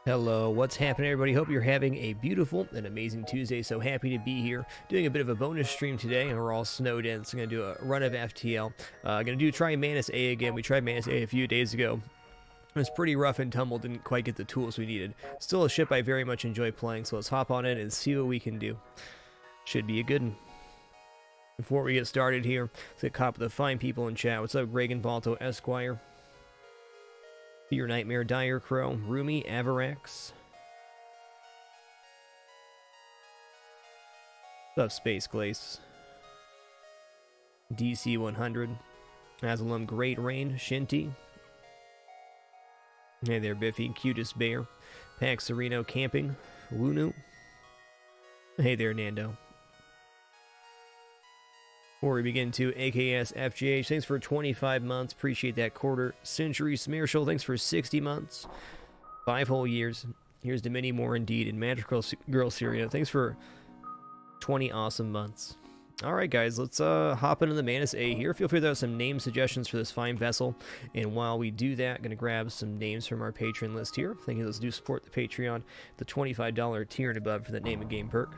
Hello, what's happening, everybody? Hope you're having a beautiful and amazing Tuesday. So happy to be here doing a bit of a bonus stream today, and we're all snowed in, so I'm going to do a run of FTL. Going to try Manus A again. We tried Manus A few days ago. It was pretty rough and tumble, didn't quite get the tools we needed. Still a ship I very much enjoy playing, so let's hop on it and see what we can do. Should be a good one. Before we get started here, let's get caught with the fine people in chat. What's up, Reagan Balto Esquire? Your Nightmare, Dire Crow, Rumi, Avarax. What's up, Space Glace? DC 100. Azalum, Great Rain, Shinty. Hey there, Biffy, Cutest Bear. Pax Sereno, Camping, Wunu. Hey there, Nando. Before we begin to AKS FGH, thanks for 25 months. Appreciate that quarter. Century Smearshell, thanks for 60 months. 5 whole years. Here's to many more indeed. And Magical Girl Syria, thanks for 20 awesome months. Alright guys, let's hop into the Manus A here. Feel free to have some name suggestions for this fine vessel. And while we do that, I'm going to grab some names from our patron list here. Thinking let's do support the Patreon, the $25 tier and above for that name and game perk.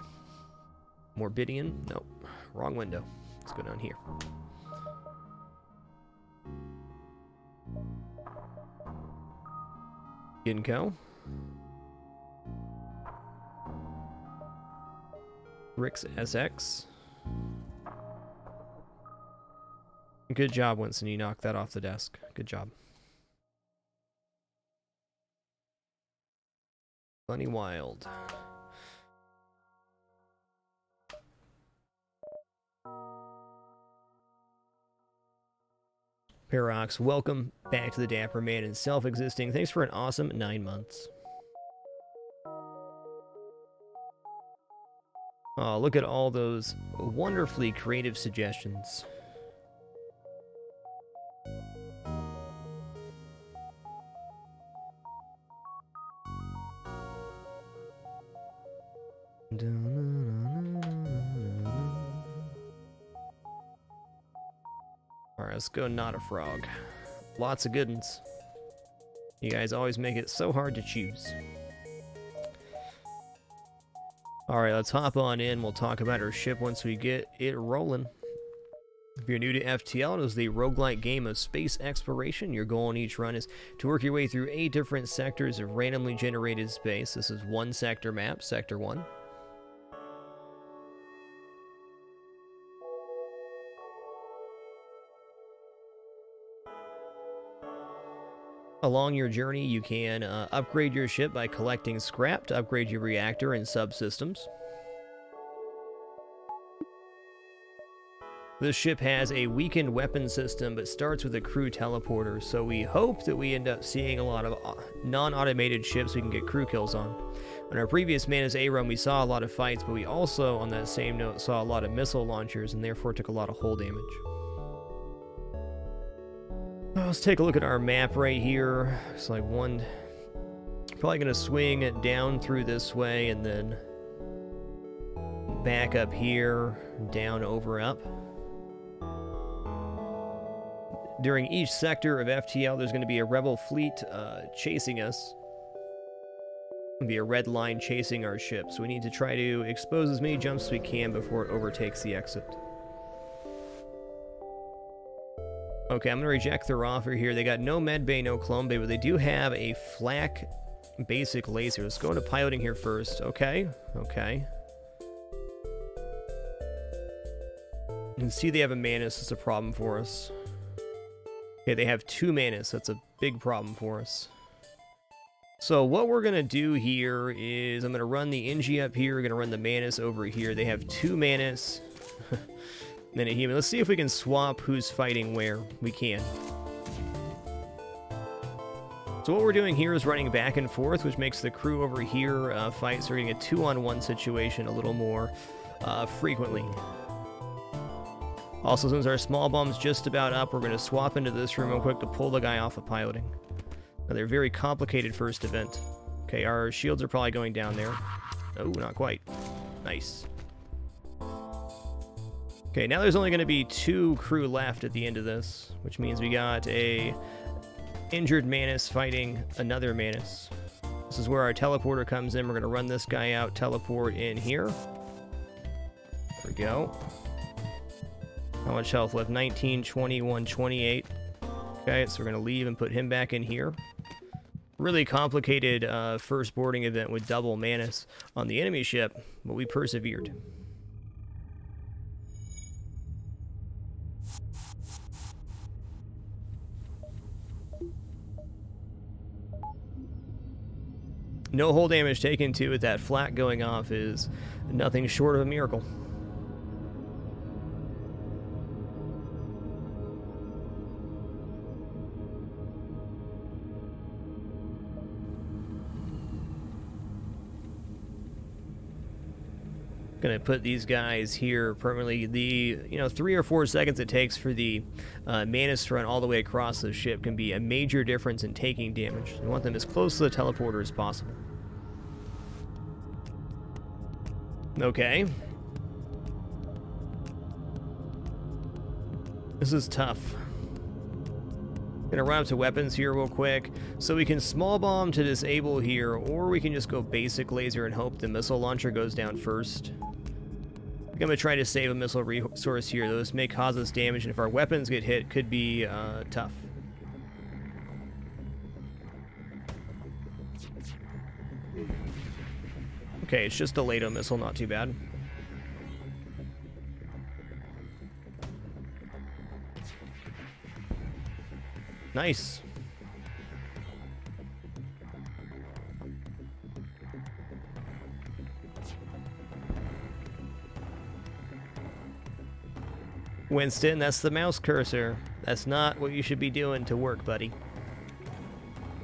Morbidian? Nope. Wrong window. Let's go down here. Ginko. Rix SX. Good job, Winston. You knocked that off the desk. Good job. Bunny Wild. Paradox, welcome back to the Dapper Man and Self-Existing. Thanks for an awesome 9 months. Oh, look at all those wonderfully creative suggestions. Alright, let's go Not a Frog. Lots of good ones. You guys always make it so hard to choose. Alright, let's hop on in. We'll talk about our ship once we get it rolling. If you're new to FTL, it is the roguelike game of space exploration. Your goal in each run is to work your way through 8 different sectors of randomly generated space. This is one sector map, Sector 1. Along your journey, you can upgrade your ship by collecting scrap to upgrade your reactor and subsystems. This ship has a weakened weapon system, but starts with a crew teleporter, so we hope that we end up seeing a lot of non-automated ships we can get crew kills on. On our previous Manus A run, we saw a lot of fights, but we also, on that same note, saw a lot of missile launchers, and therefore took a lot of hull damage. Let's take a look at our map right here. It's like one... Probably going to swing it down through this way and then back up here, down, over, up. During each sector of FTL, there's going to be a rebel fleet chasing us. There'll be a red line chasing our ship, so we need to try to expose as many jumps as we can before it overtakes the exit. Okay, I'm going to reject their offer here. They got no med bay, no clone bay, but they do have a flak basic laser. Let's go into piloting here first. Okay, okay. You can see they have a Manus. It's a problem for us. Okay, they have 2 Manus. That's a big problem for us. So what we're going to do here is I'm going to run the Engie up here. We're going to run the Manus over here. They have 2 Manus. Then a human. Let's see if we can swap who's fighting where. We can. So what we're doing here is running back and forth, which makes the crew over here fight. So we're getting a 2-on-1 situation a little more frequently. Also, since our small bomb's just about up, we're going to swap into this room real quick to pull the guy off of piloting. Now, they're very complicated first event. Okay, our shields are probably going down there. Oh, not quite. Nice. Okay, now there's only going to be 2 crew left at the end of this, which means we got a injured Manus fighting another Manus. This is where our teleporter comes in. We're going to run this guy out, teleport in here. There we go. How much health left? 19, 21, 28. Okay, so we're going to leave and put him back in here. Really complicated first boarding event with double Manus on the enemy ship, but we persevered. No hull damage taken, too, with that flak going off is nothing short of a miracle. Gonna put these guys here permanently. The 3 or 4 seconds it takes for the Manus to run all the way across the ship can be a major difference in taking damage. We want them as close to the teleporter as possible. Okay. This is tough. Gonna run up to weapons here real quick. So we can small bomb to disable here, or we can just go basic laser and hope the missile launcher goes down first. I'm going to try to save a missile resource here. Those may cause us damage, and if our weapons get hit, it could be tough. Okay, it's just a LATO missile, not too bad. Nice. Winston, that's the mouse cursor. That's not what you should be doing to work, buddy.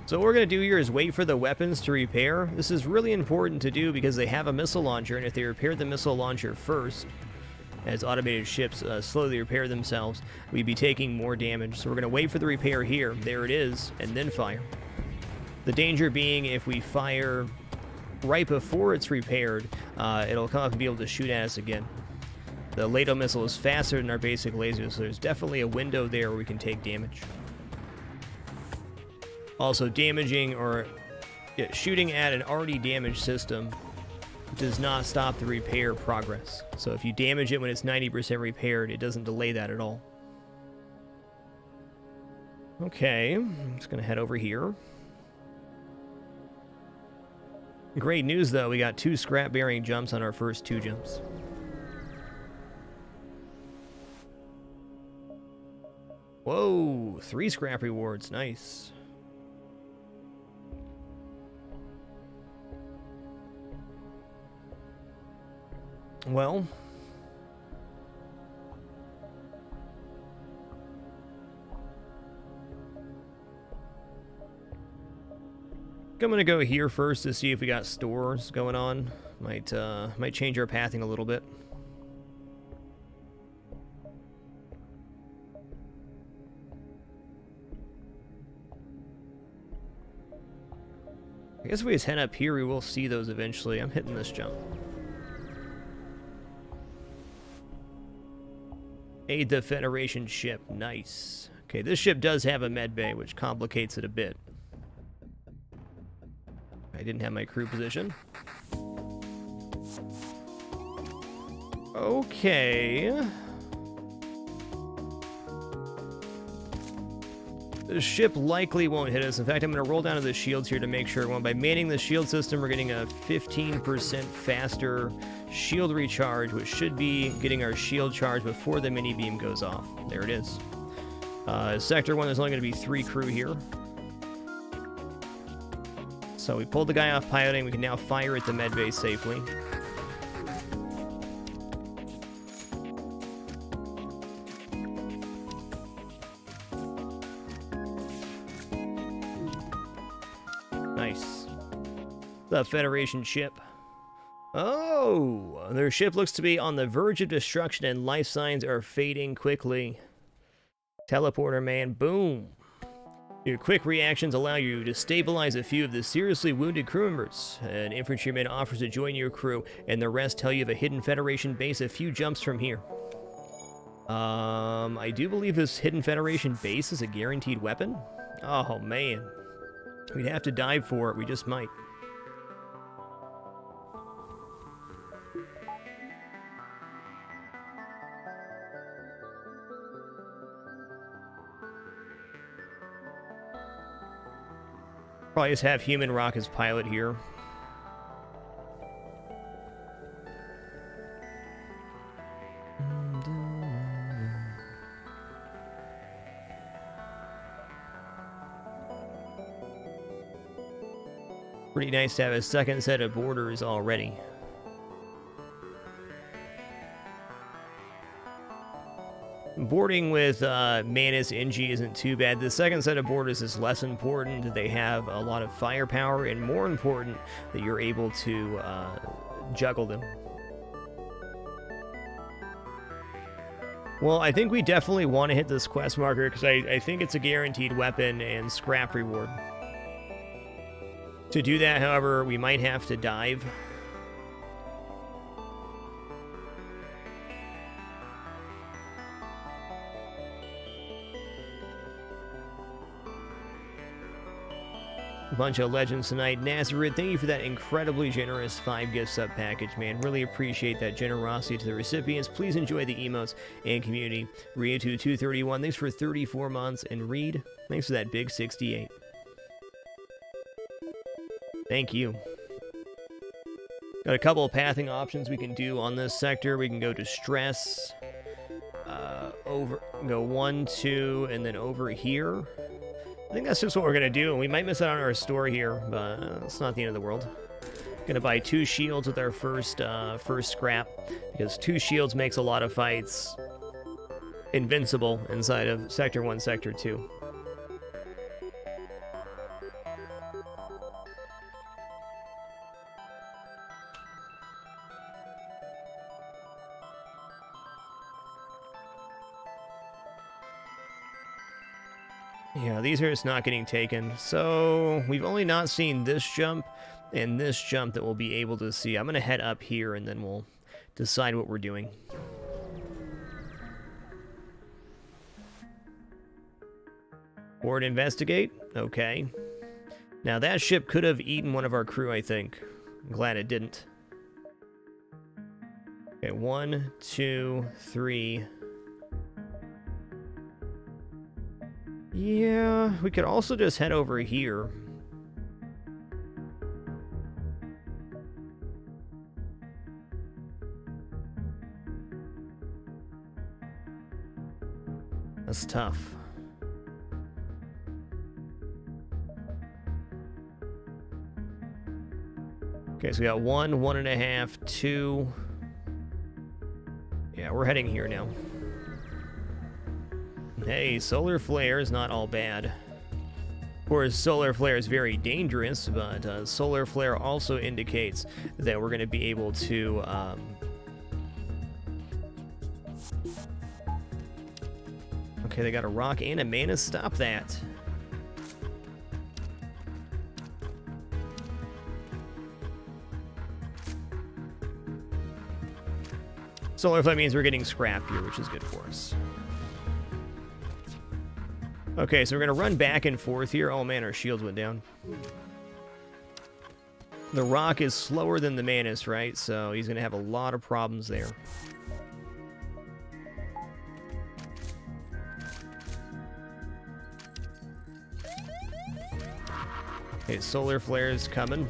So what we're going to do here is wait for the weapons to repair. This is really important to do because they have a missile launcher, and if they repair the missile launcher first, as automated ships slowly repair themselves, we'd be taking more damage. So we're going to wait for the repair here. There it is, and then fire. The danger being if we fire right before it's repaired, it'll come up and be able to shoot at us again. The LATO missile is faster than our basic laser, so there's definitely a window there where we can take damage. Also, damaging or shooting at an already damaged system does not stop the repair progress. So if you damage it when it's 90% repaired, it doesn't delay that at all. Okay, I'm just going to head over here. Great news, though. We got 2 scrap bearing jumps on our first 2 jumps. Whoa, 3 scrap rewards. Nice. Well, I'm gonna go here first to see if we got stores going on. Might change our pathing a little bit. I guess if we just head up here, we will see those eventually. I'm hitting this jump. Aid the Federation ship. Nice. Okay, this ship does have a med bay, which complicates it a bit. I didn't have my crew position. Okay. The ship likely won't hit us. In fact, I'm going to roll down to the shields here to make sure. By manning the shield system, we're getting a 15% faster shield recharge, which should be getting our shield charge before the mini beam goes off. There it is. Sector 1, there's only going to be 3 crew here. So we pulled the guy off piloting. We can now fire at the med base safely. Nice. The Federation ship. Oh, their ship looks to be on the verge of destruction and life signs are fading quickly. Teleporter man, boom. Your quick reactions allow you to stabilize a few of the seriously wounded crew members. An infantryman offers to join your crew, and the rest tell you of a hidden Federation base a few jumps from here. I do believe this hidden Federation base is a guaranteed weapon. Oh, man. We'd have to dive for it. We just might. Probably just have Human Rock as pilot here. Pretty nice to have a second set of boarders already. Boarding with Manus NG isn't too bad. The second set of boarders is less important. They have a lot of firepower, and more important, that you're able to juggle them. Well, I think we definitely want to hit this quest marker, because I think it's a guaranteed weapon and scrap reward. To do that, however, we might have to dive. Bunch of legends tonight. Nazareth, thank you for that incredibly generous 5-gift sub package, man. Really appreciate that generosity to the recipients. Please enjoy the emotes and community. Ryu231, thanks for 34 months. And Reed, thanks for that big 68. Thank you. Got a couple of pathing options we can do on this sector. We can go to stress, go 1, 2, and then over here. I think that's just what we're going to do, and we might miss out on our store here, but it's not the end of the world. Going to buy 2 shields with our first scrap, because 2 shields makes a lot of fights invincible inside of Sector 1, Sector 2. Yeah, these are just not getting taken. So we've only not seen this jump and this jump that we'll be able to see. I'm going to head up here and then we'll decide what we're doing. Board investigate. Okay. Now that ship could have eaten one of our crew, I think. I'm glad it didn't. Okay, 1, 2, 3... Yeah, we could also just head over here. That's tough. Okay, so we got 1, 1.5, 2. Yeah, we're heading here now. Hey, solar flare is not all bad. Of course, solar flare is very dangerous, but solar flare also indicates that we're going to be able to okay, they got a rock and a mana. Stop that. Solar flare means we're getting scrap here, which is good for us. Okay, so we're going to run back and forth here. Oh man, our shields went down. The rock is slower than the Manus, right? So he's going to have a lot of problems there. Okay, solar flare is coming.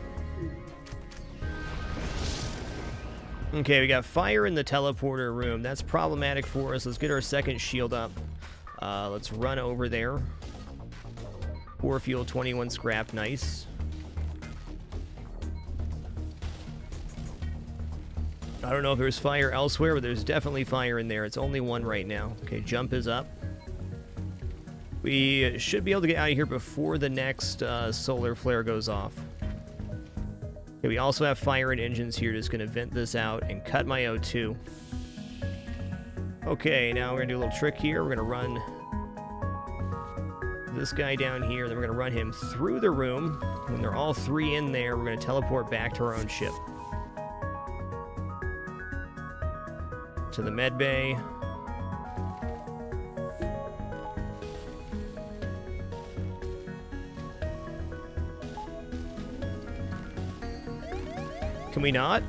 Okay, we got fire in the teleporter room. That's problematic for us. Let's get our second shield up. Let's run over there. 4 fuel, 21 scrap, nice. I don't know if there's fire elsewhere, but there's definitely fire in there. It's only 1 right now. Okay, jump is up. We should be able to get out of here before the next solar flare goes off. Okay, we also have fire and engines here. Just going to vent this out and cut my O2. Okay, now we're going to do a little trick here. We're going to run this guy down here, then we're going to run him through the room. When they're all three in there, we're going to teleport back to our own ship. To the med bay. Can we not?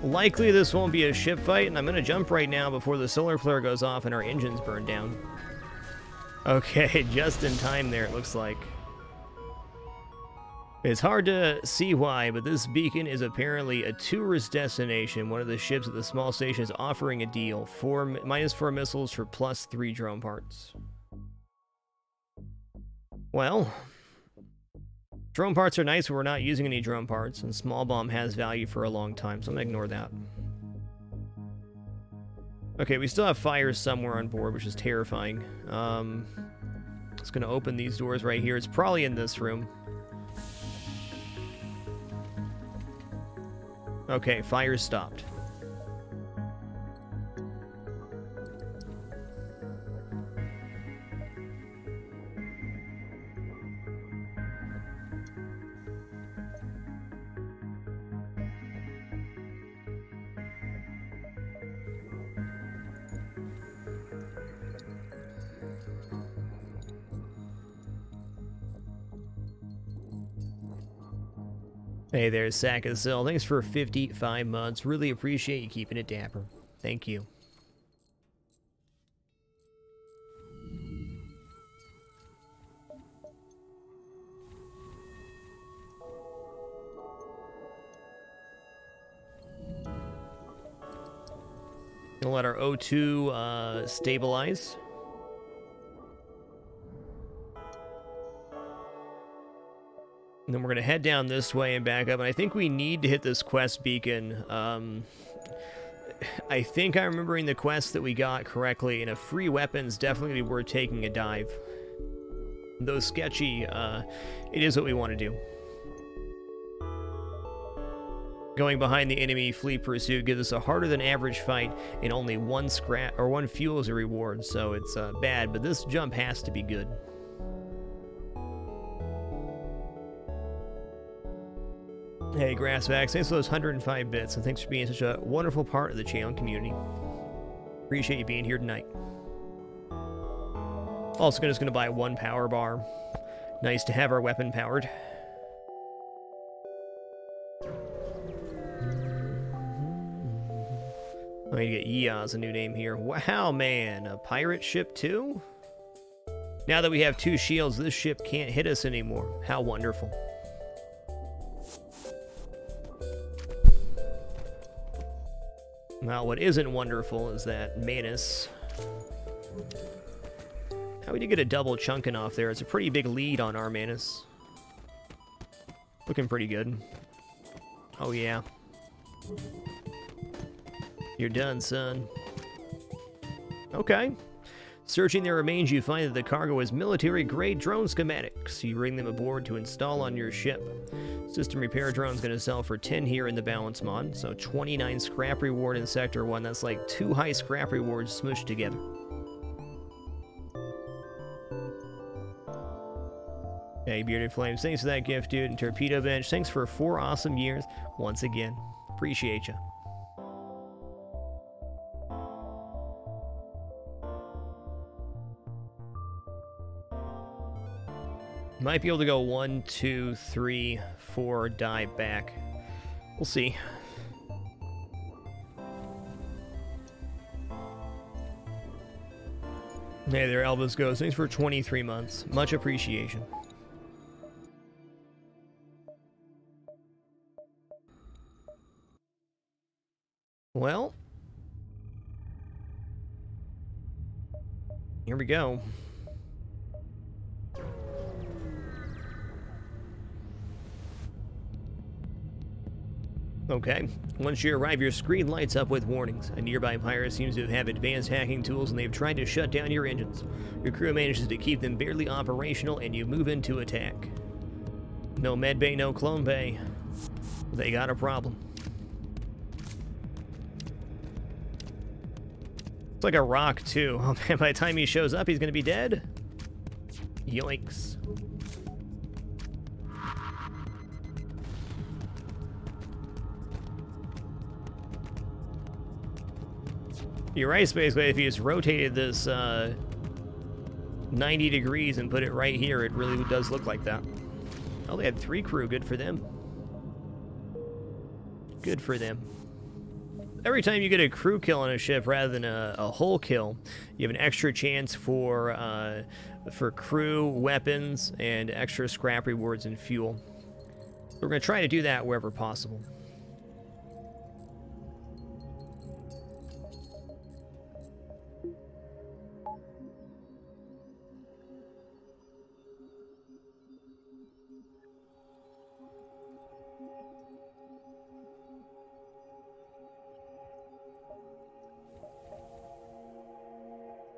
Likely this won't be a ship fight, and I'm going to jump right now before the solar flare goes off and our engines burn down. Okay, just in time there, it looks like. It's hard to see why, but this beacon is apparently a tourist destination. One of the ships at the small station is offering a deal. -4 missiles for +3 drone parts. Well, drone parts are nice, but we're not using any drone parts, and small bomb has value for a long time, so I'm going to ignore that. Okay, we still have fires somewhere on board, which is terrifying. It's going to open these doors right here. It's probably in this room. Okay, fire stopped. Hey there, Sackazil. Thanks for 55 months. Really appreciate you keeping it dapper. Thank you. Gonna let our O2 stabilize. And then we're going to head down this way and back up. And I think we need to hit this quest beacon. I think I'm remembering the quest that we got correctly. And a free weapon's definitely worth taking a dive. Though sketchy, it is what we want to do. Going behind the enemy fleet pursuit gives us a harder than average fight and only one scrap or one fuel as a reward. So it's bad, but this jump has to be good. Hey, Grassvax, thanks for those 105 bits, and thanks for being such a wonderful part of the channel community. Appreciate you being here tonight. Also, just going to buy 1 power bar. Nice to have our weapon powered. I need to get Yea as a new name here. Wow, man, a pirate ship too? Now that we have 2 shields, this ship can't hit us anymore. How wonderful. Well, what isn't wonderful is that Manus... How we did get a double chunking off there. It's a pretty big lead on our Manus. Looking pretty good. Oh, yeah. You're done, son. Okay. Searching their remains, you find that the cargo is military-grade drone schematics. You bring them aboard to install on your ship. System repair drone's going to sell for 10 here in the balance mod, so 29 scrap reward in Sector 1. That's like 2 high scrap rewards smushed together. Hey, Bearded Flames, thanks for that gift, dude. And Torpedo Bench, thanks for 4 awesome years once again. Appreciate you. Might be able to go 1, 2, 3, 4, die back. We'll see. Hey there, Elvis Goes. Thanks for 23 months. Much appreciation. Well, here we go. Okay. Once you arrive, your screen lights up with warnings. A nearby pirate seems to have advanced hacking tools, and they've tried to shut down your engines. Your crew manages to keep them barely operational, and you move into attack. No med bay, no clone bay. They got a problem. It's like a rock, too. Oh, man, by the time he shows up, he's going to be dead? Yoinks. You're right, basically, if you just rotated this 90 degrees and put it right here, it really does look like that. Oh, they had 3 crew. Good for them. Good for them. Every time you get a crew kill on a ship rather than a whole kill, you have an extra chance for crew, weapons, and extra scrap rewards and fuel. We're going to try to do that wherever possible.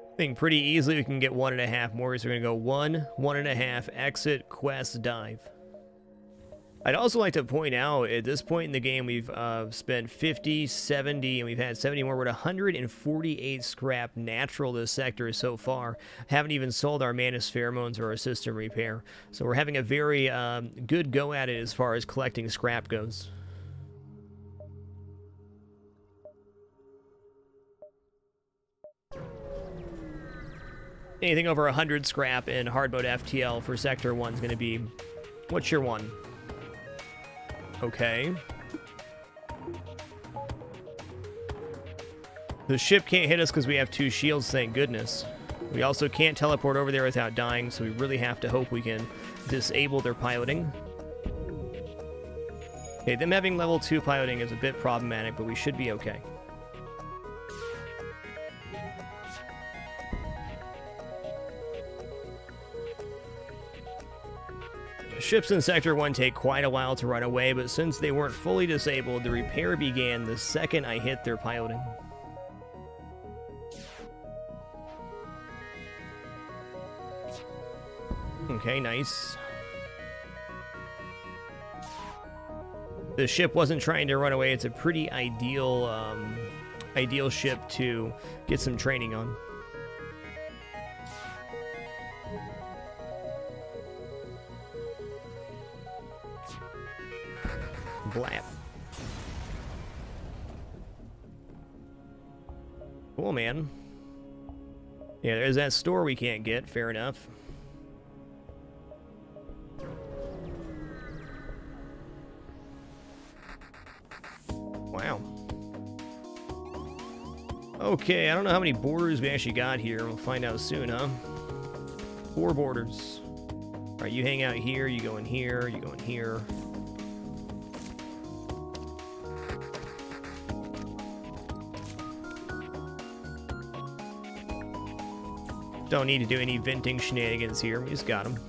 I think pretty easily we can get 1.5 more, so we're going to go 1, 1.5, exit, quest, dive. I'd also like to point out, at this point in the game, we've spent 50, 70, and we've had 70 more. We're at 148 scrap natural this sector so far. Haven't even sold our Manus pheromones or our system repair. So we're having a very good go at it as far as collecting scrap goes. Anything over 100 scrap in hard mode FTL for Sector 1 is going to be... What's your one? Okay. The ship can't hit us because we have 2 shields, thank goodness. We also can't teleport over there without dying, so we really have to hope we can disable their piloting. Okay, them having level 2 piloting is a bit problematic, but we should be okay. Ships in Sector 1 take quite a while to run away, but since they weren't fully disabled, the repair began the second I hit their piloting. Okay, nice. The ship wasn't trying to run away. It's a pretty ideal, ideal ship to get some training on. Blap. Cool, man. Yeah, there's that store we can't get. Fair enough. Wow. Okay, I don't know how many borders we actually got here. We'll find out soon, huh? 4 borders. All right, you hang out here, you go in here, you go in here. Don't need to do any venting shenanigans here. We just got them.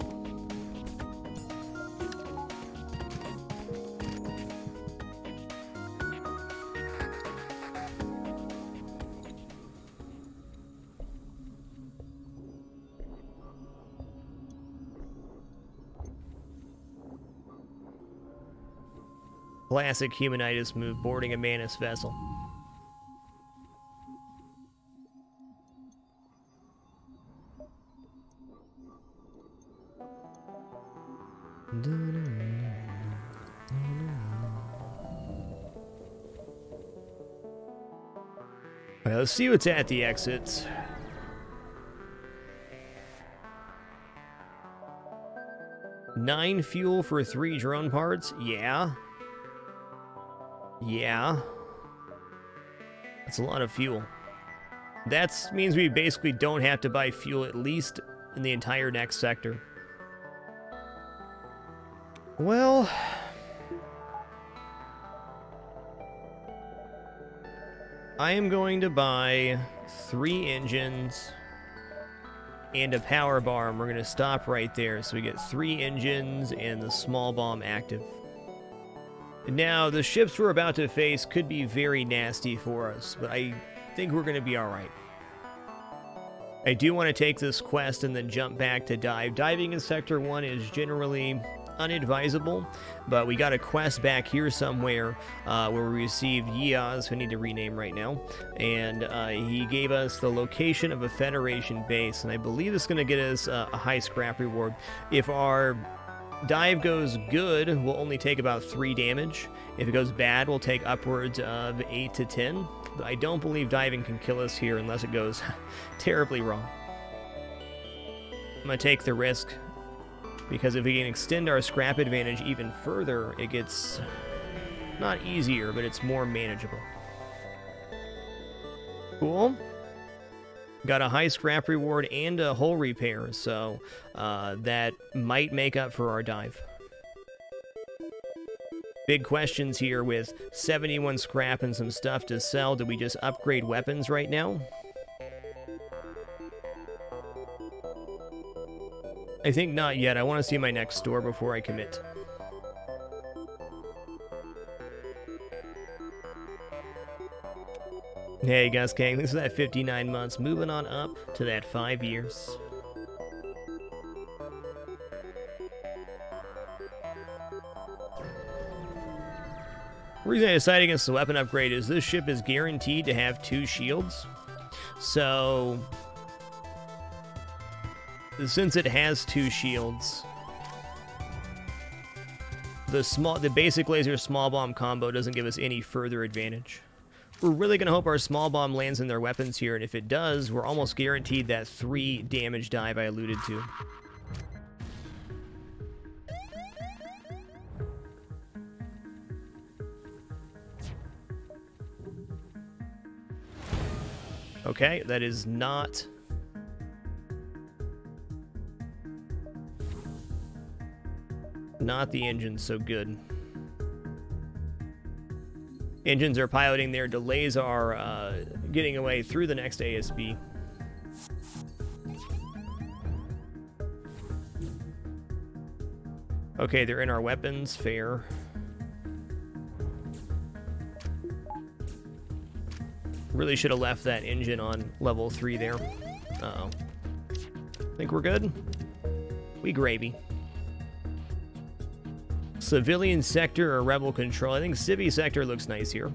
Classic humanitis move, boarding a Manus vessel. Alright, let's see what's at the exits. $9 fuel for 3 drone parts? Yeah. Yeah. That's a lot of fuel. That means we basically don't have to buy fuel at least in the entire next sector. Well... I am going to buy 3 engines and a power bar, and we're going to stop right there. So we get 3 engines and the small bomb active. Now, the ships we're about to face could be very nasty for us, but I think we're going to be alright. I do want to take this quest and then jump back to dive. Diving in Sector 1 is generally unadvisable, but we got a quest back here somewhere where we received Yeaz, who I need to rename right now, and he gave us the location of a Federation base, and I believe it's going to get us a high scrap reward. If our dive goes good, we'll only take about 3 damage. If it goes bad, we'll take upwards of 8 to 10. But I don't believe diving can kill us here unless it goes terribly wrong. I'm going to take the risk, because if we can extend our scrap advantage even further, it gets not easier, but it's more manageable. Cool. Got a high scrap reward and a hull repair, so that might make up for our dive. Big questions here with 71 scrap and some stuff to sell. Do we just upgrade weapons right now? I think not yet. I want to see my next store before I commit. Hey, Gus Gang, this is that 59 months. Moving on up to that 5 years. The reason I decided against the weapon upgrade is this ship is guaranteed to have 2 shields. So, since it has 2 shields, the basic laser small bomb combo doesn't give us any further advantage. We're really going to hope our small bomb lands in their weapons here, and if it does, we're almost guaranteed that 3 damage dive I alluded to. Okay, that is not the engine, so good. Engines are piloting there, delays are getting away through the next ASB. Okay, they're in our weapons, fair. Really should have left that engine on level 3 there. Uh-oh. Think we're good? We gravy. Civilian sector or rebel control? I think Civi sector looks nice here.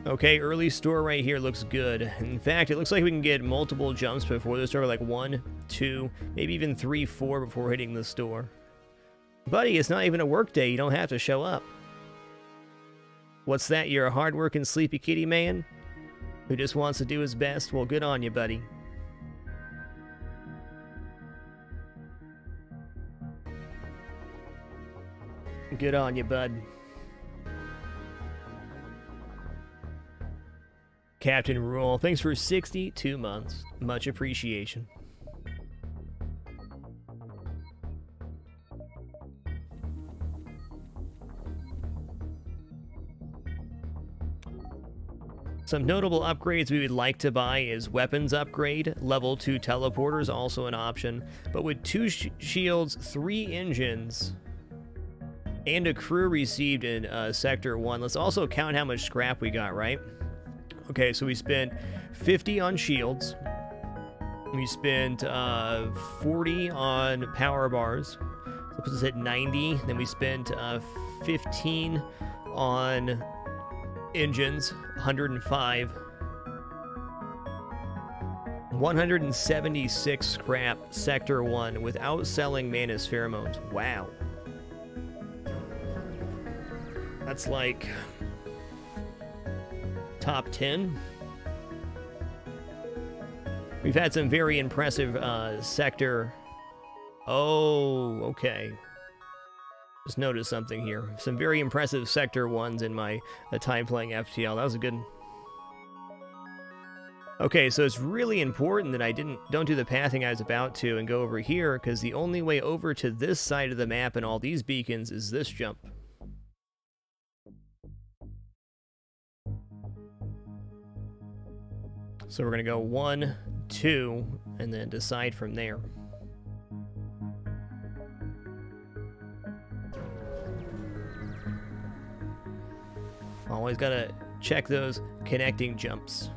Okay, early store right here looks good. In fact, it looks like we can get multiple jumps before the store, like 1, 2, maybe even 3, 4 before hitting the store. Buddy, it's not even a work day. You don't have to show up. What's that? You're a hard-working sleepy kitty man who just wants to do his best? Well, good on you, buddy. Good on you, bud. Captain Rule, thanks for 62 months. Much appreciation. Some notable upgrades we would like to buy is weapons upgrade, level 2 teleporters, also an option. But with 2 shields, 3 engines, and a crew received in Sector 1, let's also count how much scrap we got, right? Okay, so we spent 50 on shields. We spent 40 on power bars. So that puts us at 90. Then we spent 15 on engines, 105. 176 scrap Sector 1 without selling Manus Pheromones. Wow. That's like top 10. We've had some very impressive sector. Oh, okay. Just noticed something here. Some very impressive Sector 1s in my time playing FTL. That was a good one. Okay, so it's really important that I don't do the pathing I was about to and go over here, because the only way over to this side of the map and all these beacons is this jump. So we're going to go 1, 2, and then decide from there. Always got to check those connecting jumps.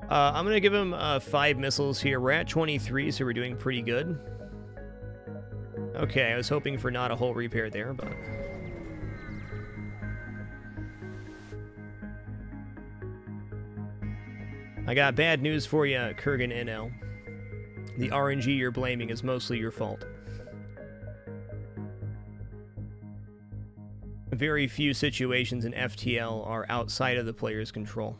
I'm going to give him 5 missiles here. We're at 23, so we're doing pretty good. Okay, I was hoping for not a whole repair there, but... I got bad news for you, Kurgan NL. The RNG you're blaming is mostly your fault. Very few situations in FTL are outside of the player's control.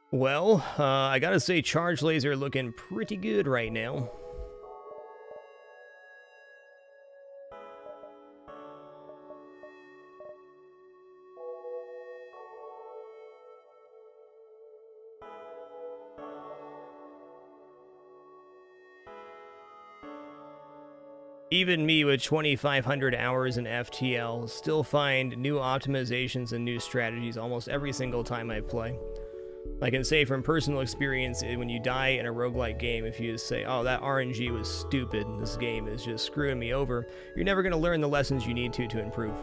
Well, I gotta say, Charge Laser looking pretty good right now. Even me with 2,500 hours in FTL still find new optimizations and new strategies almost every single time I play. I can say from personal experience, when you die in a roguelike game, if you just say, oh, that RNG was stupid, this game is just screwing me over, you're never going to learn the lessons you need to improve.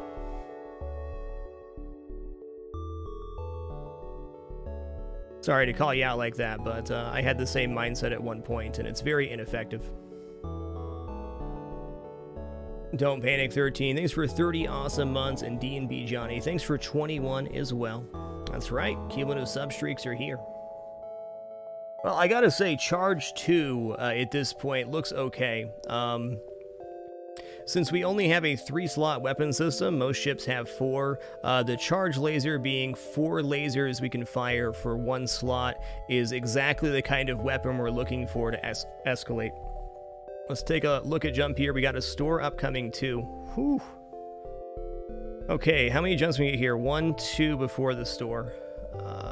Sorry to call you out like that, but I had the same mindset at one point, and it's very ineffective. Don't Panic 13, thanks for 30 awesome months, and D&B Johnny, thanks for 21 as well. That's right, cumulative sub-streaks are here. Well, I gotta say, Charge 2 at this point looks okay. Since we only have a 3-slot weapon system, most ships have 4. The Charge Laser being 4 lasers we can fire for 1 slot is exactly the kind of weapon we're looking for to escalate. Let's take a look at jump here. We got a store upcoming too. Whew. Okay, how many jumps we get here? 1, 2 before the store.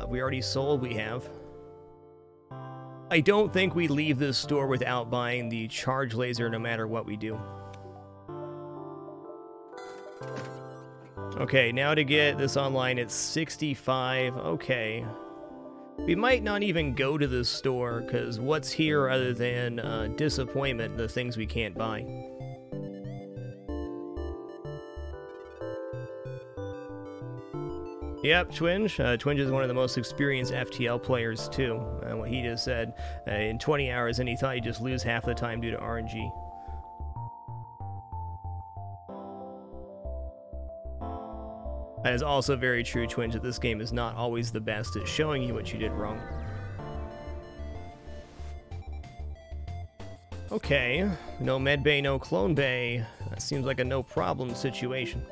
We already sold, we have. I don't think we leave this store without buying the Charge Laser no matter what we do. Okay, now to get this online, it's 65. Okay. We might not even go to this store, because what's here other than disappointment, the things we can't buy. Yep, Twinge. Twinge is one of the most experienced FTL players, too. What he just said, in 20 hours, and he thought he'd just lose half the time due to RNG. That is also very true, Twinge, that this game is not always the best at showing you what you did wrong. Okay, no medbay, no clone bay. That seems like a no-problem situation.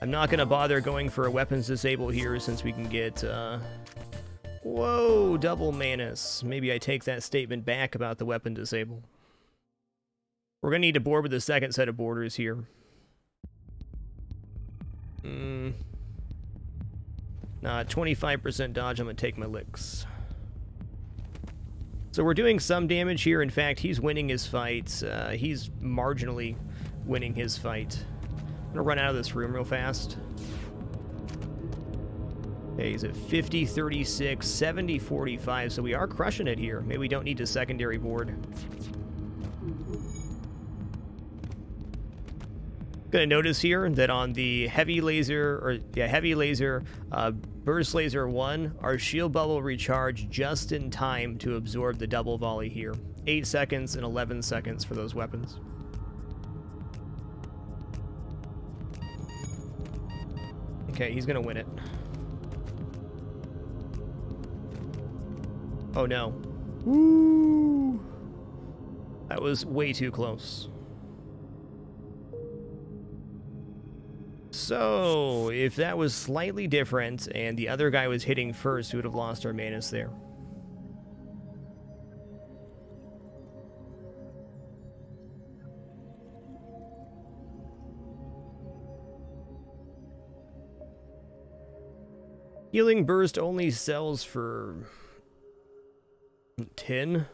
I'm not going to bother going for a weapons disable here since we can get, whoa, double Manus. Maybe I take that statement back about the weapon disable. We're going to need to board with the second set of borders here. Nah, 25% dodge, I'm going to take my licks. So we're doing some damage here. In fact, he's winning his fight. He's marginally winning his fight. I'm going to run out of this room real fast. Okay, he's at 50, 36, 70, 45, so we are crushing it here. Maybe we don't need to secondary board. Gonna notice here that on the heavy laser, burst laser 1, our shield bubble recharged just in time to absorb the double volley here. 8 seconds and 11 seconds for those weapons. Okay, he's gonna win it. Oh no. Woo! That was way too close. So, if that was slightly different and the other guy was hitting first, we would have lost our Manus there. Healing Burst only sells for 10.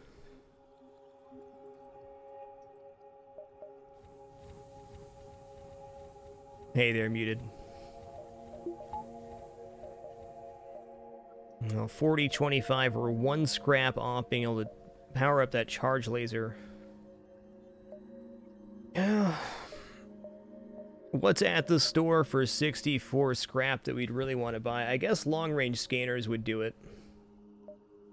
Hey there, muted. 40-25, we're one scrap off being able to power up that charge laser. What's at the store for 64 scrap that we'd really want to buy? I guess long-range scanners would do it.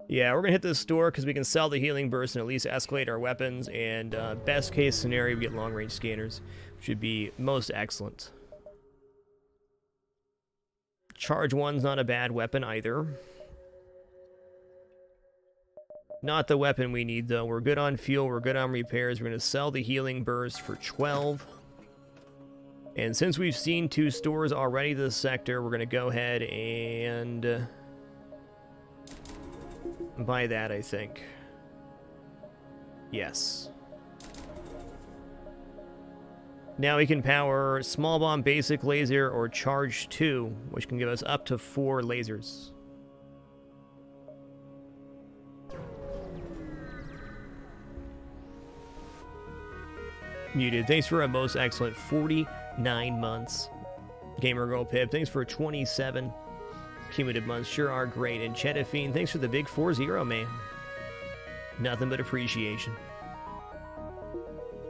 Yeah, we're going to hit this store because we can sell the healing burst and at least escalate our weapons, and best case scenario, we get long-range scanners, which would be most excellent. Charge 1's not a bad weapon either. Not the weapon we need, though. We're good on fuel, we're good on repairs. We're going to sell the healing burst for 12. And since we've seen 2 stores already this sector, we're going to go ahead and buy that, I think. Yes. Now we can power small bomb basic laser or charge 2, which can give us up to 4 lasers. Muted, thanks for a most excellent 49 months. Gamer Girl Pip, thanks for 27 cumulative months. Sure are great. And Chetafine, thanks for the big 4-0, man. Nothing but appreciation.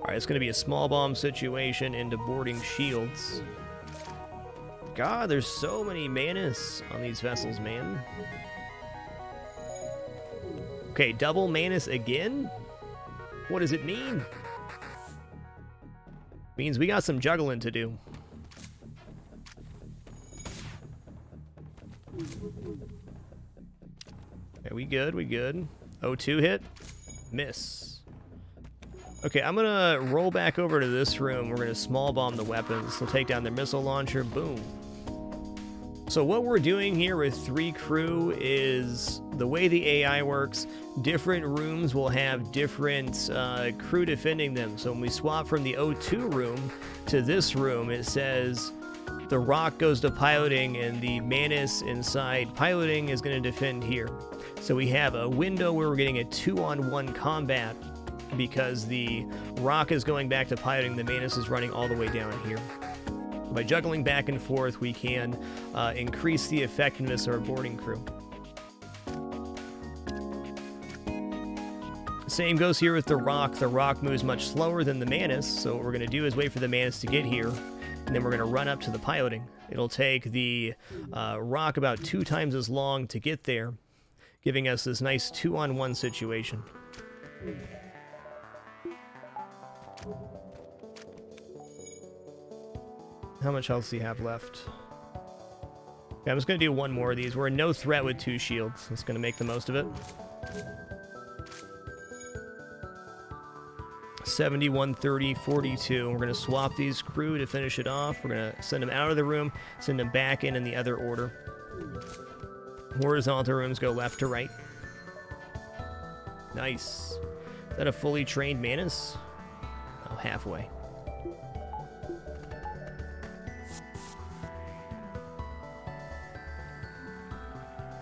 Alright, it's going to be a small bomb situation into boarding shields. God, there's so many Manus on these vessels, man. Okay, double Manus again? What does it mean? Means we got some juggling to do. Okay, we good, we good. 0-2 hit. Miss. Okay, I'm gonna roll back over to this room. We're gonna small bomb the weapons. We'll take down the missile launcher. Boom. So what we're doing here with 3 crew is the way the AI works, different rooms will have different crew defending them. So when we swap from the O2 room to this room, it says the Rock goes to piloting and the Manus inside piloting is going to defend here. So we have a window where we're getting a 2-on-1 combat because the Rock is going back to piloting, the Manus is running all the way down here. By juggling back and forth, we can increase the effectiveness of our boarding crew. Same goes here with the Rock. The Rock moves much slower than the Manus, so what we're going to do is wait for the Manus to get here, and then we're going to run up to the piloting. It'll take the Rock about 2 times as long to get there, giving us this nice 2-on-1 situation. How much health do you have left? Okay, I'm just going to do 1 more of these. We're in no threat with 2 shields. It's going to make the most of it. 71, 30, 42. We're going to swap these crew to finish it off. We're going to send them out of the room, send them back in the other order. Horizontal rooms go left to right. Nice. Is that a fully trained Manus? Oh, halfway.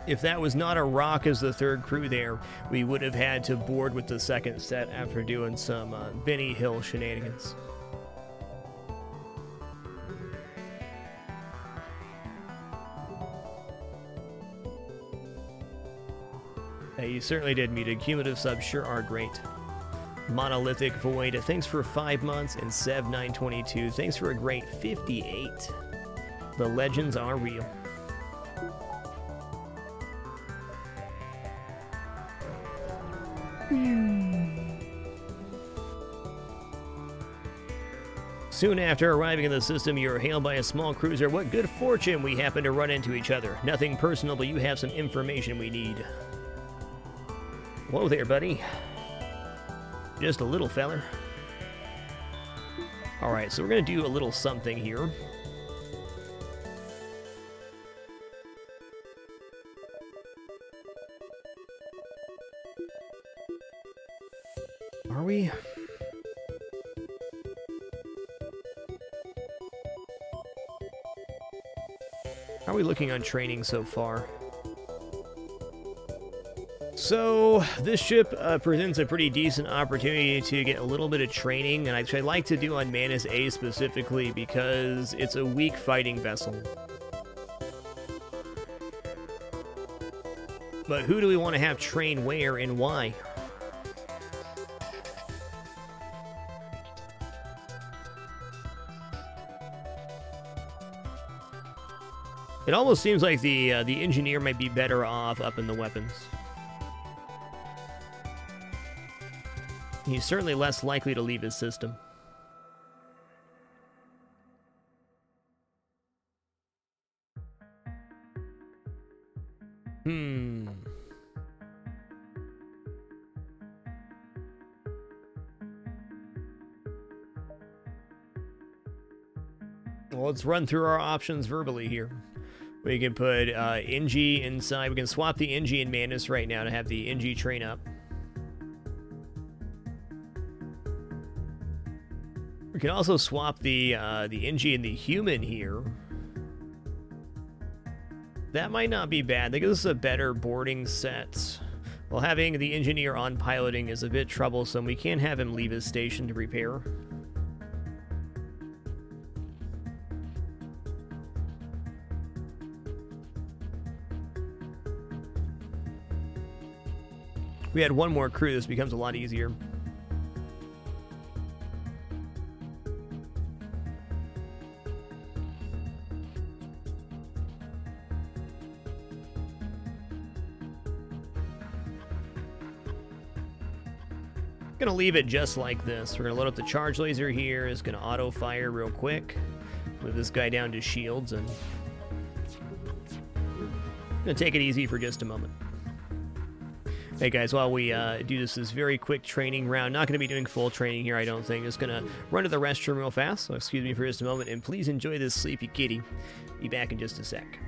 If that was not a Rock as the 3rd crew there, we would have had to board with the 2nd set after doing some Benny Hill shenanigans. Hey, you certainly did, Muted. Cumulative subs sure are great. Monolithic Void, thanks for 5 months, and Sev922, thanks for a great 58. The legends are real. Soon after arriving in the system, you are hailed by a small cruiser. What good fortune we happen to run into each other. Nothing personal, but you have some information we need. Whoa there, buddy. Just a little feller. Alright, so we're going to do a little something here. Are we? How are we looking on training so far? So this ship presents a pretty decent opportunity to get a little bit of training, and I'd like to do on Manus A specifically because it's a weak fighting vessel. But who do we want to have train where and why? It almost seems like the engineer might be better off up in the weapons. He's certainly less likely to leave his system. Well, let's run through our options verbally here. We can put NG inside. We can swap the NG and Manus right now to have the NG train up. We can also swap the NG and the human here. That might not be bad. That gives us a better boarding set. While having the engineer on piloting is a bit troublesome, we can have him leave his station to repair. If we had one more crew, this becomes a lot easier. Gonna leave it just like this. We're gonna load up the charge laser here. It's gonna auto fire real quick. Move this guy down to shields and gonna take it easy for just a moment. Hey guys, while we do this very quick training round, not going to be doing full training here, I don't think. Just going to run to the restroom real fast, so excuse me for just a moment, and please enjoy this sleepy kitty. Be back in just a sec.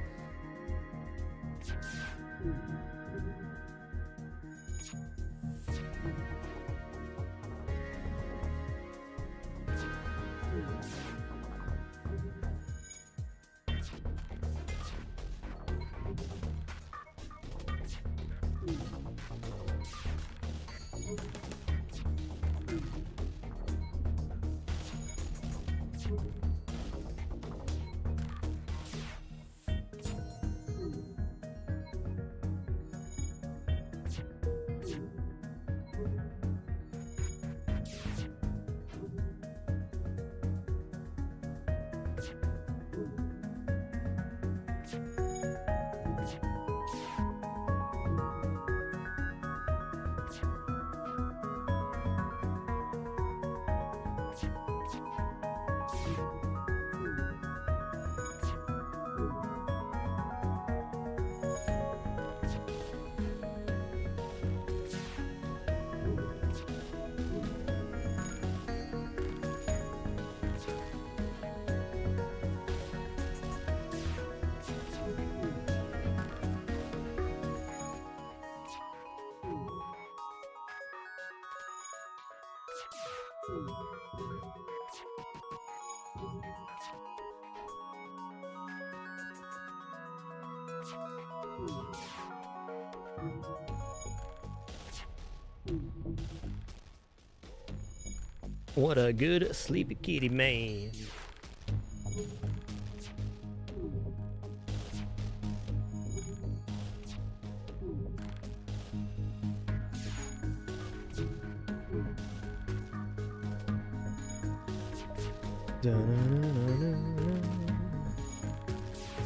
What a good sleepy kitty, man.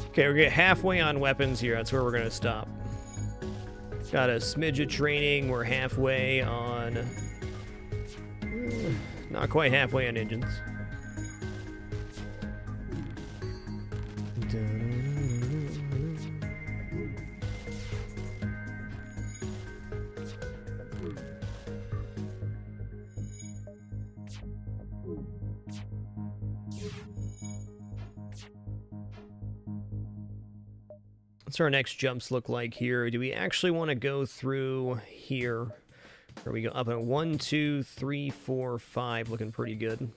Okay, we're getting halfway on weapons here. That's where we're gonna stop. Got a smidge of training. We're halfway on... not quite halfway on engines. What's our next jumps look like here? Do we actually want to go through here? Or we go up at 1, 2, 3, 4, 5, looking pretty good.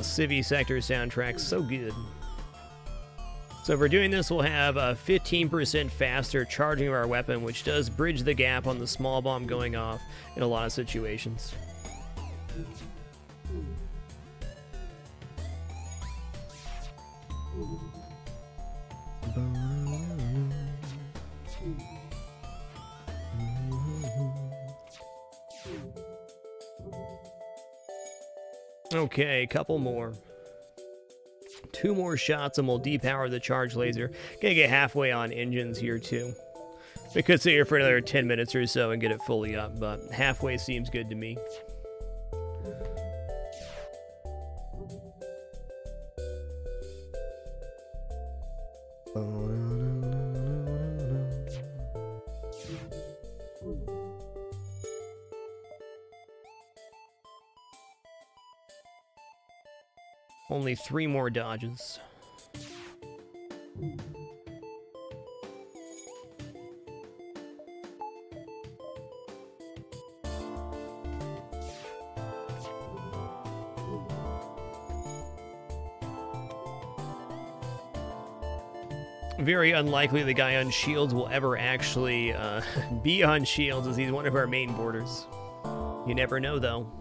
Civvy Sector soundtrack, so good. So if we're doing this, we'll have a 15% faster charging of our weapon, which does bridge the gap on the small bomb going off in a lot of situations. Okay, a couple more. 2 more shots and we'll depower the charge laser. Gonna get halfway on engines here too. We could sit here for another 10 minutes or so and get it fully up, but halfway seems good to me. Only 3 more dodges. Very unlikely the guy on shields will ever actually be on shields, as he's one of our main boarders. You never know, though.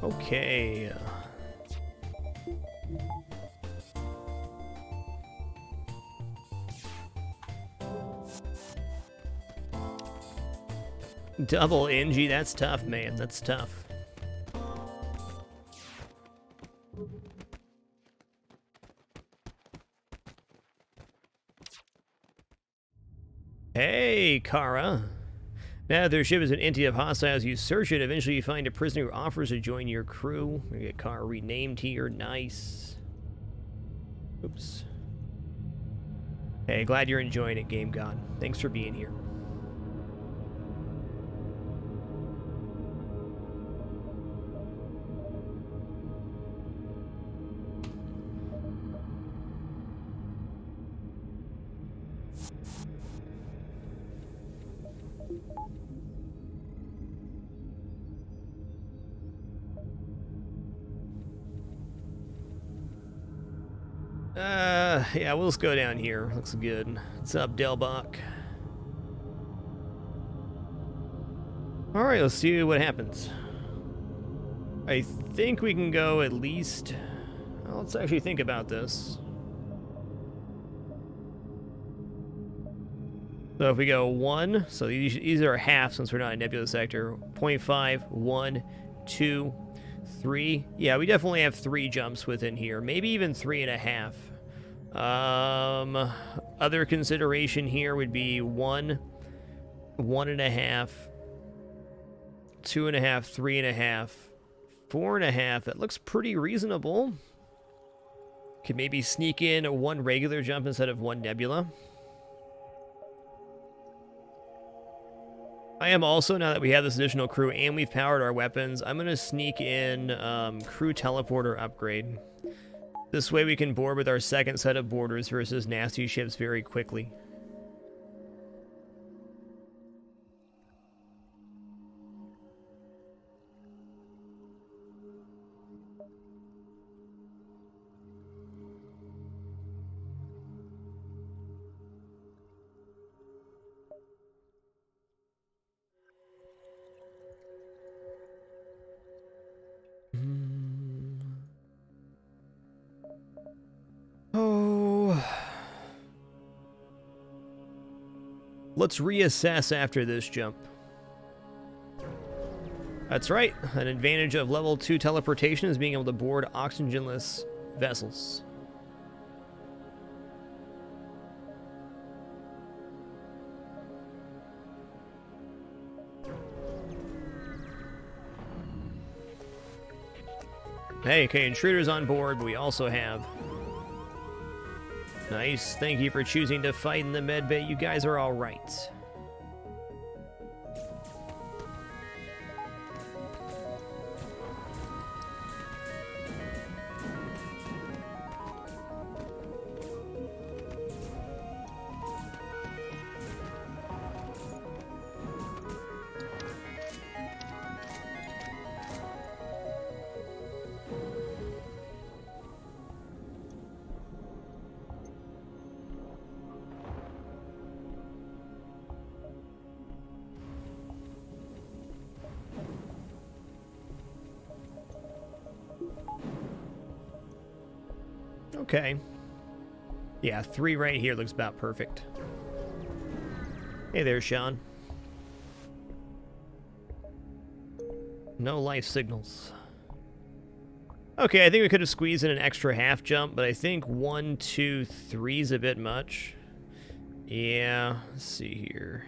Okay. Double NG, that's tough, man. That's tough. Hey, Kara. Now that their ship has been empty of hostiles, you search it. Eventually you find a prisoner who offers to join your crew. We get Kara renamed here. Nice. Oops. Hey, glad you're enjoying it, Game God. Thanks for being here. Yeah, we'll just go down here. Looks good. What's up, Delbach? Alright, let's see what happens. I think we can go at least... Well, let's actually think about this. So if we go 1, so these are half since we're not in Nebula Sector. 0.5, 1, 2, 3. Yeah, we definitely have 3 jumps within here. Maybe even 3.5. Other consideration here would be 1, 1.5, 2.5, 3.5, 4.5. That looks pretty reasonable. Could maybe sneak in 1 regular jump instead of 1 nebula. I am also, now that we have this additional crew and we've powered our weapons, I'm going to sneak in crew teleporter upgrade. This way we can board with our second set of boarders versus nasty ships very quickly. Let's reassess after this jump. That's right, an advantage of level 2 teleportation is being able to board oxygenless vessels. Hey, okay, intruders on board, but we also have Nice. Thank you for choosing to fight in the med bay. You guys are all right. Okay. Yeah, 3 right here looks about perfect. Hey there, Sean. No life signals. Okay, I think we could have squeezed in an extra half jump, but I think 1, 2, 3 is a bit much. Yeah, let's see here.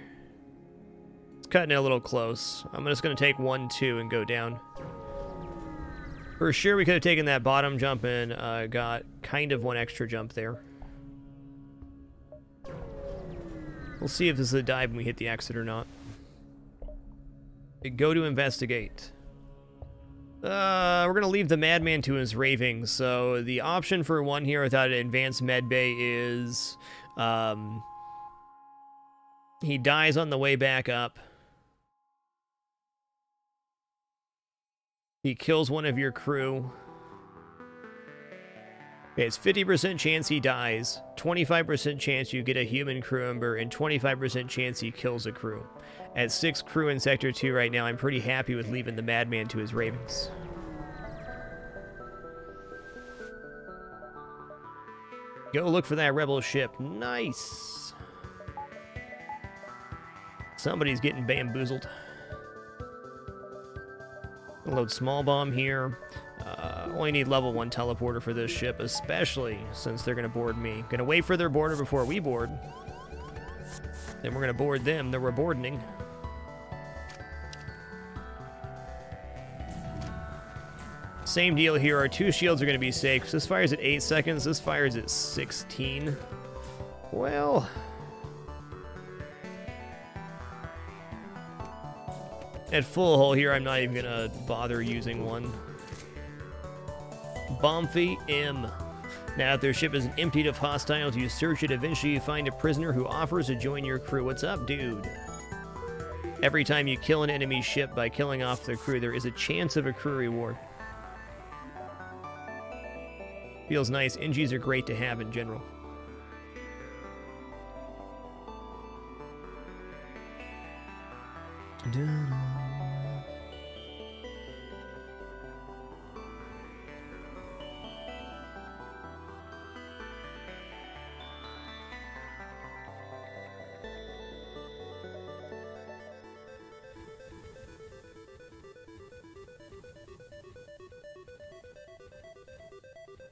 It's cutting it a little close. I'm just going to take 1, 2 and go down. For sure, we could have taken that bottom jump and got kind of 1 extra jump there. We'll see if this is a dive when we hit the exit or not. Go to investigate. We're going to leave the madman to his ravings. So the option for 1 here without an advanced med bay is he dies on the way back up. He kills one of your crew. Okay, it's 50% chance he dies, 25% chance you get a human crew member, and 25% chance he kills a crew. At 6 crew in Sector 2 right now, I'm pretty happy with leaving the madman to his ravings. Go look for that rebel ship. Nice! Somebody's getting bamboozled. Load small bomb here. Only need level 1 teleporter for this ship, especially since they're going to board me. Going to wait for their boarder before we board. Then we're going to board them. They're boarding. Same deal here. Our 2 shields are going to be safe, because this fires at 8 seconds. This fires at 16. Well... at full hull here, I'm not even going to bother using one. Bombfy M. Now, if their ship is emptied of hostiles, you search it. Eventually, you find a prisoner who offers to join your crew. What's up, dude? Every time you kill an enemy ship by killing off their crew, there is a chance of a crew reward. Feels nice. NGs are great to have in general.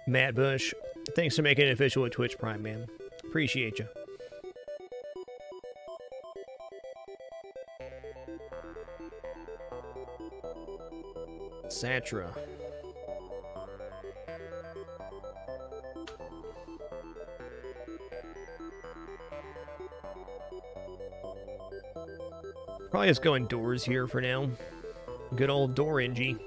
Matt Bush, thanks for making it official with Twitch Prime, man. Appreciate you. Satra. Probably just going doors here for now. Good old door NG.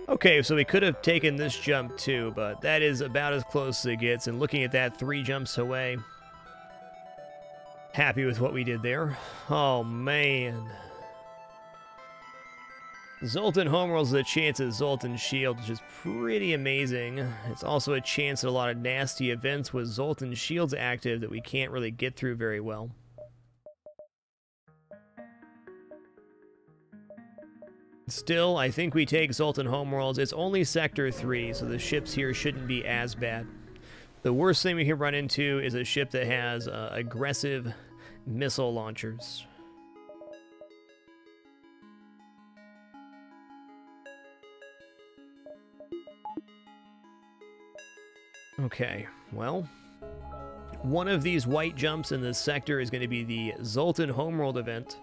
Okay, so we could have taken this jump too, but that is about as close as it gets. And looking at that 3 jumps away, happy with what we did there. Oh, man. Zoltan homerolls is a chance at Zoltan shield, which is pretty amazing. It's also a chance at a lot of nasty events with Zoltan shields active that we can't really get through very well. Still, I think we take Zoltan homeworlds. It's only Sector 3, so the ships here shouldn't be as bad. The worst thing we can run into is a ship that has aggressive missile launchers. Okay, well, one of these white jumps in this sector is going to be the Zoltan homeworld event,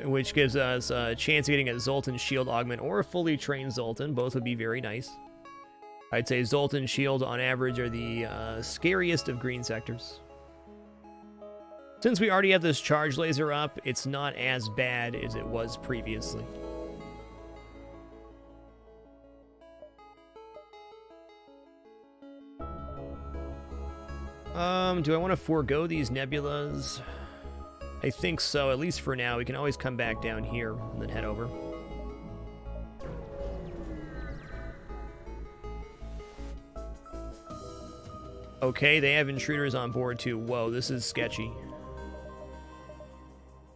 which gives us a chance of getting a Zoltan shield augment or a fully trained Zoltan. Both would be very nice. I'd say Zolt and Shield on average are the scariest of green sectors. Since we already have this charge laser up, it's not as bad as it was previously. Do I want to forego these nebulas? I think so, at least for now. We can always come back down here and then head over. Okay, they have intruders on board too. Whoa, this is sketchy.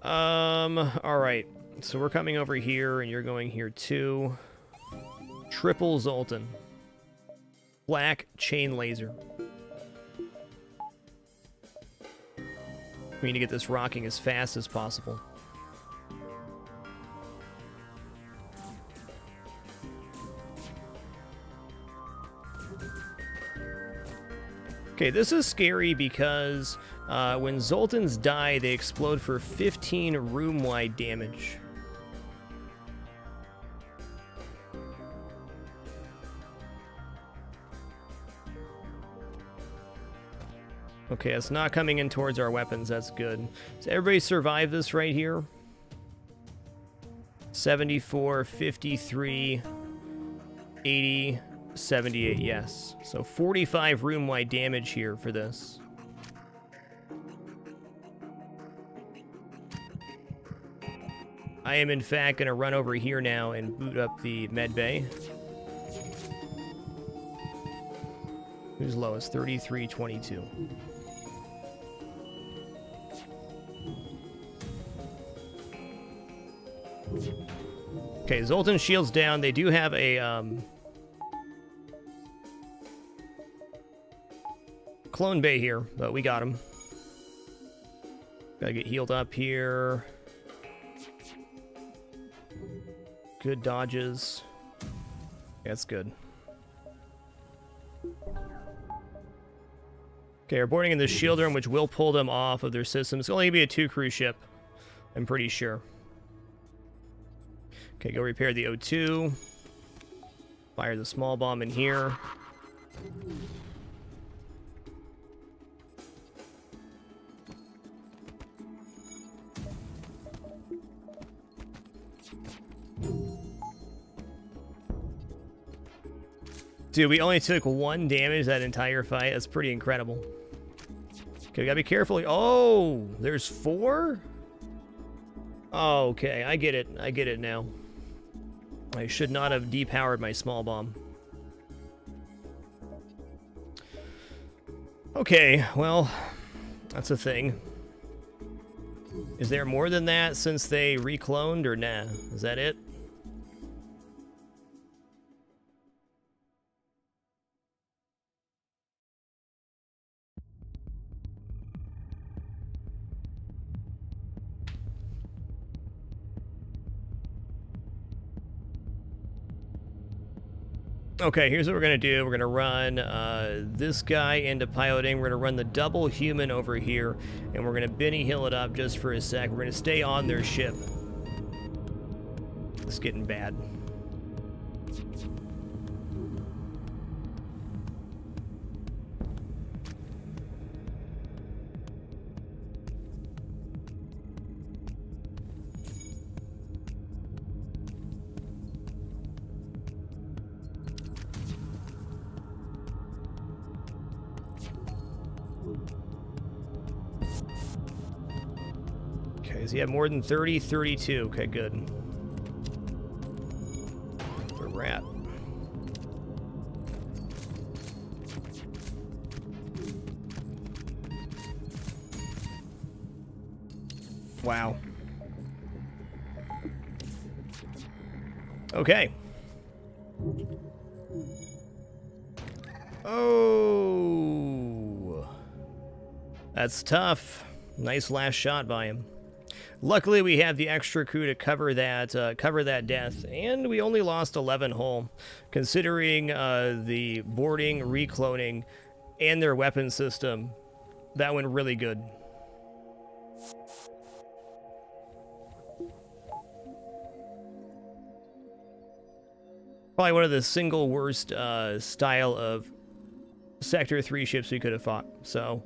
Alright. So we're coming over here and you're going here too. Triple Zoltan. Black chain laser. We need to get this rocking as fast as possible. Okay, this is scary because when Zoltans die, they explode for 15 room-wide damage. Okay, it's not coming in towards our weapons. That's good. So everybody survive this right here. 74, 53, 80, 78, yes. So 45 room-wide damage here for this. I am, in fact, going to run over here now and boot up the med bay. Who's lowest? 3322. Okay, Zoltan shield's down. They do have a clone bay here, but we got him. Gotta get healed up here. Good dodges. That's good. Okay, we're boarding in the shield room, which will pull them off of their system. It's only going to be a 2-crew ship, I'm pretty sure. Okay, go repair the O2. Fire the small bomb in here. Dude, we only took 1 damage that entire fight. That's pretty incredible. Okay, we gotta be careful. Oh, there's 4? Oh, okay, I get it. I get it now. I should not have depowered my small bomb. Okay, well, that's a thing. Is there more than that since they recloned, or nah? Is that it? Okay, here's what we're going to do. We're going to run this guy into piloting. We're going to run the double human over here, and we're going to Benny Hill it up just for a sec. We're going to stay on their ship. It's getting bad. Does he have more than 30? 32. Okay, good. Where we're at. Wow. Okay. Oh. That's tough. Nice last shot by him. Luckily, we have the extra crew to cover that death, and we only lost 11 hull. Considering the boarding, recloning, and their weapon system, that went really good. Probably one of the single worst style of Sector 3 ships we could have fought. So,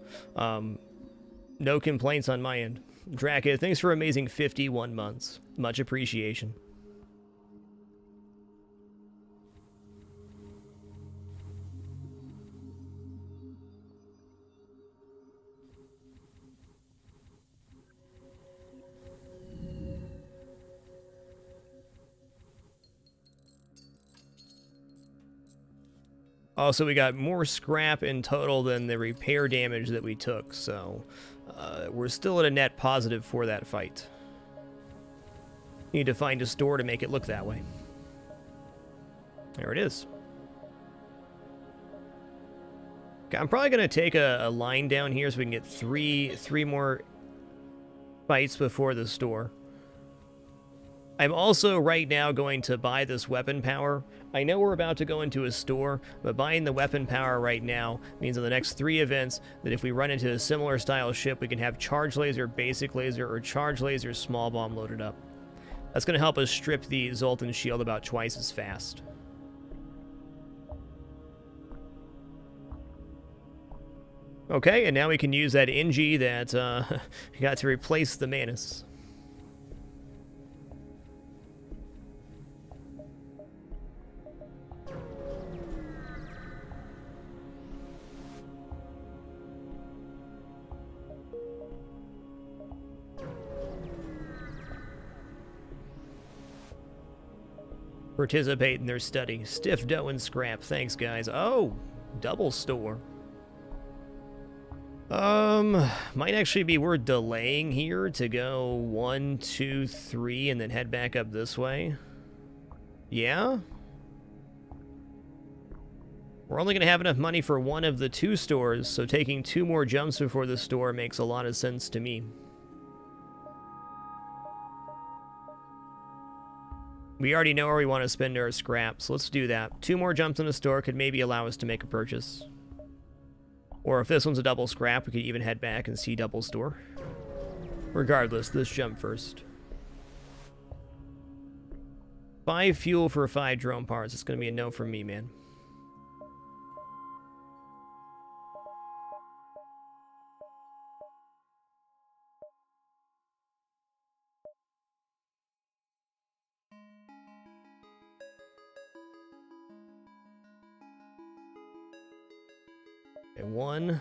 no complaints on my end. Draka, thanks for amazing 51 months. Much appreciation. Also, we got more scrap in total than the repair damage that we took, so we're still at a net positive for that fight. Need to find a store to make it look that way. There it is. Okay, I'm probably going to take a line down here so we can get three more fights before the store. I'm also right now going to buy this weapon power. I know we're about to go into a store, but buying the weapon power right now means in the next 3 events that if we run into a similar style ship, we can have charge laser, basic laser, or charge laser, small bomb loaded up. That's going to help us strip the Zoltan shield about twice as fast. Okay, and now we can use that NG that got to replace the Manus. Participate in their study. Stiff dough and scrap. Thanks, guys. Oh, double store. Might actually be worth delaying here to go 1, 2, 3, and then head back up this way. Yeah? We're only going to have enough money for one of the 2 stores, so taking 2 more jumps before the store makes a lot of sense to me. We already know where we want to spend our scrap, so let's do that. 2 more jumps in the store could maybe allow us to make a purchase. Or if this one's a double scrap, we could even head back and see double store. Regardless, let's jump first. 5 fuel for 5 drone parts. It's going to be a no from me, man. Okay, 1,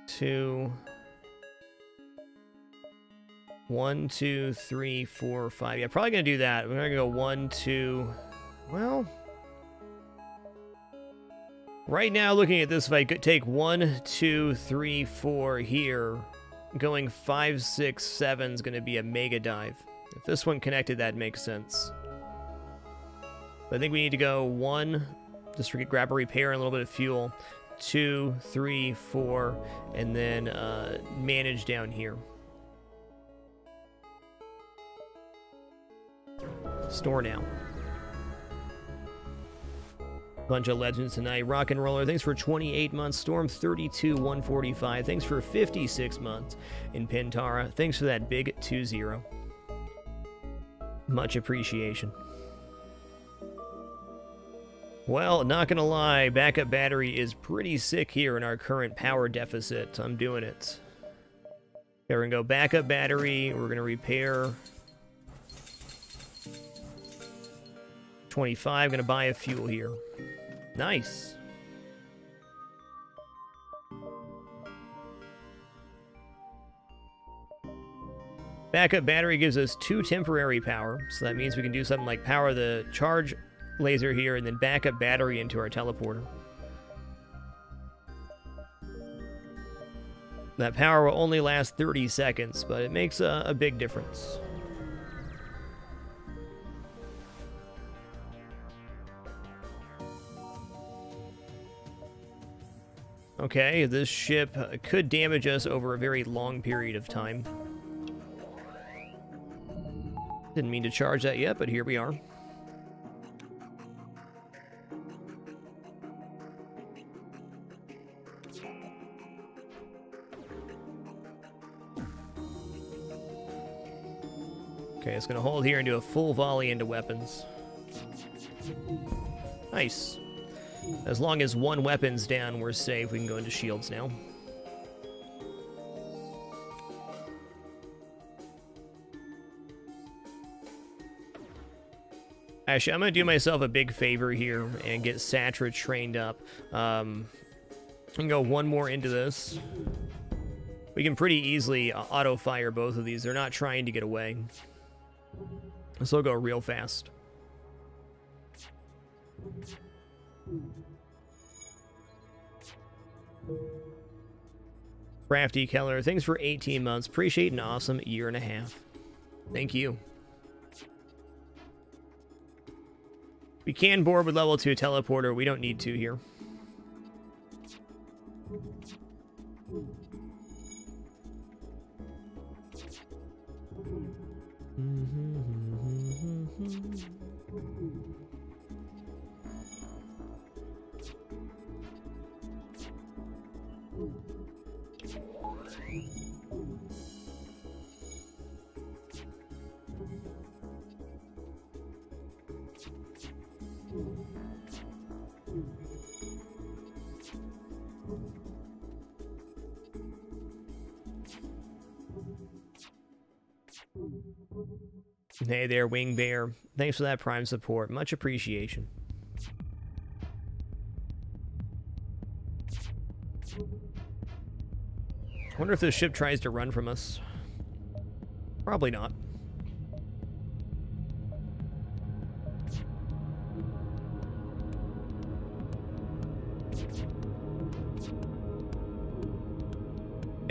2... 1, 2, 3, 4, 5. Yeah, probably gonna do that. We're gonna go 1, 2. Well, right now, looking at this, if I could take 1, 2, 3, 4 here, going 5, 6, 7 is gonna be a mega dive. If this one connected, that makes sense. But I think we need to go 1, just grab a repair and a little bit of fuel. 2, 3, 4, and then manage down here. Store now. Bunch of legends tonight. Rock and Roller, thanks for 28 months. Storm 32, 145. Thanks for 56 months. In Pintara, thanks for that big 2-0. Much appreciation. Well, not gonna lie, backup battery is pretty sick here in our current power deficit. I'm doing it. Okay, we're gonna go backup battery. We're gonna repair 25. Gonna buy a fuel here. Nice. Backup battery gives us 2 temporary power, so that means we can do something like power the charge laser here and then backup battery into our teleporter. That power will only last 30 seconds, but it makes a big difference. Okay, this ship could damage us over a very long period of time. Didn't mean to charge that yet, but here we are. Okay, it's going to hold here and do a full volley into weapons. Nice. As long as one weapon's down, we're safe. We can go into shields now. Actually, I'm going to do myself a big favor here and get Satra trained up. And go one more into this. We can pretty easily auto-fire both of these. They're not trying to get away. This will go real fast. Crafty Keller, thanks for 18 months. Appreciate an awesome year and a half. Thank you. We can board with level 2 teleporter. We don't need to here. Hey there, Wing Bear. Thanks for that Prime support. Much appreciation. I wonder if this ship tries to run from us. Probably not.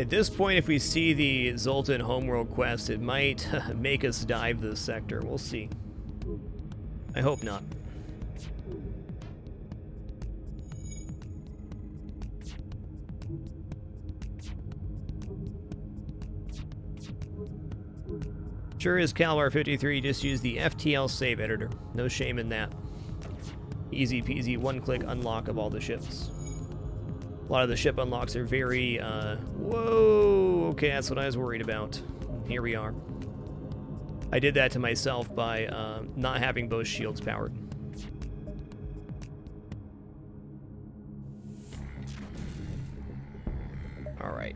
At this point, if we see the Zoltan Homeworld quest, it might make us dive this sector. We'll see. I hope not. Sure is Calvar 53, just use the FTL save editor. No shame in that. Easy peasy, one-click unlock of all the ships. A lot of the ship unlocks are very, whoa, okay, that's what I was worried about. Here we are. I did that to myself by not having both shields powered. All right.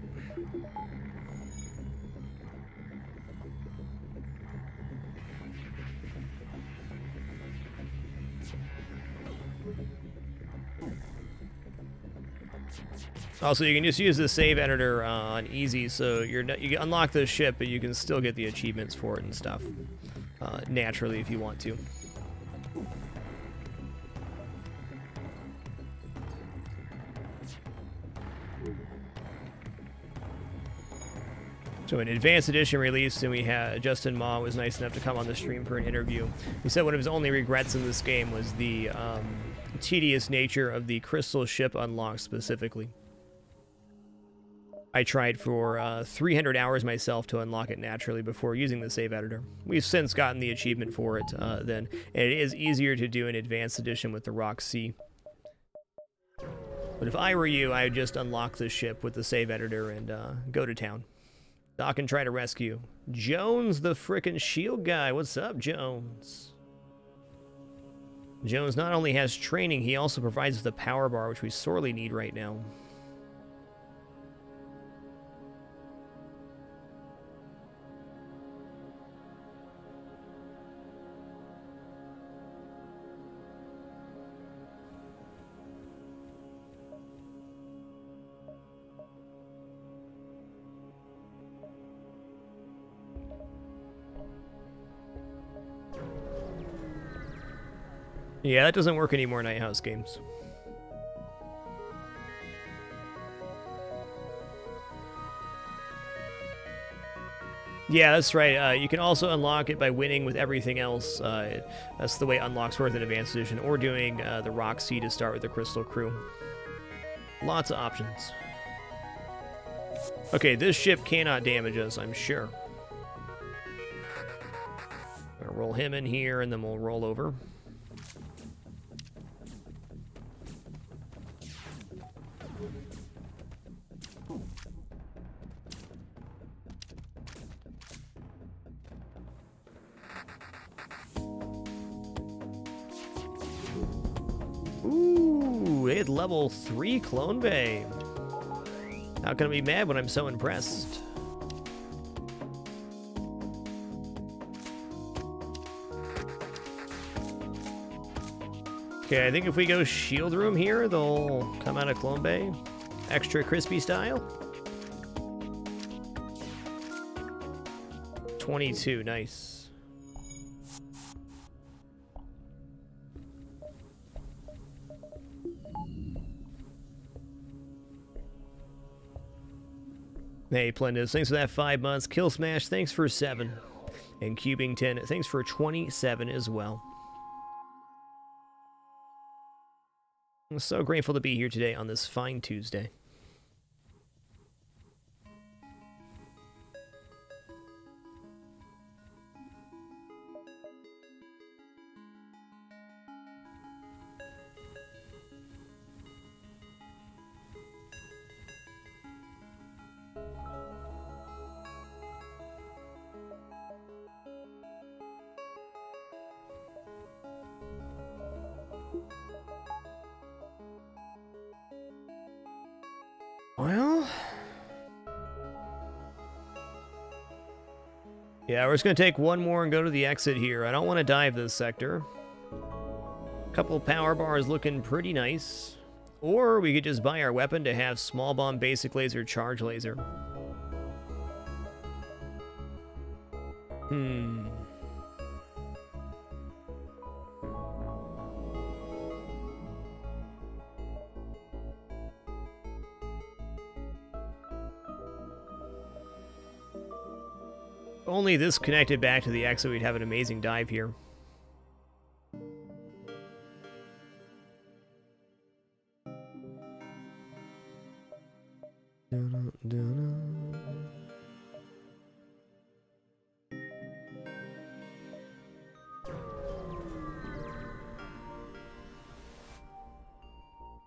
Also, you can just use the save editor on easy, so you can unlock the ship, but you can still get the achievements for it and stuff naturally if you want to. So an advanced edition release, and we had Justin Ma was nice enough to come on the stream for an interview. He said one of his only regrets in this game was the tedious nature of the crystal ship unlock specifically. I tried for 300 hours myself to unlock it naturally before using the save editor. We've since gotten the achievement for it then, and it is easier to do an advanced edition with the Rock C. But if I were you, I would just unlock the ship with the save editor and go to town. Doc and try to rescue. Jones, the frickin' shield guy. What's up, Jones? Jones not only has training, he also provides the power bar, which we sorely need right now. Yeah, that doesn't work anymore in Night House games. Yeah, that's right. You can also unlock it by winning with everything else. That's the way unlocks work in Advanced Edition, or doing the Rock C to start with the Crystal Crew. Lots of options. Okay, this ship cannot damage us, I'm sure. I'll roll him in here, and then we'll roll over. with level 3 Clone Bay. How can I be mad when I'm so impressed? Okay, I think if we go Shield Room here, they'll come out of Clone Bay. Extra crispy style. 22, nice. Hey, Plendis, thanks for that 5 months. Kill Smash, thanks for 7. And Cubing10, thanks for 27 as well. I'm so grateful to be here today on this fine Tuesday. Well, yeah, we're just going to take one more and go to the exit here. I don't want to dive this sector. A couple power bars looking pretty nice. Or we could just buy our weapon to have small bomb, basic laser, charge laser. Only this connected back to the exit, we'd have an amazing dive here.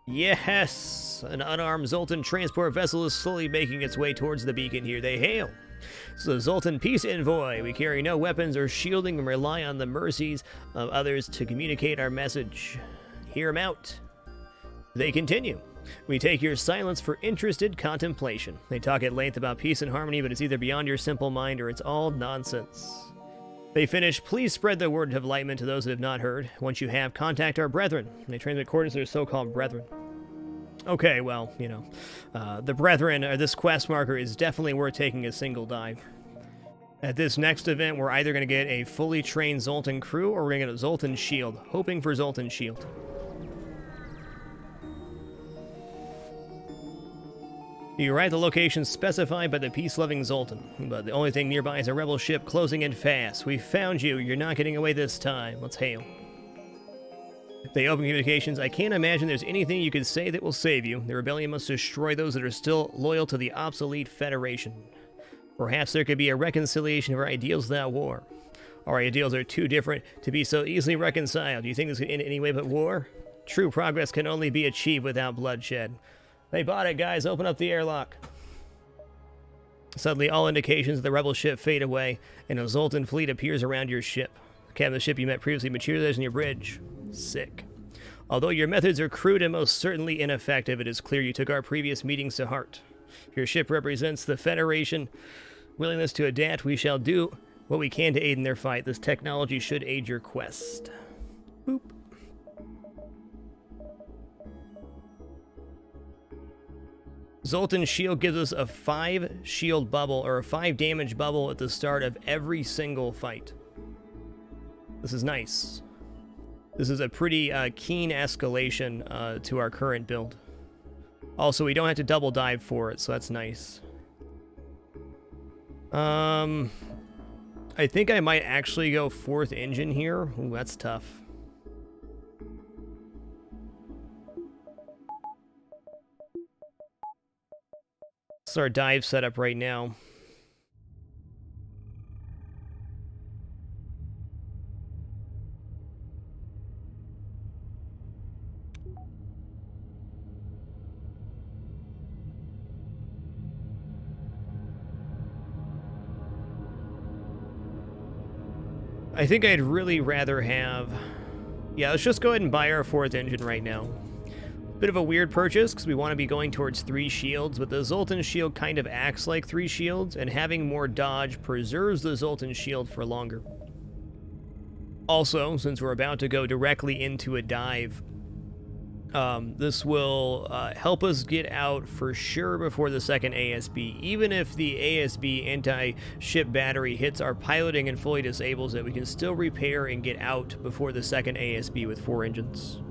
Yes! An unarmed Zoltan transport vessel is slowly making its way towards the beacon here. They hail. So the Zoltan Peace Envoy. We carry no weapons or shielding and rely on the mercies of others to communicate our message. Hear 'em out. They continue. We take your silence for interested contemplation. They talk at length about peace and harmony, but it's either beyond your simple mind or it's all nonsense. They finish, please spread the word of enlightenment to those that have not heard. Once you have, contact our brethren. They transmit according to their so-called brethren. Okay, well, you know, the brethren, or this quest marker, is definitely worth taking a single dive. At this next event, we're either going to get a fully trained Zoltan crew, or we're going to get a Zoltan shield. Hoping for Zoltan shield. You arrive at the location specified by the peace-loving Zoltan, but the only thing nearby is a rebel ship closing in fast. We found you. You're not getting away this time. Let's hail. They open communications. I can't imagine there's anything you could say that will save you. The rebellion must destroy those that are still loyal to the obsolete Federation. Perhaps there could be a reconciliation of our ideals without war. Our ideals are too different to be so easily reconciled. Do you think this could end any way but war? True progress can only be achieved without bloodshed. They bought it, guys. Open up the airlock. Suddenly, all indications of the rebel ship fade away, and a Zoltan fleet appears around your ship. The captain of the ship you met previously materializes on your bridge. Sick. Although your methods are crude and most certainly ineffective, it is clear you took our previous meetings to heart. Your ship represents the Federation. Willingness to adapt, we shall do what we can to aid in their fight. This technology should aid your quest. Boop. Zoltan's shield gives us a 5 shield bubble, or a 5 damage bubble at the start of every single fight. This is nice. This is a pretty keen escalation to our current build. Also, we don't have to double dive for it, so that's nice. I think I might actually go 4th engine here. Ooh, that's tough. It's our dive setup right now. I think I'd really rather have... Yeah, let's just go ahead and buy our 4th engine right now. Bit of a weird purchase because we want to be going towards 3 shields, but the Zoltan shield kind of acts like 3 shields, and having more dodge preserves the Zoltan shield for longer. Also, since we're about to go directly into a dive, this will help us get out for sure before the second ASB. Even if the ASB anti-ship battery hits our piloting and fully disables it, we can still repair and get out before the second ASB with 4 engines.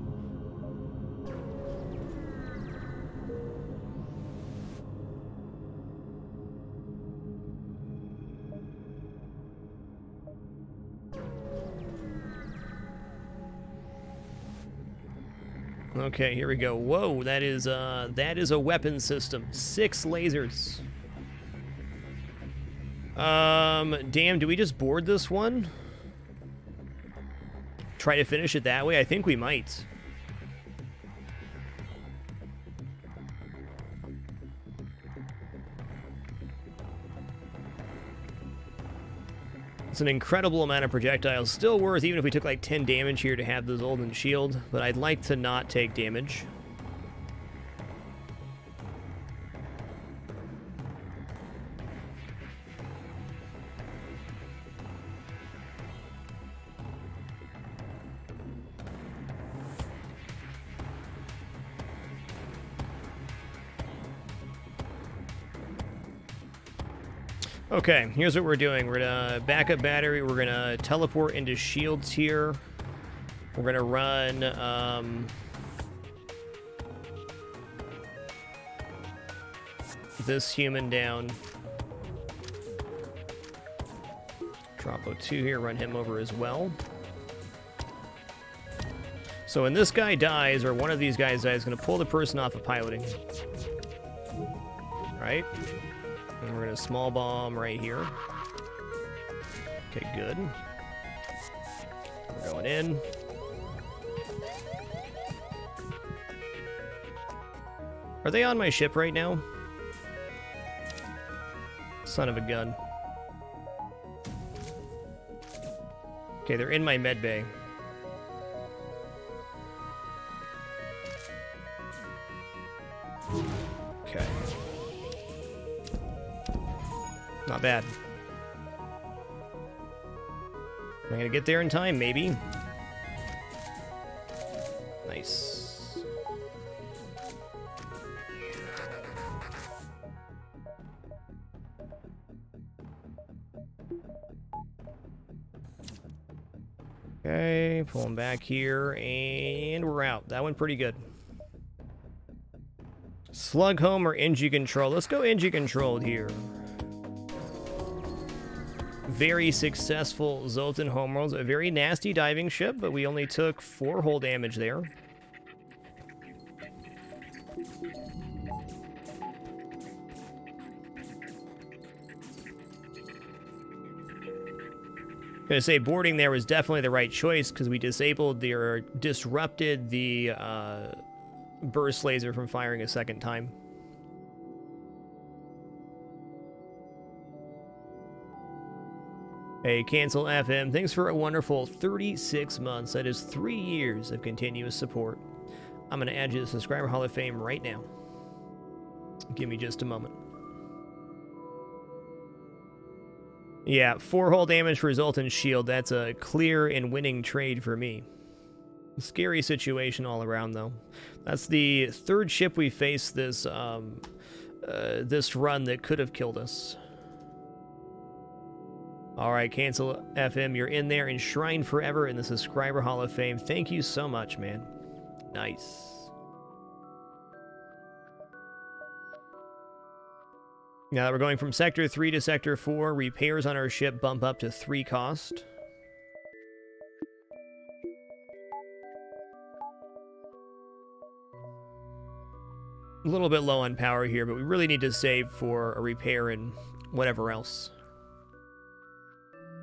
Okay, here we go. Whoa, that is a weapon system. 6 lasers. Damn, do we just board this one? Try to finish it that way? I think we might. It's an incredible amount of projectiles. Still worth, even if we took like 10 damage here, to have the Zoltan shield, but I'd like to not take damage. Okay, here's what we're doing. We're gonna back up battery. We're gonna teleport into shields here. We're gonna run this human down. Drop O2 here, run him over as well. So when this guy dies, or one of these guys dies, it's gonna pull the person off of piloting. Right? And we're gonna small bomb right here. Okay, good. We're going in. Are they on my ship right now? Son of a gun. Okay, they're in my med bay. Okay. Not bad. Am I gonna get there in time? Maybe. Nice. Okay, pull him back here, and we're out. That went pretty good. Slug home or NG control? Let's go NG controlled here. Very successful Zoltan homeworlds. A very nasty diving ship, but we only took 4 hull damage there. I'm gonna say boarding there was definitely the right choice because we disabled the, or disrupted the burst laser from firing a second time. Hey, Cancel FM, thanks for a wonderful 36 months. That is 3 years of continuous support. I'm going to add you to the Subscriber Hall of Fame right now. Give me just a moment. Yeah, 4 hull damage for Zoltan shield. That's a clear and winning trade for me. Scary situation all around, though. That's the 3rd ship we faced this, this run that could have killed us. Alright, Cancel FM, you're in there, enshrined forever in the Subscriber Hall of Fame. Thank you so much, man. Nice. Now that we're going from Sector 3 to Sector 4, repairs on our ship bump up to 3 cost. A little bit low on power here, but we really need to save for a repair and whatever else.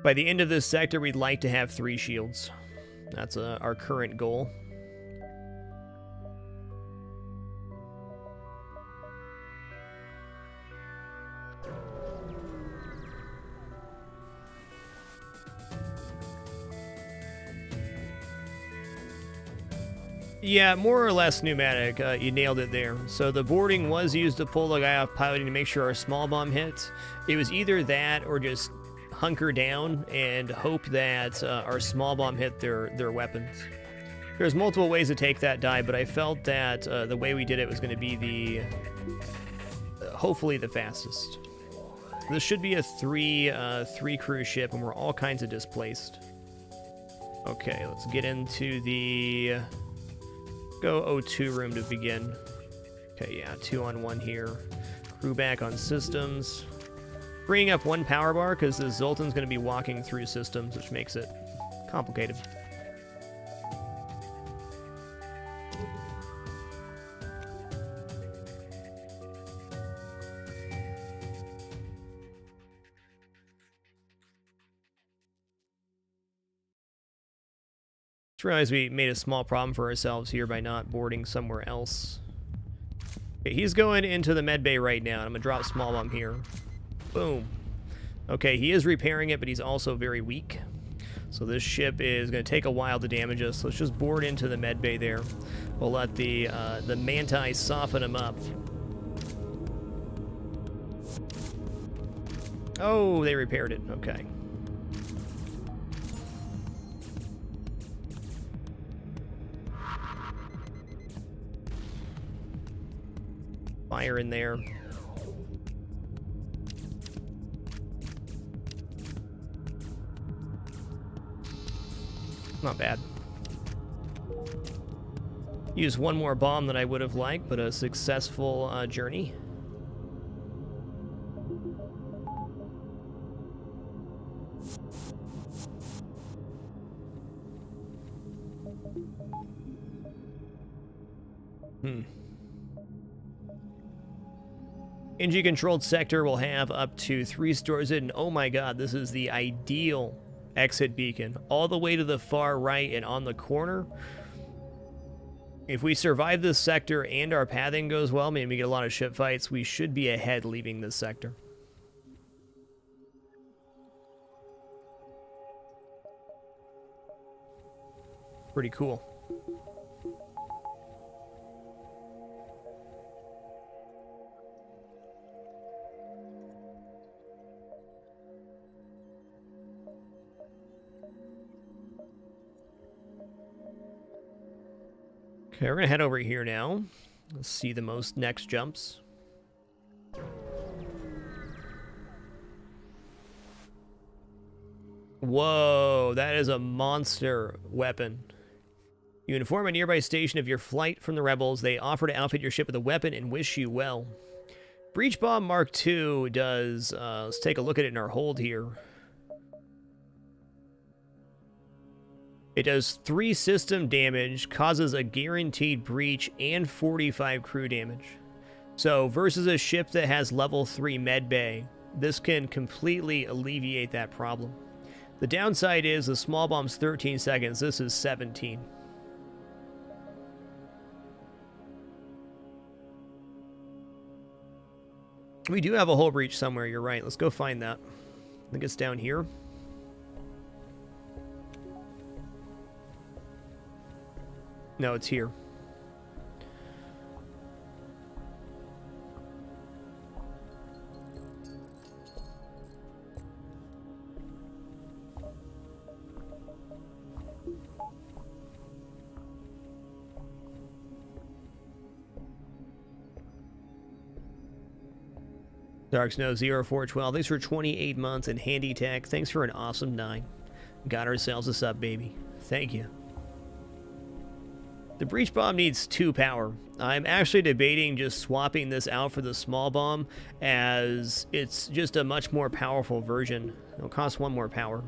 By the end of this sector, we'd like to have 3 shields. That's our current goal. Yeah, more or less pneumatic. You nailed it there. So the boarding was used to pull the guy off piloting to make sure our small bomb hits. It was either that or just hunker down and hope that our small bomb hit their weapons. There's multiple ways to take that dive, but I felt that the way we did it was going to be the hopefully the fastest. This should be a three crew ship, and we're all kinds of displaced. Okay, let's get into the go O2 room to begin. Okay, yeah, 2-on-1 here. Crew back on systems. Bringing up one power bar because the Zoltan's going to be walking through systems, which makes it complicated. Just realized we made a small problem for ourselves here by not boarding somewhere else. Okay, he's going into the med bay right now. I'm going to drop small bomb here. Boom. Okay, he is repairing it, but he's also very weak. So this ship is going to take a while to damage us. So let's just board into the med bay there. We'll let the Manti soften him up. Oh, they repaired it. Okay. Fire in there. Not bad. Use one more bomb than I would have liked, but a successful journey. NG-controlled sector will have up to 3 stores in. Oh my god, this is the ideal exit beacon. All the way to the far right and on the corner. If we survive this sector and our pathing goes well, maybe we get a lot of ship fights, we should be ahead leaving this sector. Pretty cool. Okay, we're gonna head over here now. Let's see the most next jumps. Whoa, that is a monster weapon. You inform a nearby station of your flight from the rebels. They offer to outfit your ship with a weapon and wish you well. Breach Bomb Mark II does, let's take a look at it in our hold here. It does 3 system damage, causes a guaranteed breach, and 45 crew damage. So versus a ship that has level 3 med bay, this can completely alleviate that problem. The downside is the small bomb's 13 seconds, this is 17. We do have a hull breach somewhere, you're right. Let's go find that. I think it's down here. No, it's here. Dark Snow 0412, thanks for 28 months and Handy Tech. Thanks for an awesome 9. Got ourselves a sub, baby. Thank you. The breach bomb needs 2 power. I'm actually debating just swapping this out for the small bomb, as it's just a much more powerful version. It'll cost 1 more power.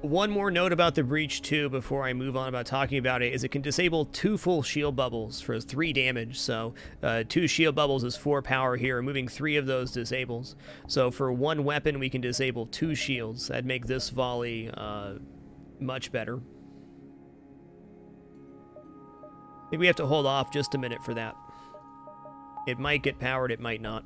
One more note about the breach too before I move on about talking about it is it can disable 2 full shield bubbles for 3 damage. So 2 shield bubbles is 4 power here. Removing 3 of those disables. So for 1 weapon we can disable 2 shields. That'd make this volley much better. I think we have to hold off just a minute for that. It might get powered, it might not.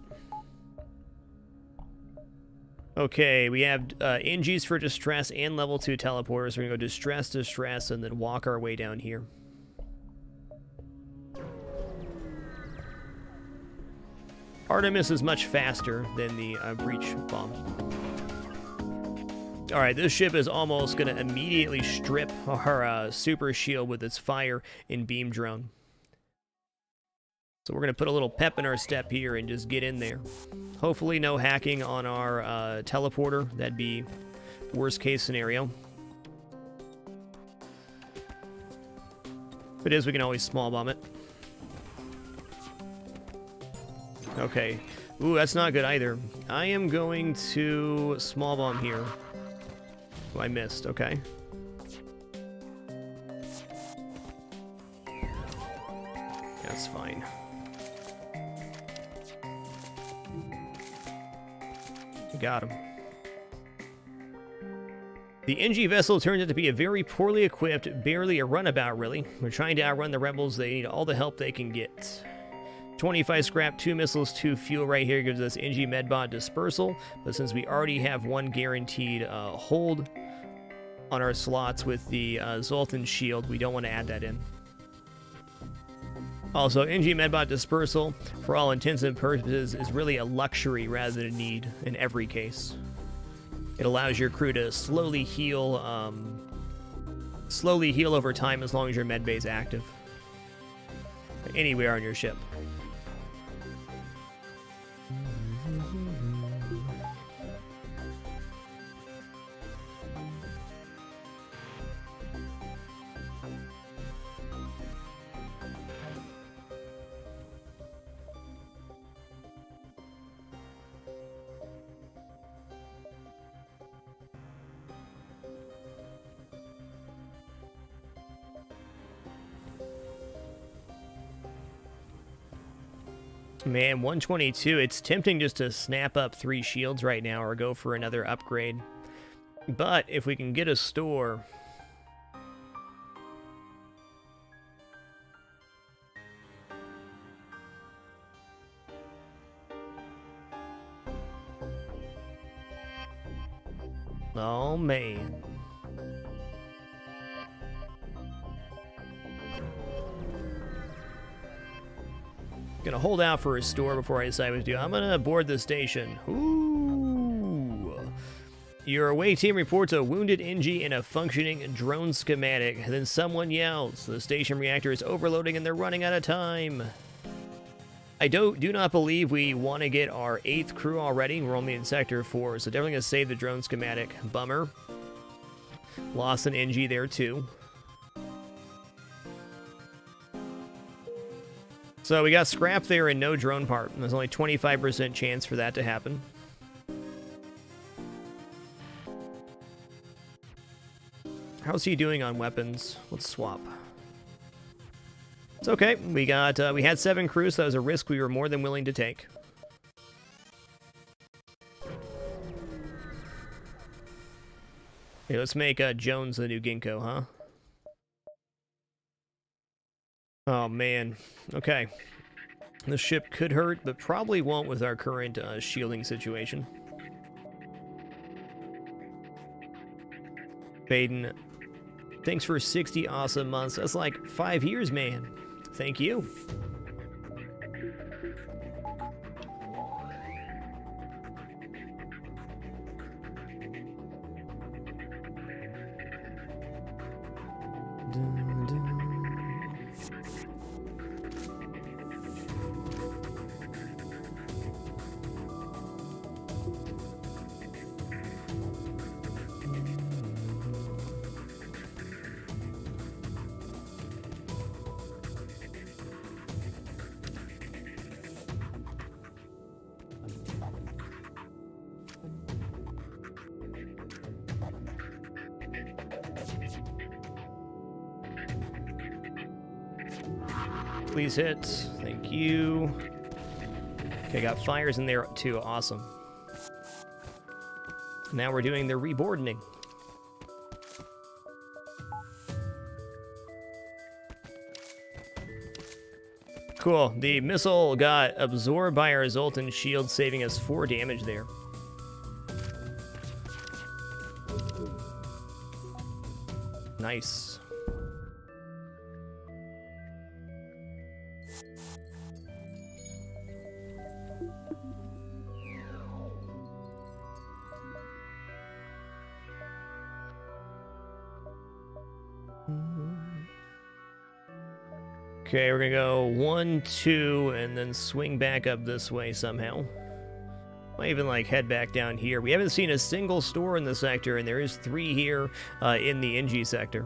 Okay, we have NGs for distress and level 2 teleporters. We're going to go distress, distress, and then walk our way down here. Artemis is much faster than the breach bomb. Alright, this ship is almost going to immediately strip our super shield with its fire and beam drone. So we're going to put a little pep in our step here and just get in there. Hopefully no hacking on our teleporter. That'd be worst case scenario. If it is, we can always small bomb it. Okay. Ooh, that's not good either. I am going to small bomb here. Oh, I missed. Okay. That's fine. Got him. The NG vessel turns out to be a very poorly equipped, barely a runabout, really. We're trying to outrun the rebels. They need all the help they can get. 25 scrap, 2 missiles, 2 fuel right here gives us NG medbot dispersal, but since we already have 1 guaranteed hold on our slots with the Zoltan shield, we don't want to add that in. Also, NG medbot dispersal, for all intents and purposes, is really a luxury rather than a need in every case. It allows your crew to slowly heal over time as long as your medbay is active. Anywhere on your ship. Man, 122, it's tempting just to snap up 3 shields right now or go for another upgrade. But if we can get a store... Oh, man. Gonna hold out for a store before I decide what to do. I'm gonna board the station. Ooh. Your away team reports a wounded NG in a functioning drone schematic. Then someone yells. The station reactor is overloading and they're running out of time. I do not believe we want to get our 8th crew already. We're only in Sector 4, so definitely gonna save the drone schematic. Bummer. Lost an NG there too. So we got scrap there and no drone part. There's only 25% chance for that to happen. How's he doing on weapons? Let's swap. It's okay. We had 7 crews, so that was a risk we were more than willing to take. Okay, let's make Jones the new Ginkgo, huh? Oh, man. Okay. This ship could hurt, but probably won't with our current shielding situation. Baden, thanks for 60 awesome months. That's like 5 years, man. Thank you. Please hit. Thank you. Okay, got fires in there too. Awesome. Now we're doing the reboardening. Cool. The missile got absorbed by our Zoltan shield, saving us 4 damage there. Nice. Okay, we're gonna go 1, 2, and then swing back up this way somehow. Might even like head back down here. We haven't seen a single store in the sector, and there is 3 here in the NG sector.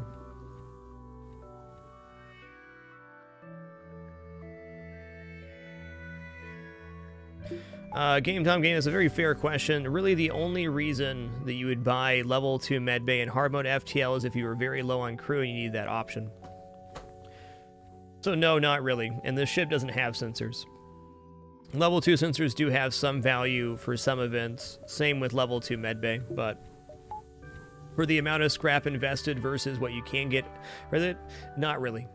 Game Tom Game is a very fair question. Really, the only reason that you would buy level 2 medbay in hard mode FTL is if you were very low on crew and you need that option. So no, not really. And this ship doesn't have sensors. Level 2 sensors do have some value for some events. Same with level 2 medbay, but for the amount of scrap invested versus what you can get with it, not really.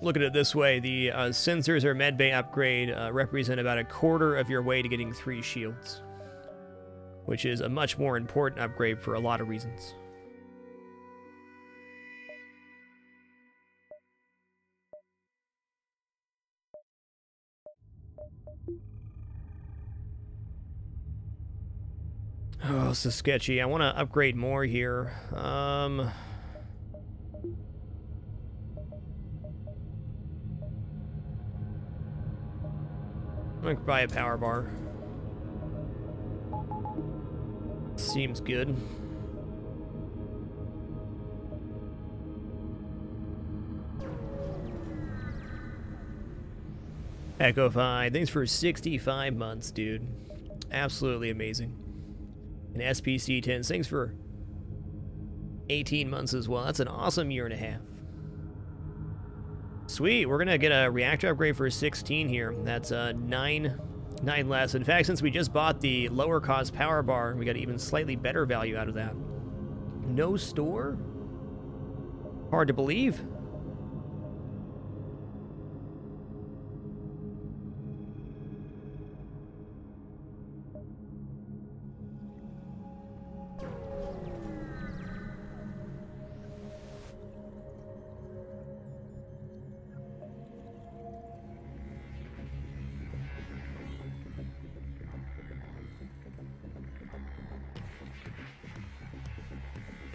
Look at it this way, the sensors or medbay upgrade represent about a quarter of your way to getting 3 shields, which is a much more important upgrade for a lot of reasons. Oh, this is sketchy. I want to upgrade more here. I'm gonna buy a power bar. Seems good. Echo 5, thanks for 65 months, dude. Absolutely amazing. And SPC 10, thanks for 18 months as well. That's an awesome year and a half. Sweet, we're gonna get a reactor upgrade for 16 here. That's 9 less. In fact, since we just bought the lower cost power bar, we got even slightly better value out of that. No store? Hard to believe.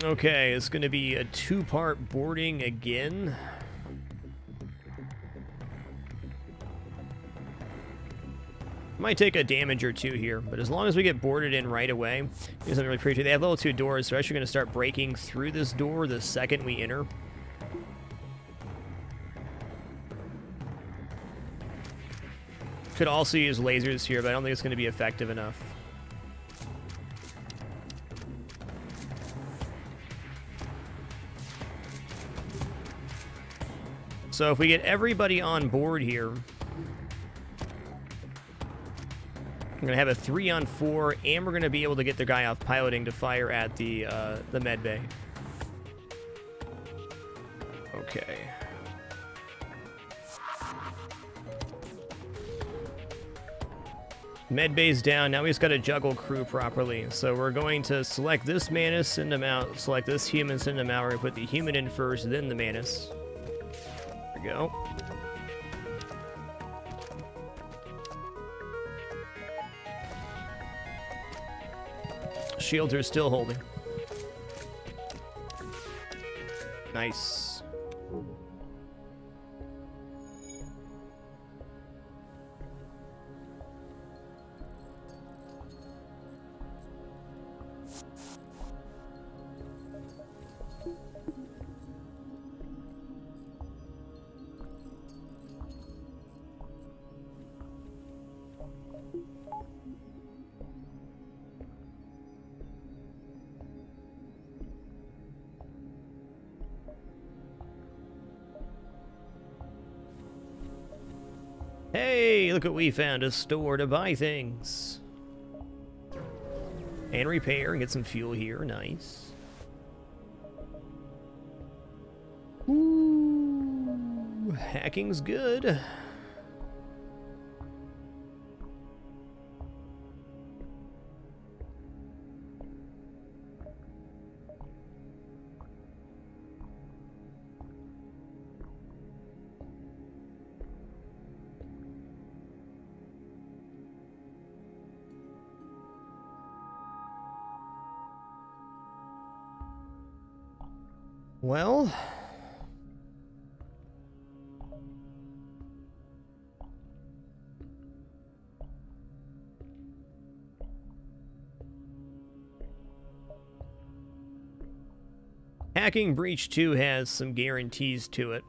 Okay, it's going to be a 2-part boarding again. Might take a damage or 2 here, but as long as we get boarded in right away, it doesn't really appreciate. They have level 2 doors, so they're actually going to start breaking through this door the second we enter. Could also use lasers here, but I don't think it's going to be effective enough. So if we get everybody on board here, we're going to have a 3-on-4, and we're going to be able to get the guy off piloting to fire at the med bay. Okay. Med bay's down. Now we just got to juggle crew properly. So we're going to select this Manus, send him out. Select this human, send him out. We're going to put the human in first, then the Manus. There we go. Shields are still holding. Nice. Hey, look what we found, a store to buy things. And repair and get some fuel here, nice. Ooh, hacking's good. Well, Hacking Breach 2 has some guarantees to it.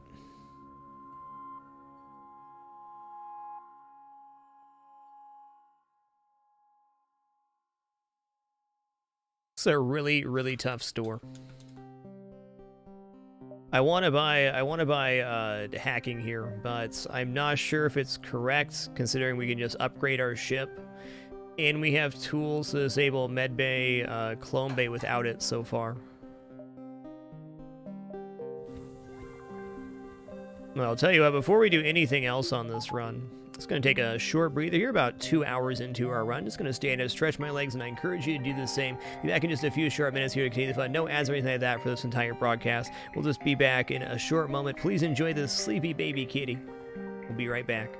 It's a really, really tough store. I want to buy hacking here, but I'm not sure if it's correct considering we can just upgrade our ship, and we have tools to disable medbay, clone bay without it so far. Well, I'll tell you what, before we do anything else on this run, it's going to take a short breather here, about 2 hours into our run. Just going to stand and stretch my legs, and I encourage you to do the same. Be back in just a few short minutes here to continue the fun. No ads or anything like that for this entire broadcast. We'll just be back in a short moment. Please enjoy this sleepy baby kitty. We'll be right back.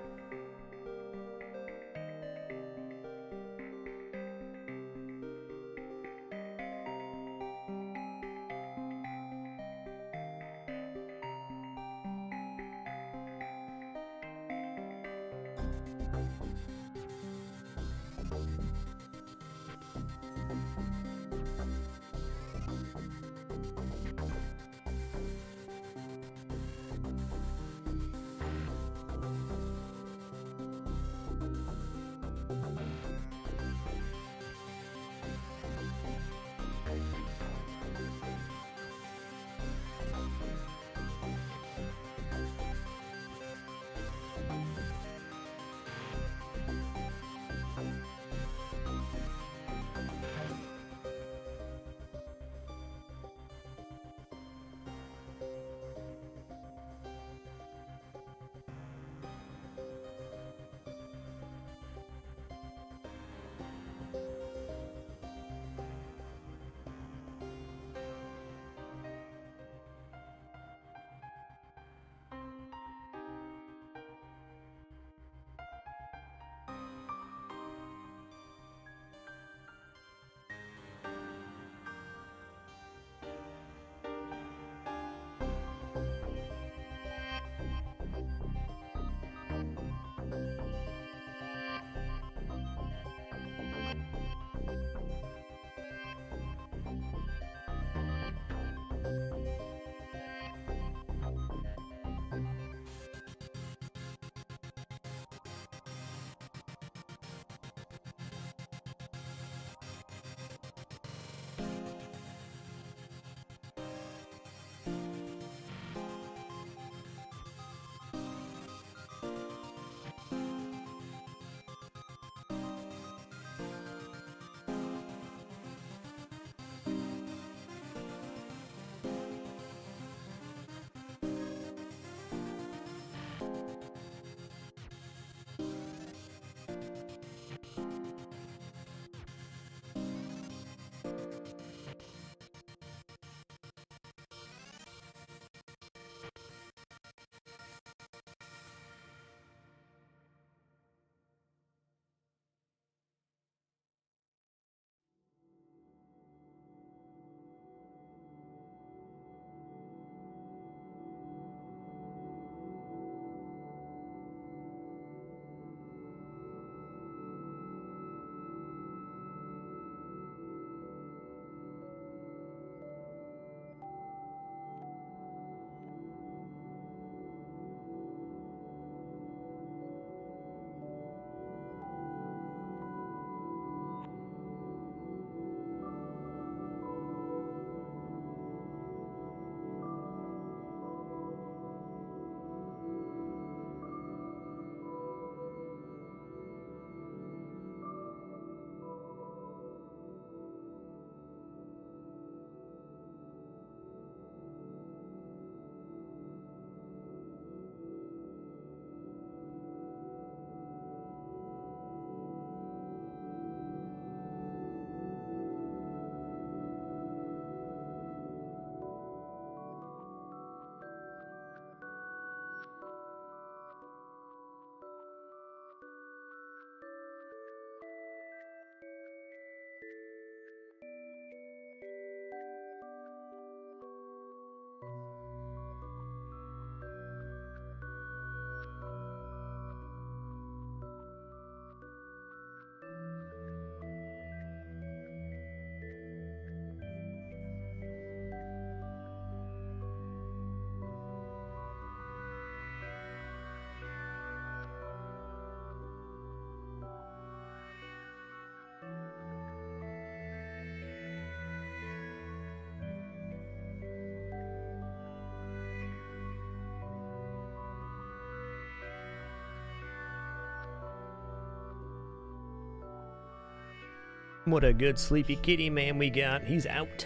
What a good sleepy kitty man we got. He's out.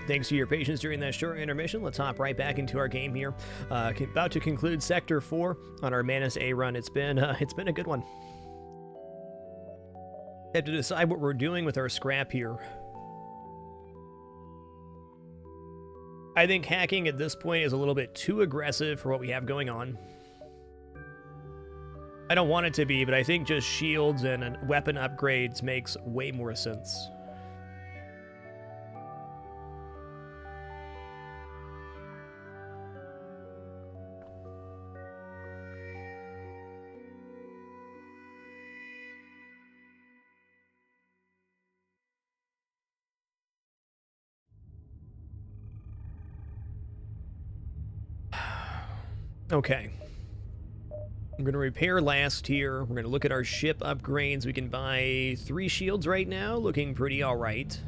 Thanks for your patience during that short intermission. Let's hop right back into our game here. About to conclude Sector 4 on our Manus A run. It's been a good one. Have to decide what we're doing with our scrap here. I think hacking at this point is a little bit too aggressive for what we have going on. I don't want it to be, but I think just shields and weapon upgrades makes way more sense. Okay. I'm going to repair last here. We're going to look at our ship upgrades. We can buy 3 shields right now. Looking pretty alright.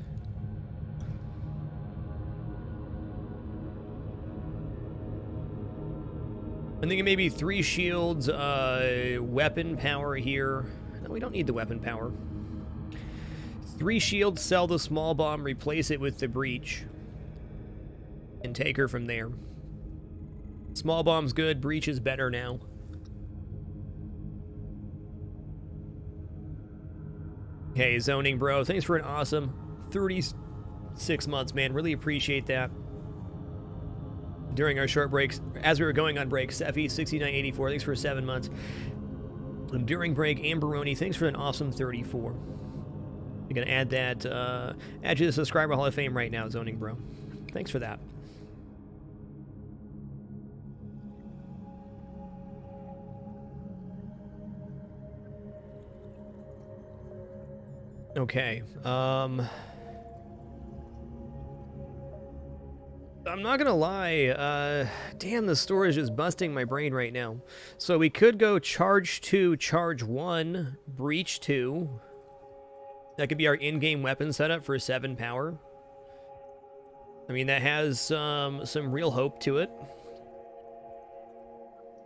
I'm thinking maybe 3 shields, weapon power here. No, we don't need the weapon power. 3 shields, sell the small bomb, replace it with the breach. And take her from there. Small bomb's good, breach is better now. Hey, Zoning Bro, thanks for an awesome 36 months, man. Really appreciate that. During our short breaks, as we were going on break, Seffi, 6984, thanks for 7 months. And during break, Amberoni, thanks for an awesome 34. I'm going to add that, add you to the Subscriber Hall of Fame right now, Zoning Bro. Thanks for that. Okay, I'm not gonna lie, damn, the storage is busting my brain right now. So we could go charge 2, charge 1, breach 2. That could be our in-game weapon setup for 7 power. I mean, that has some real hope to it.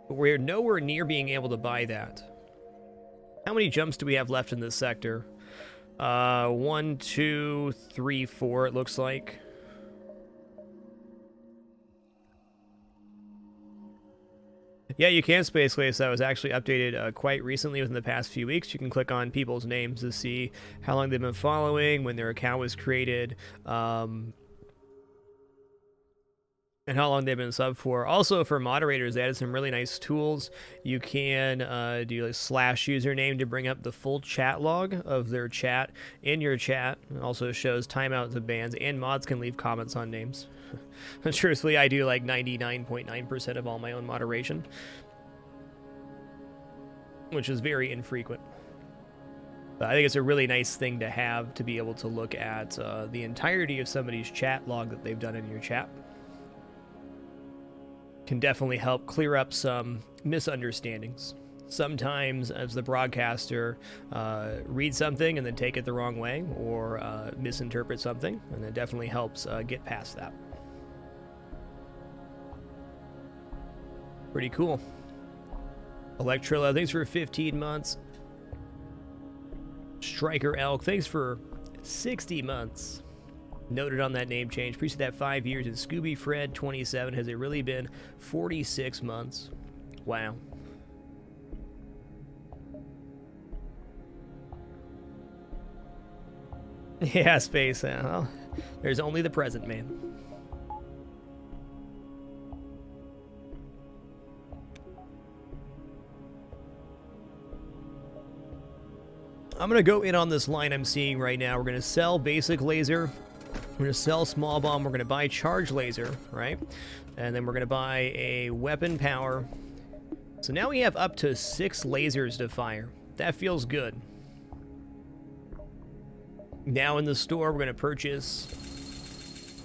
But we're nowhere near being able to buy that. How many jumps do we have left in this sector? 1, 2, 3, 4, it looks like. Yeah, you can Space Glaze. That was actually updated quite recently within the past few weeks. You can click on people's names to see how long they've been following, when their account was created, and how long they've been subbed for. Also, for moderators, they added some really nice tools. You can do a / username to bring up the full chat log of their chat in your chat. It also shows timeouts of bans, and mods can leave comments on names. Truthfully, I do like 99.9% of all my own moderation, which is very infrequent. But I think it's a really nice thing to have, to be able to look at the entirety of somebody's chat log that they've done in your chat. Can definitely help clear up some misunderstandings. Sometimes, as the broadcaster, read something and then take it the wrong way, or misinterpret something, and it definitely helps get past that. Pretty cool. Electrilla, thanks for 15 months. Striker Elk, thanks for 60 months. Noted on that name change. Appreciate that 5 years. And Scooby Fred 27. Has it really been 46 months? Wow. Yeah, Space. Well, there's only the present, man. I'm going to go in on this line I'm seeing right now. We're going to sell basic laser. We're going to sell small bomb. We're going to buy charge laser, right? And then we're going to buy a weapon power. So now we have up to 6 lasers to fire. That feels good. Now in the store, we're going to purchase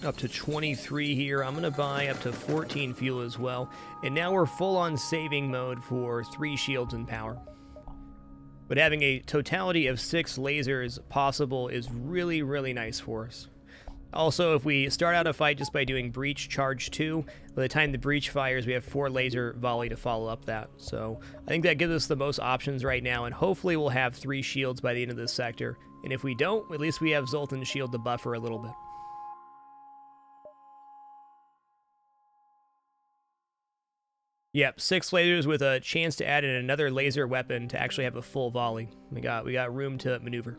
up to 23 here. I'm going to buy up to 14 fuel as well. And now we're full on saving mode for 3 shields and power. But having a totality of 6 lasers possible is really, really nice for us. Also, if we start out a fight just by doing breach charge 2, by the time the breach fires, we have 4 laser volley to follow up that. So I think that gives us the most options right now, and hopefully we'll have 3 shields by the end of this sector And if we don't, at least we have Zoltan's shield to buffer a little bit. Yep, 6 lasers with a chance to add in another laser weapon to actually have a full volley. We got room to maneuver.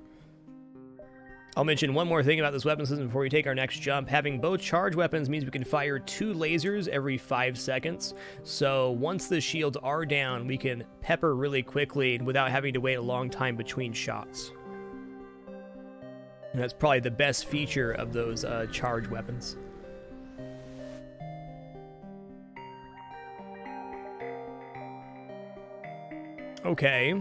I'll mention one more thing about this weapon system before we take our next jump. Having both charge weapons means we can fire 2 lasers every 5 seconds. So once the shields are down, we can pepper really quickly without having to wait a long time between shots. And that's probably the best feature of those charge weapons. Okay.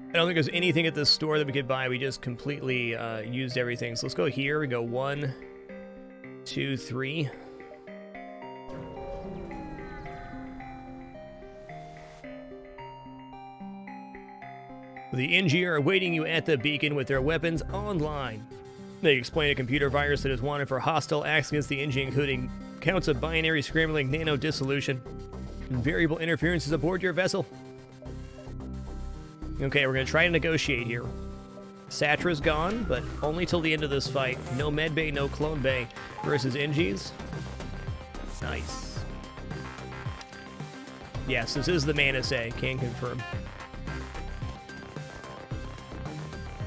I don't think there's anything at this store that we could buy. We just completely used everything. So let's go here. We go 1, 2, 3. The NG are awaiting you at the beacon with their weapons online. They explain a computer virus that is wanted for hostile acts against the NG, including counts of binary scrambling, nano dissolution, and variable interferences aboard your vessel. Okay, we're going to try to negotiate here. Satra's gone, but only till the end of this fight. No medbay, no clone bay versus NGs. Nice. Yes, this is the Manus A. Can confirm.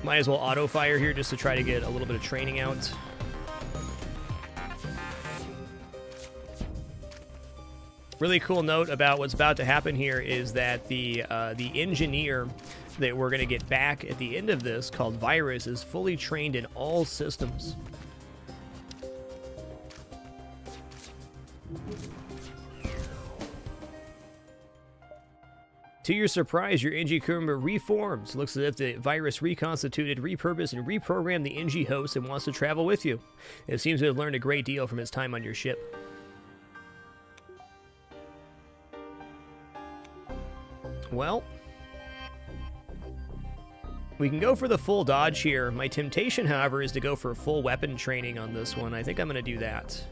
Might as well auto-fire here just to try to get a little bit of training out. Really cool note about what's about to happen here is that the engineer that we're going to get back at the end of this, called Virus, is fully trained in all systems. To your surprise, your NG crew member reforms. Looks as if the virus reconstituted, repurposed, and reprogrammed the NG host and wants to travel with you. It seems to have learned a great deal from his time on your ship. Well, we can go for the full dodge here. My temptation, however, is to go for full weapon training on this one. I think I'm going to do that.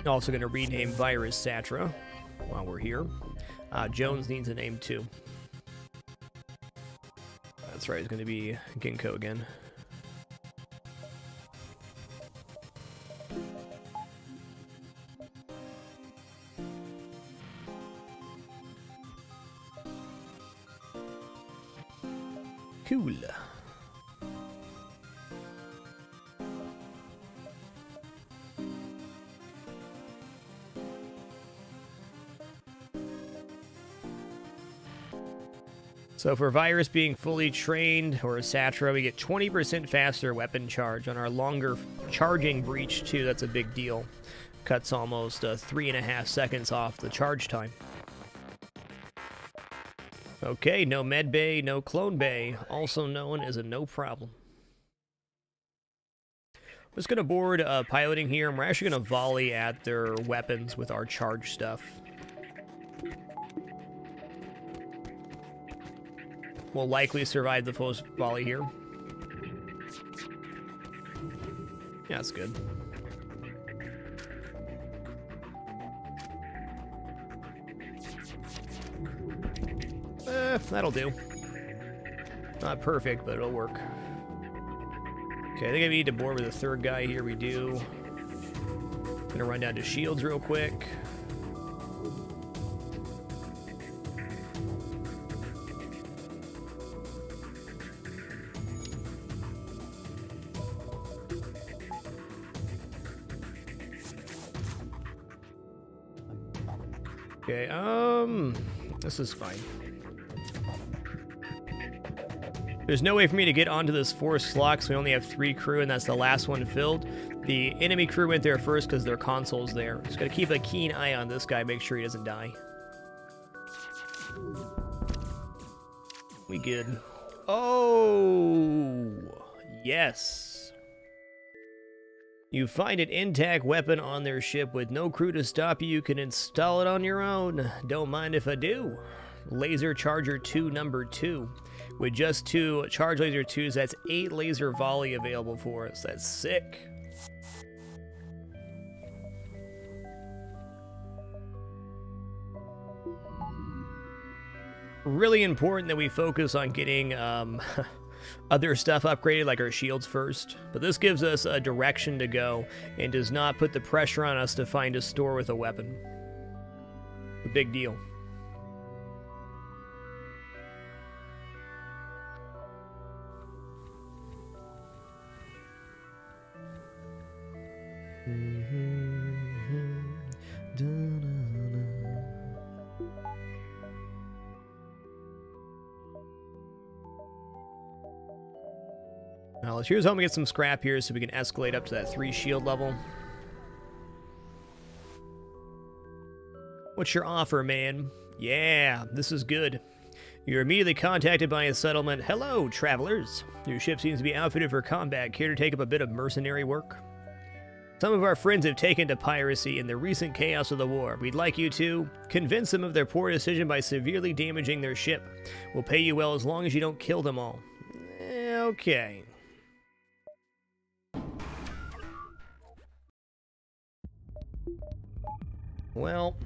Also going to rename Virus Satra while we're here. Jones needs a name too. That's right, it's going to be Ginkgo again. Cool. So for Virus being fully trained, or a Satra, we get 20% faster weapon charge on our longer charging breach too. That's a big deal. Cuts almost 3.5 seconds off the charge time. Okay, no med bay, no clone bay, also known as a no problem. I'm just going to board piloting here, and we're actually going to volley at their weapons with our charge stuff. We'll likely survive the first volley here. Yeah, that's good. That'll do. Not perfect, but it'll work. Okay, I think I need to board with the third guy here. We do. Gonna run down to shields real quick. Okay, this is fine. There's no way for me to get onto this force slot, so we only have 3 crew, and that's the last one filled. The enemy crew went there first because their console's there. Just gotta keep a keen eye on this guy, make sure he doesn't die. We good. Oh, yes. You find an intact weapon on their ship with no crew to stop you. You can install it on your own. Don't mind if I do. Laser Charger 2 number 2. With just 2 charge laser 2s, that's 8 laser volley available for us. That's sick. really important that we focus on getting other stuff upgraded, like our shields first. But this gives us a direction to go and does not put the pressure on us to find a store with a weapon. A big deal. Now let's here's home and get some scrap here so we can escalate up to that 3 shield level. What's your offer, man? Yeah, this is good. You're immediately contacted by a settlement. Hello, travelers. Your ship seems to be outfitted for combat. Care to take up a bit of mercenary work? Some of our friends have taken to piracy in the recent chaos of the war. We'd like you to convince them of their poor decision by severely damaging their ship. We'll pay you well as long as you don't kill them all. Okay. Well,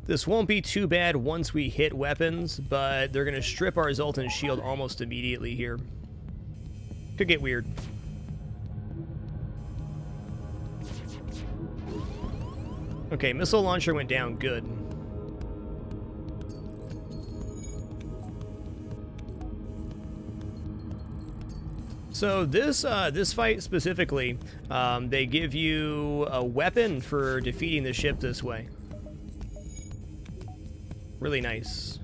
this won't be too bad once we hit weapons, but they're going to strip our Zoltan's shield almost immediately here. Could get weird. Okay, missile launcher went down. Good. So this fight specifically, they give you a weapon for defeating the ship this way. Really nice.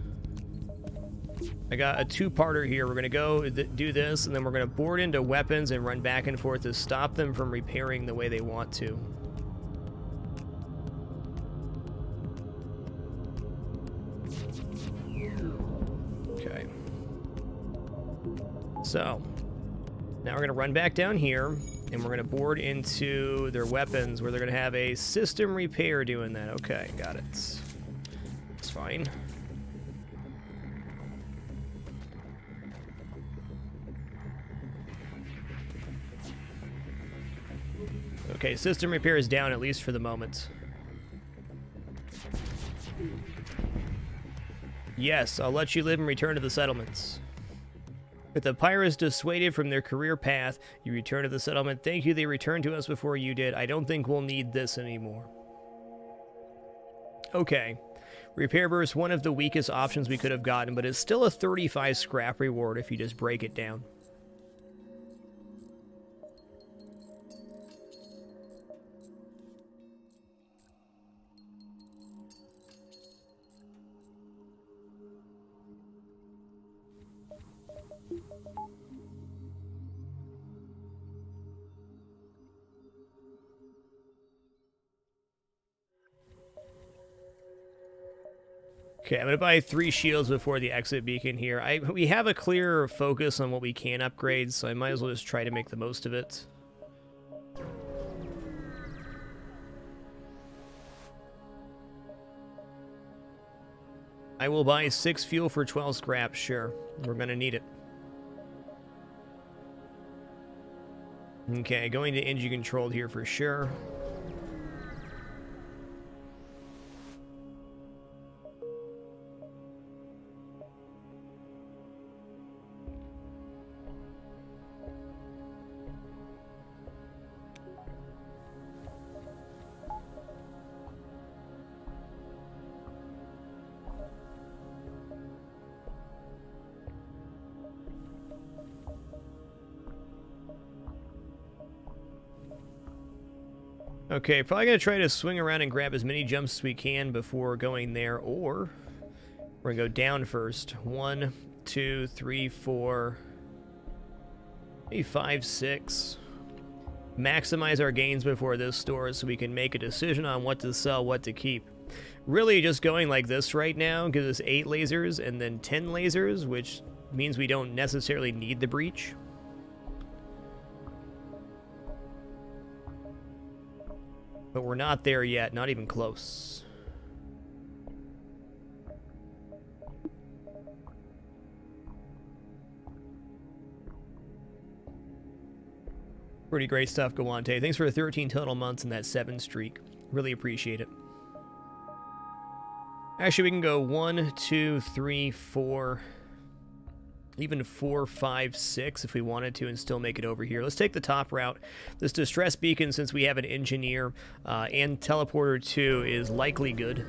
I got a 2-parter here. We're going to go do this, and then we're going to board into weapons and run back and forth to stop them from repairing the way they want to. Okay. So, now we're going to run back down here, and we're going to board into their weapons, where they're going to have a system repair doing that. Okay, got it. It's fine. Okay, system repair is down, at least for the moment. Yes, I'll let you live and return to the settlements. With the pirates dissuaded from their career path, you return to the settlement. Thank you, they returned to us before you did. I don't think we'll need this anymore. Okay. Repair burst, one of the weakest options we could have gotten, but it's still a 35 scrap reward if you just break it down. Okay, I'm going to buy 3 shields before the exit beacon here. We have a clearer focus on what we can upgrade, so I might as well just try to make the most of it. I will buy 6 fuel for 12 scrap, sure. We're going to need it. Okay, going to engine controlled here for sure. Okay, probably going to try to swing around and grab as many jumps as we can before going there, or we're going to go down first. 1, 2, 3, 4, maybe 5, 6. Maximize our gains before this store so we can make a decision on what to sell, what to keep. Really just going like this right now gives us 8 lasers and then 10 lasers, which means we don't necessarily need the breach. But we're not there yet, not even close. Pretty great stuff, Galante. Thanks for 13 total months and that 7 streak. Really appreciate it. Actually, we can go 1, 2, 3, 4, even 4, 5, 6 if we wanted to and still make it over here. Let's take the top route. This distress beacon, since we have an engineer and teleporter 2, is likely good.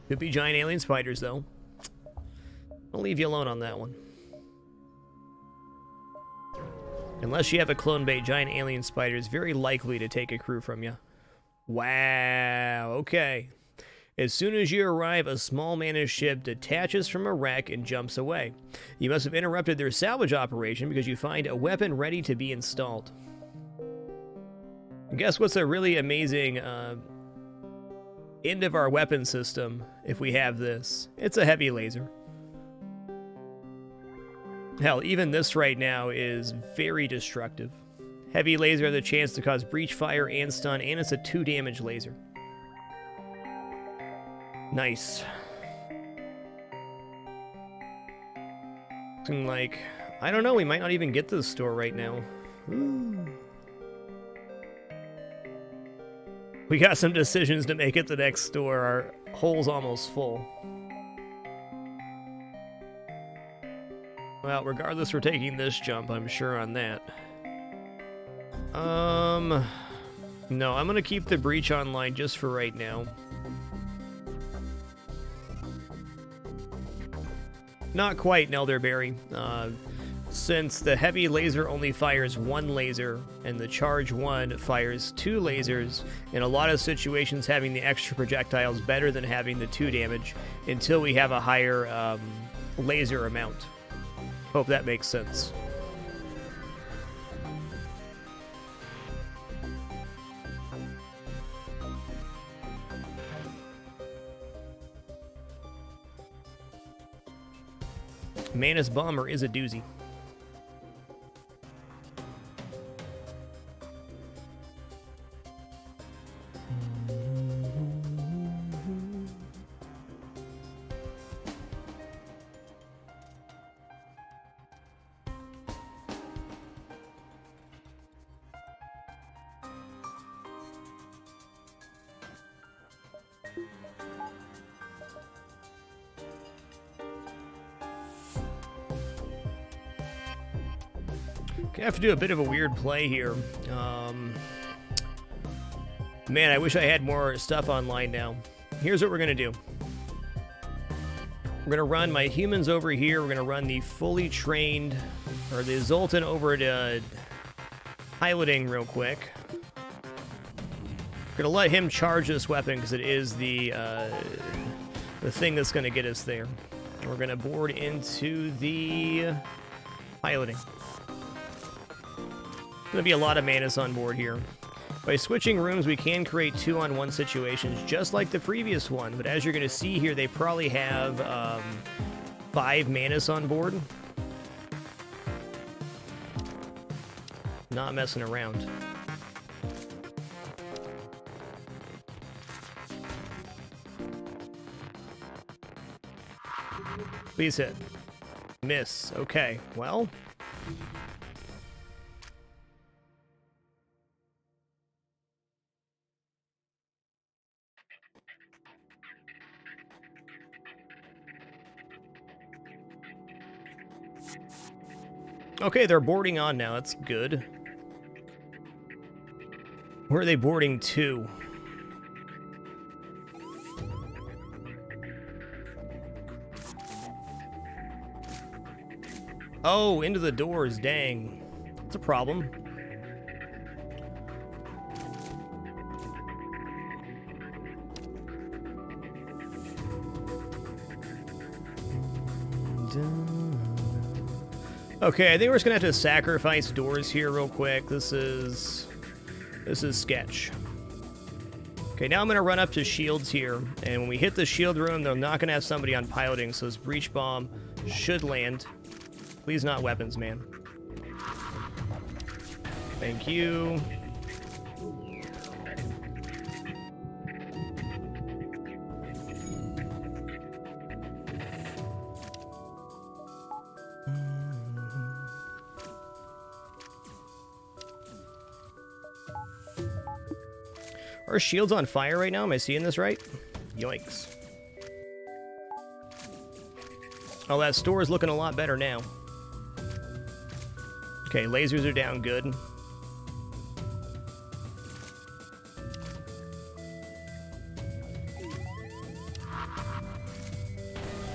Could be giant alien spiders, though. I'll leave you alone on that one. Unless you have a clone bait, giant alien spider is very likely to take a crew from you. Wow, okay. As soon as you arrive, a small managed ship detaches from a wreck and jumps away. You must have interrupted their salvage operation because you find a weapon ready to be installed. And guess what's a really amazing end of our weapon system if we have this? It's a heavy laser. Hell, even this right now is very destructive. Heavy laser has a chance to cause breach fire and stun, and it's a 2 damage laser. Nice. Looking like, I don't know, we might not even get to the store right now. Ooh. We got some decisions to make at the next store. Our hole's almost full. Well, regardless, we're taking this jump, I'm sure on that. No, I'm gonna keep the breach online just for right now. Not quite, Elderberry. Since the heavy laser only fires 1 laser, and the charge 1 fires 2 lasers, in a lot of situations having the extra projectile is better than having the 2 damage, until we have a higher laser amount. Hope that makes sense. Manus Bomber is a doozy. I have to do a bit of a weird play here. Man, I wish I had more stuff online now. Here's what we're going to do. We're going to run my humans over here. We're going to run the fully trained, or the Zoltan over to piloting real quick. We're going to let him charge this weapon because it is the thing that's going to get us there. We're going to board into the piloting. Going to be a lot of Manus on board here. By switching rooms, we can create 2-on-1 situations, just like the previous one. But as you're going to see here, they probably have 5 Manus on board. Not messing around. Please hit. Miss. Okay, well... Okay, they're boarding on now. That's good. Where are they boarding to? Oh, into the doors. Dang. That's a problem. Okay, I think we're just gonna have to sacrifice doors here real quick. This is sketch. Okay, now I'm gonna run up to shields here, and when we hit the shield room, they're not gonna have somebody on piloting, so this breach bomb should land. Please not weapons, man. Thank you. Are shields on fire right now? Am I seeing this right? Yoinks. Oh, that store is looking a lot better now. Okay, lasers are down good.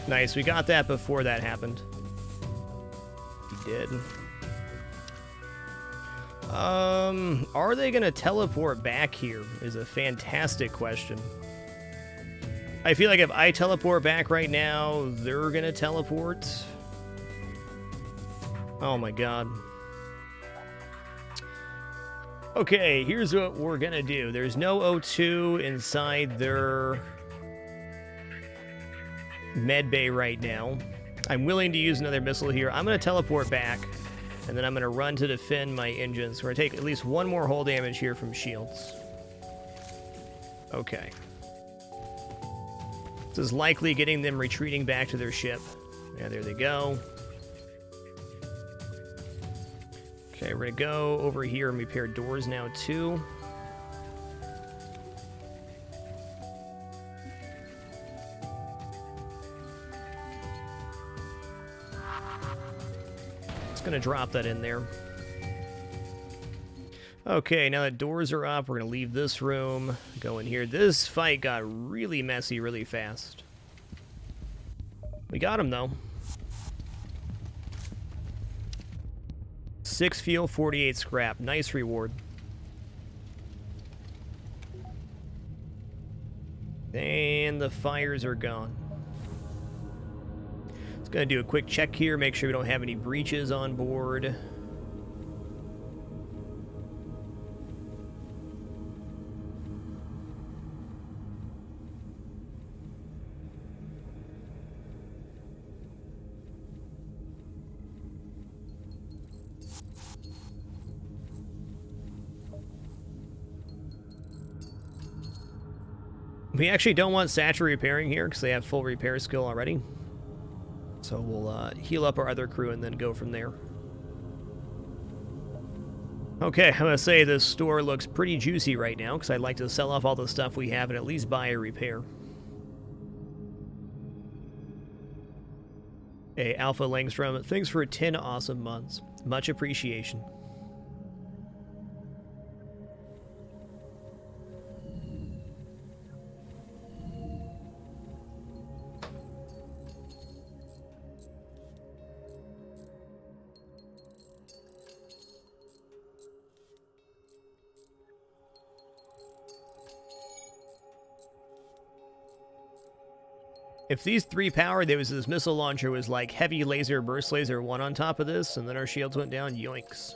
Nice, we got that before that happened. We did. Are they gonna teleport back here is a fantastic question. I feel like if I teleport back right now, they're gonna teleport. Oh my god. Okay, here's what we're gonna do. There's no O2 inside their med bay right now. I'm willing to use another missile here. I'm gonna teleport back, and then I'm gonna run to defend my engines. We're gonna take at least one more hull damage here from shields. Okay. This is likely getting them retreating back to their ship. Yeah, there they go. Okay, we're gonna go over here and repair doors now too. Just gonna drop that in there. Okay, now that doors are up, we're gonna leave this room, go in here. This fight got really messy really fast. We got him though. 6 fuel, 48 scrap. Nice reward. And the fires are gone. Just gonna do a quick check here, make sure we don't have any breaches on board. We actually don't want Satcher repairing here because they have full repair skill already. So we'll heal up our other crew and then go from there. Okay, I'm going to say this store looks pretty juicy right now because I'd like to sell off all the stuff we have and at least buy a repair. Hey, Alpha Langstrom, thanks for 10 awesome months. Much appreciation. If these 3 power, there was this missile launcher was like heavy laser, burst laser 1 on top of this, and then our shields went down. Yoinks.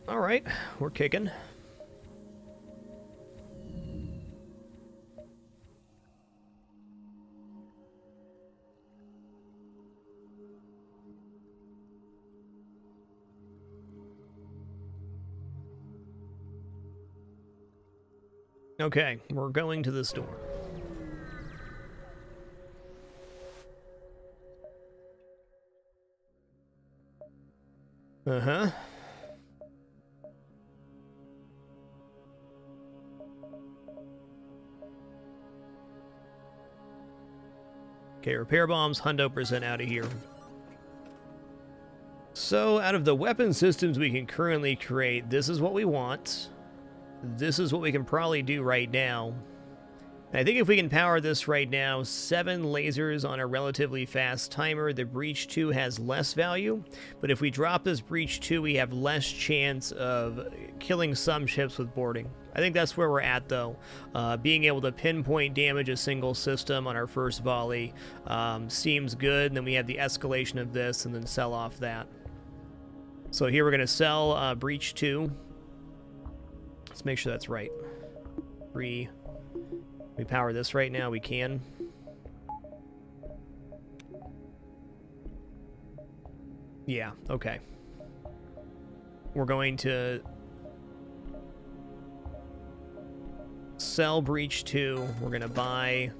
Alright, we're kicking. Okay, we're going to the store. Uh-huh. Okay, repair bombs, 100% out of here. So, out of the weapon systems we can currently create, this is what we want. This is what we can probably do right now. And I think if we can power this right now, 7 lasers on a relatively fast timer, the Breach 2 has less value. But if we drop this Breach 2, we have less chance of killing some ships with boarding. I think that's where we're at, though. Being able to pinpoint damage a single system on our first volley seems good. And then we have the escalation of this and then sell off that. So here we're going to sell Breach 2. Let's make sure that's right. 3. We power this right now, we can. Yeah, okay. We're going to sell Breach 2. We're going to buy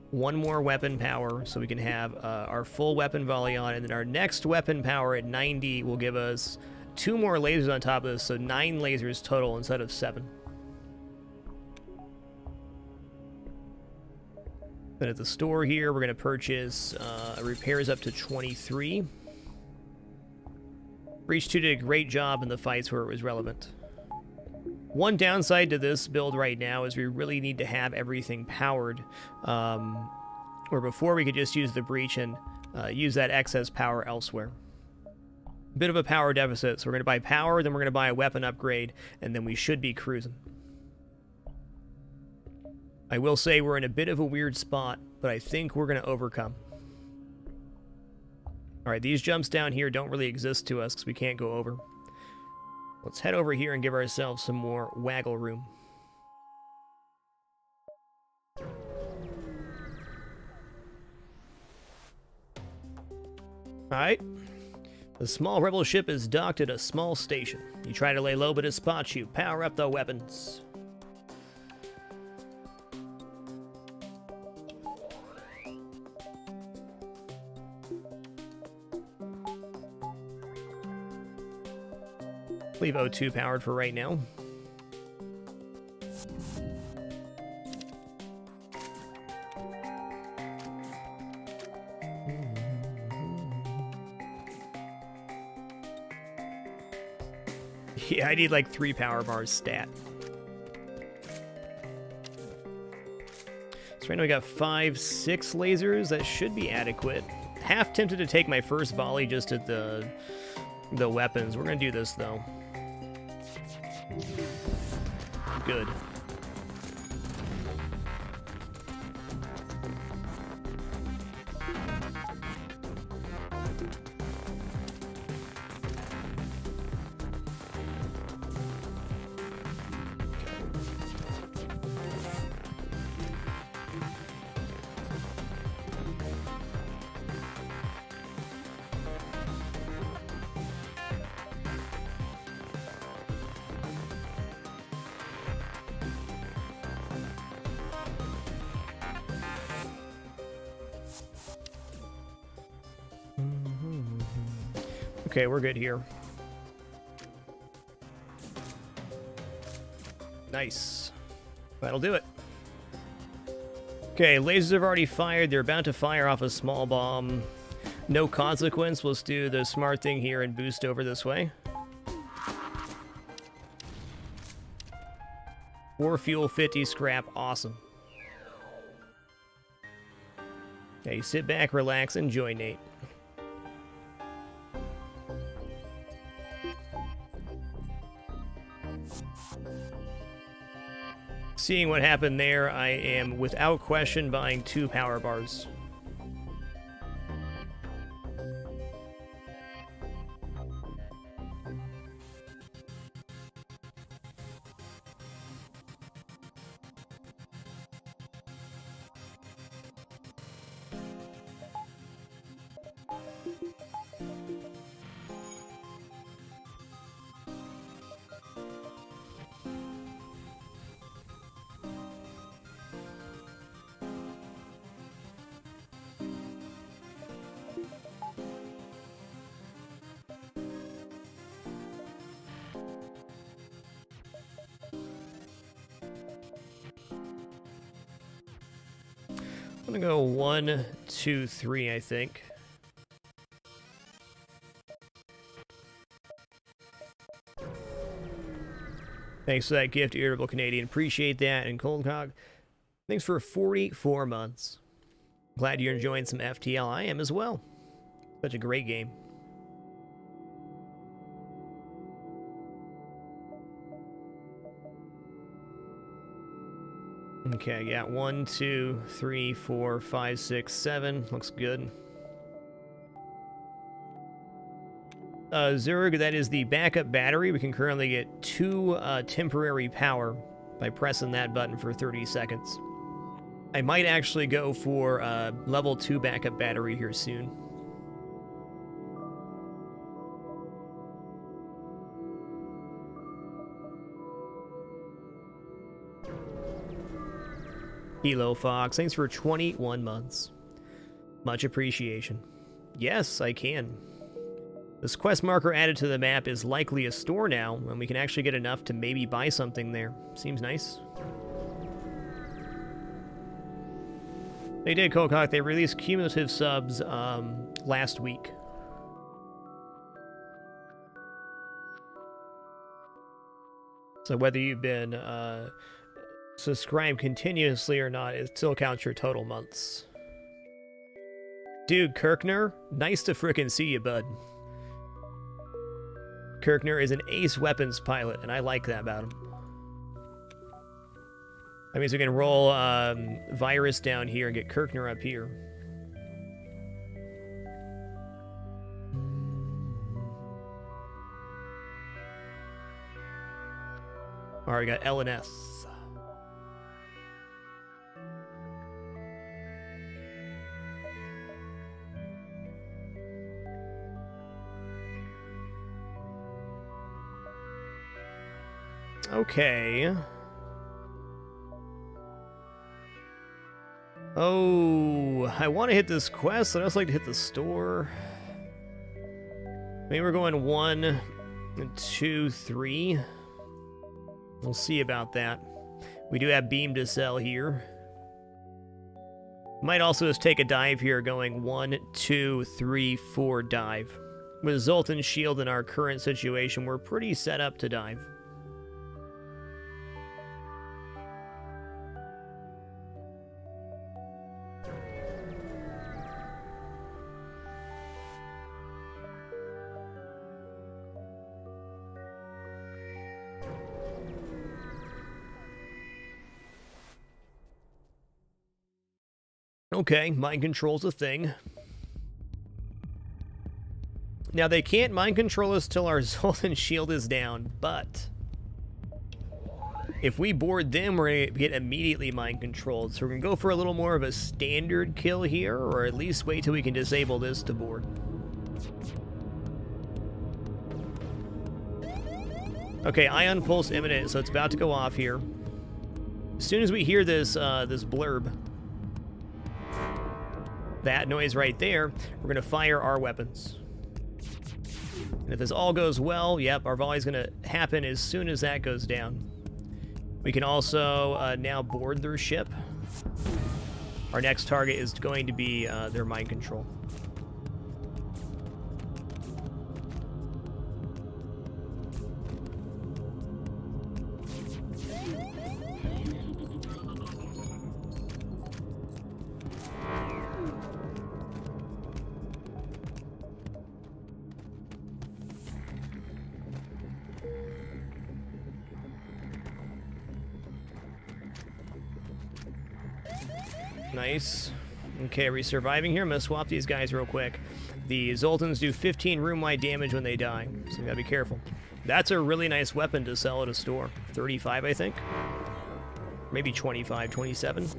1 more weapon power so we can have our full weapon volley on, and then our next weapon power at 90 will give us 2 more lasers on top of this, so 9 lasers total instead of 7. Then at the store here, we're going to purchase repairs up to 23. Breach 2 did a great job in the fights where it was relevant. One downside to this build right now is we really need to have everything powered. Where before we could just use the breach and use that excess power elsewhere. Bit of a power deficit, so we're going to buy power, then we're going to buy a weapon upgrade, and then we should be cruising. I will say we're in a bit of a weird spot, but I think we're going to overcome. Alright, these jumps down here don't really exist to us because we can't go over. Let's head over here and give ourselves some more waggle room. Alright. The small rebel ship is docked at a small station. You try to lay low, but it spots you. Power up the weapons. Leave O2 powered for right now. Yeah, I need like 3 power bars stat. So right now we got 5, 6 lasers. That should be adequate. Half tempted to take my first volley just at the weapons. We're gonna do this though. Good. Okay, we're good here. Nice. That'll do it. Okay, lasers have already fired. They're about to fire off a small bomb. No consequence. Let's do the smart thing here and boost over this way. 4 fuel, 50 scrap. Awesome. Okay, sit back, relax, enjoy, Nate. Seeing what happened there, I am without question buying 2 power bars. I'm gonna go 1, 2, 3, I think. Thanks for that gift, Irritable Canadian. Appreciate that. And Cold Cog, thanks for 44 months. Glad you're enjoying some FTL. I am as well. Such a great game. Okay, yeah, 1, 2, 3, 4, 5, 6, 7. Looks good. Zurg, that is the backup battery. We can currently get 2 temporary power by pressing that button for 30 seconds. I might actually go for level 2 backup battery here soon. Hilo Fox, thanks for 21 months. Much appreciation. Yes, I can. This quest marker added to the map is likely a store now, and we can actually get enough to maybe buy something there. Seems nice. They did, Kokok. They released cumulative subs last week. So whether you've been subscribed continuously or not, it still counts your total months. Dude, Kirkner, nice to frickin' see you, bud. Kirkner is an ace weapons pilot, and I like that about him. That means we can roll Virus down here and get Kirkner up here. All right, we got L and S. Okay. Oh, I want to hit this quest. I'd also like to hit the store. Maybe we're going 1, 2, 3. We'll see about that. We do have beam to sell here. Might also just take a dive here going 1, 2, 3, 4 dive. With Zoltan's shield in our current situation, we're pretty set up to dive. Okay, mind control's a thing. Now, they can't mind control us till our Zoltan shield is down, but if we board them, we're going to get immediately mind controlled. So we're going to go for a little more of a standard kill here, or at least wait till we can disable this to board. Okay, Ion Pulse imminent, so it's about to go off here. As soon as we hear this, this blurb, that noise right there, we're going to fire our weapons. And if this all goes well, yep, our volley's going to happen as soon as that goes down. We can also now board their ship. Our next target is going to be their mind control. Nice. Okay, are we surviving here? I'm going to swap these guys real quick. The Zoltans do 15 room-wide damage when they die, so you gotta be careful. That's a really nice weapon to sell at a store. 35, I think. Maybe 25, 27.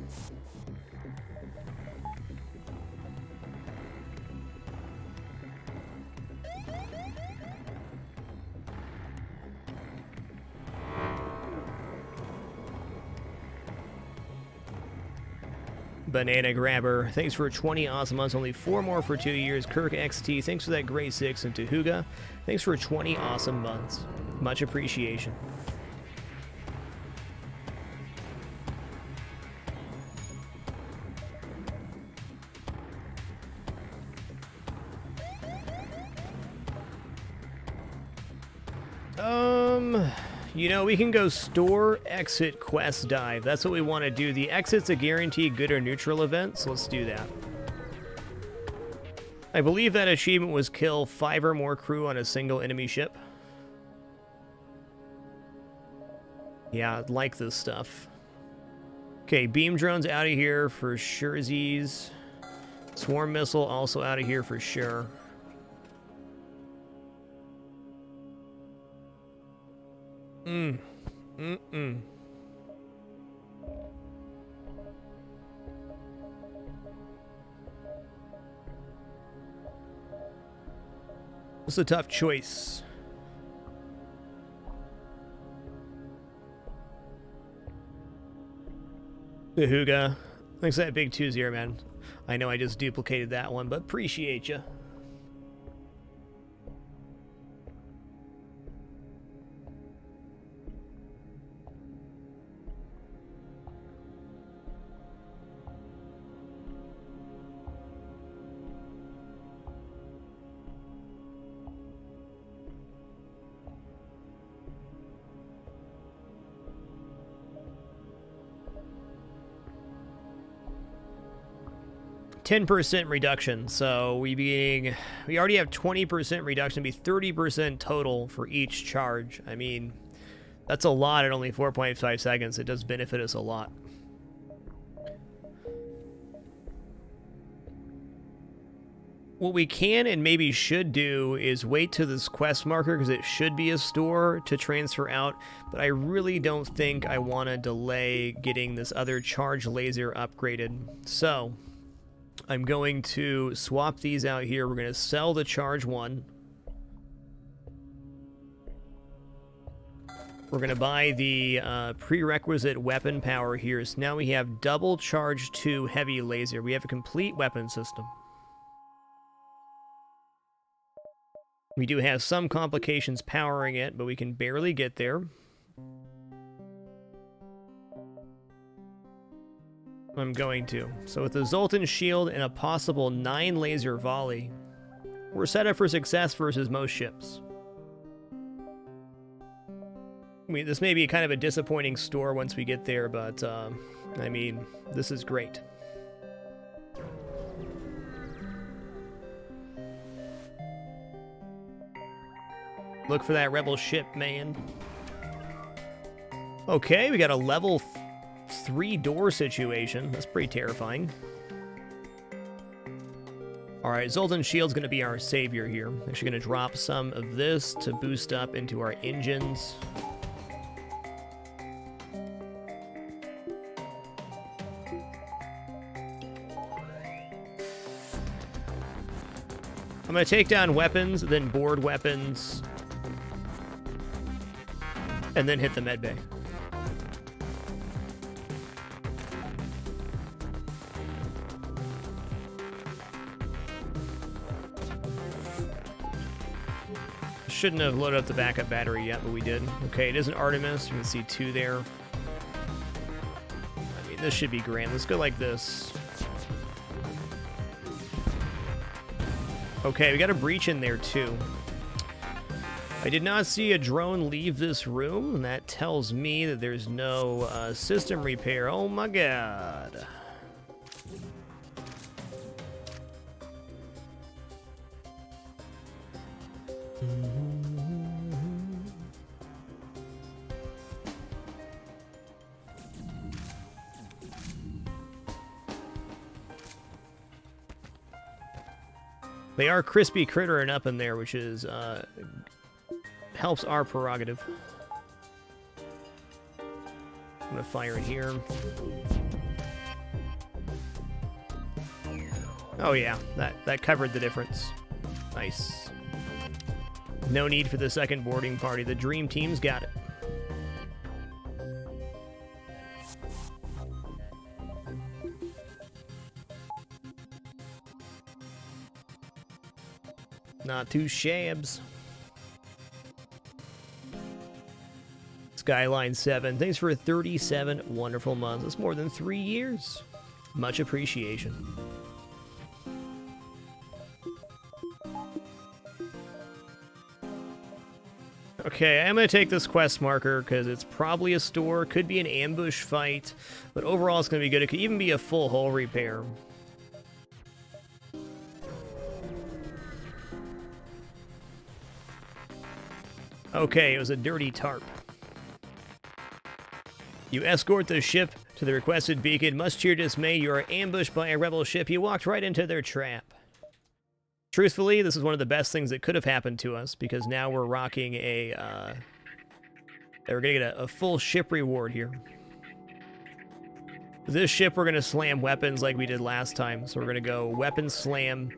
Banana Grabber, thanks for 20 awesome months, only 4 more for 2 years. Kirk XT, thanks for that great 6, and Tahuga, thanks for 20 awesome months. Much appreciation. You know, we can go store, exit, quest, dive. That's what we want to do. The exit's a guaranteed good or neutral event, so let's do that. I believe that achievement was kill 5 or more crew on a single enemy ship. Yeah, I like this stuff. Okay, beam drones out of here for surezies. Swarm missile also out of here for sure. It's a tough choice. Tahuga. Thanks for that big 2-0, man. I know I just duplicated that one, but appreciate you. 10% reduction. So we already have 20% reduction. It'd be 30% total for each charge. I mean, that's a lot at only 4.5 seconds. It does benefit us a lot. What we can and maybe should do is wait to this quest marker, because it should be a store, to transfer out, but I really don't think I want to delay getting this other charge laser upgraded. So I'm going to swap these out here. We're going to sell the charge 1. We're going to buy the prerequisite weapon power here. So now we have double charge 2 heavy laser. We have a complete weapon system. We do have some complications powering it, but we can barely get there. I'm going to. So with the Zoltan shield and a possible 9 laser volley, we're set up for success versus most ships. I mean, this may be kind of a disappointing store once we get there, but, I mean, this is great. Look for that rebel ship, man. Okay, we got a level 3 door situation. That's pretty terrifying. Alright, Zoltan Shield's going to be our savior here. Actually going to drop some of this to boost up into our engines. I'm going to take down weapons, then board weapons, and then hit the medbay. Shouldn't have loaded up the backup battery yet, but we did. Okay, it is an Artemis. You can see 2 there. I mean, this should be grand. Let's go like this. Okay, we got a breach in there, too. I did not see a drone leave this room, and that tells me that there's no system repair. Oh my god. They are crispy crittering up in there, which is helps our prerogative. I'm gonna fire in here. Oh yeah, that covered the difference. Nice. No need for the second boarding party. The dream team's got it. Not too shabs. Skyline 7, thanks for 37 wonderful months. That's more than 3 years. Much appreciation. Okay, I'm going to take this quest marker because it's probably a store, could be an ambush fight, but overall it's going to be good. It could even be a full hull repair. Okay, it was a dirty tarp. You escort the ship to the requested beacon. Much to your dismay, you are ambushed by a rebel ship. You walked right into their trap. Truthfully, this is one of the best things that could have happened to us, because now we're rocking a, we're gonna get a full ship reward here. This ship, we're gonna slam weapons like we did last time. So we're gonna go weapon slam,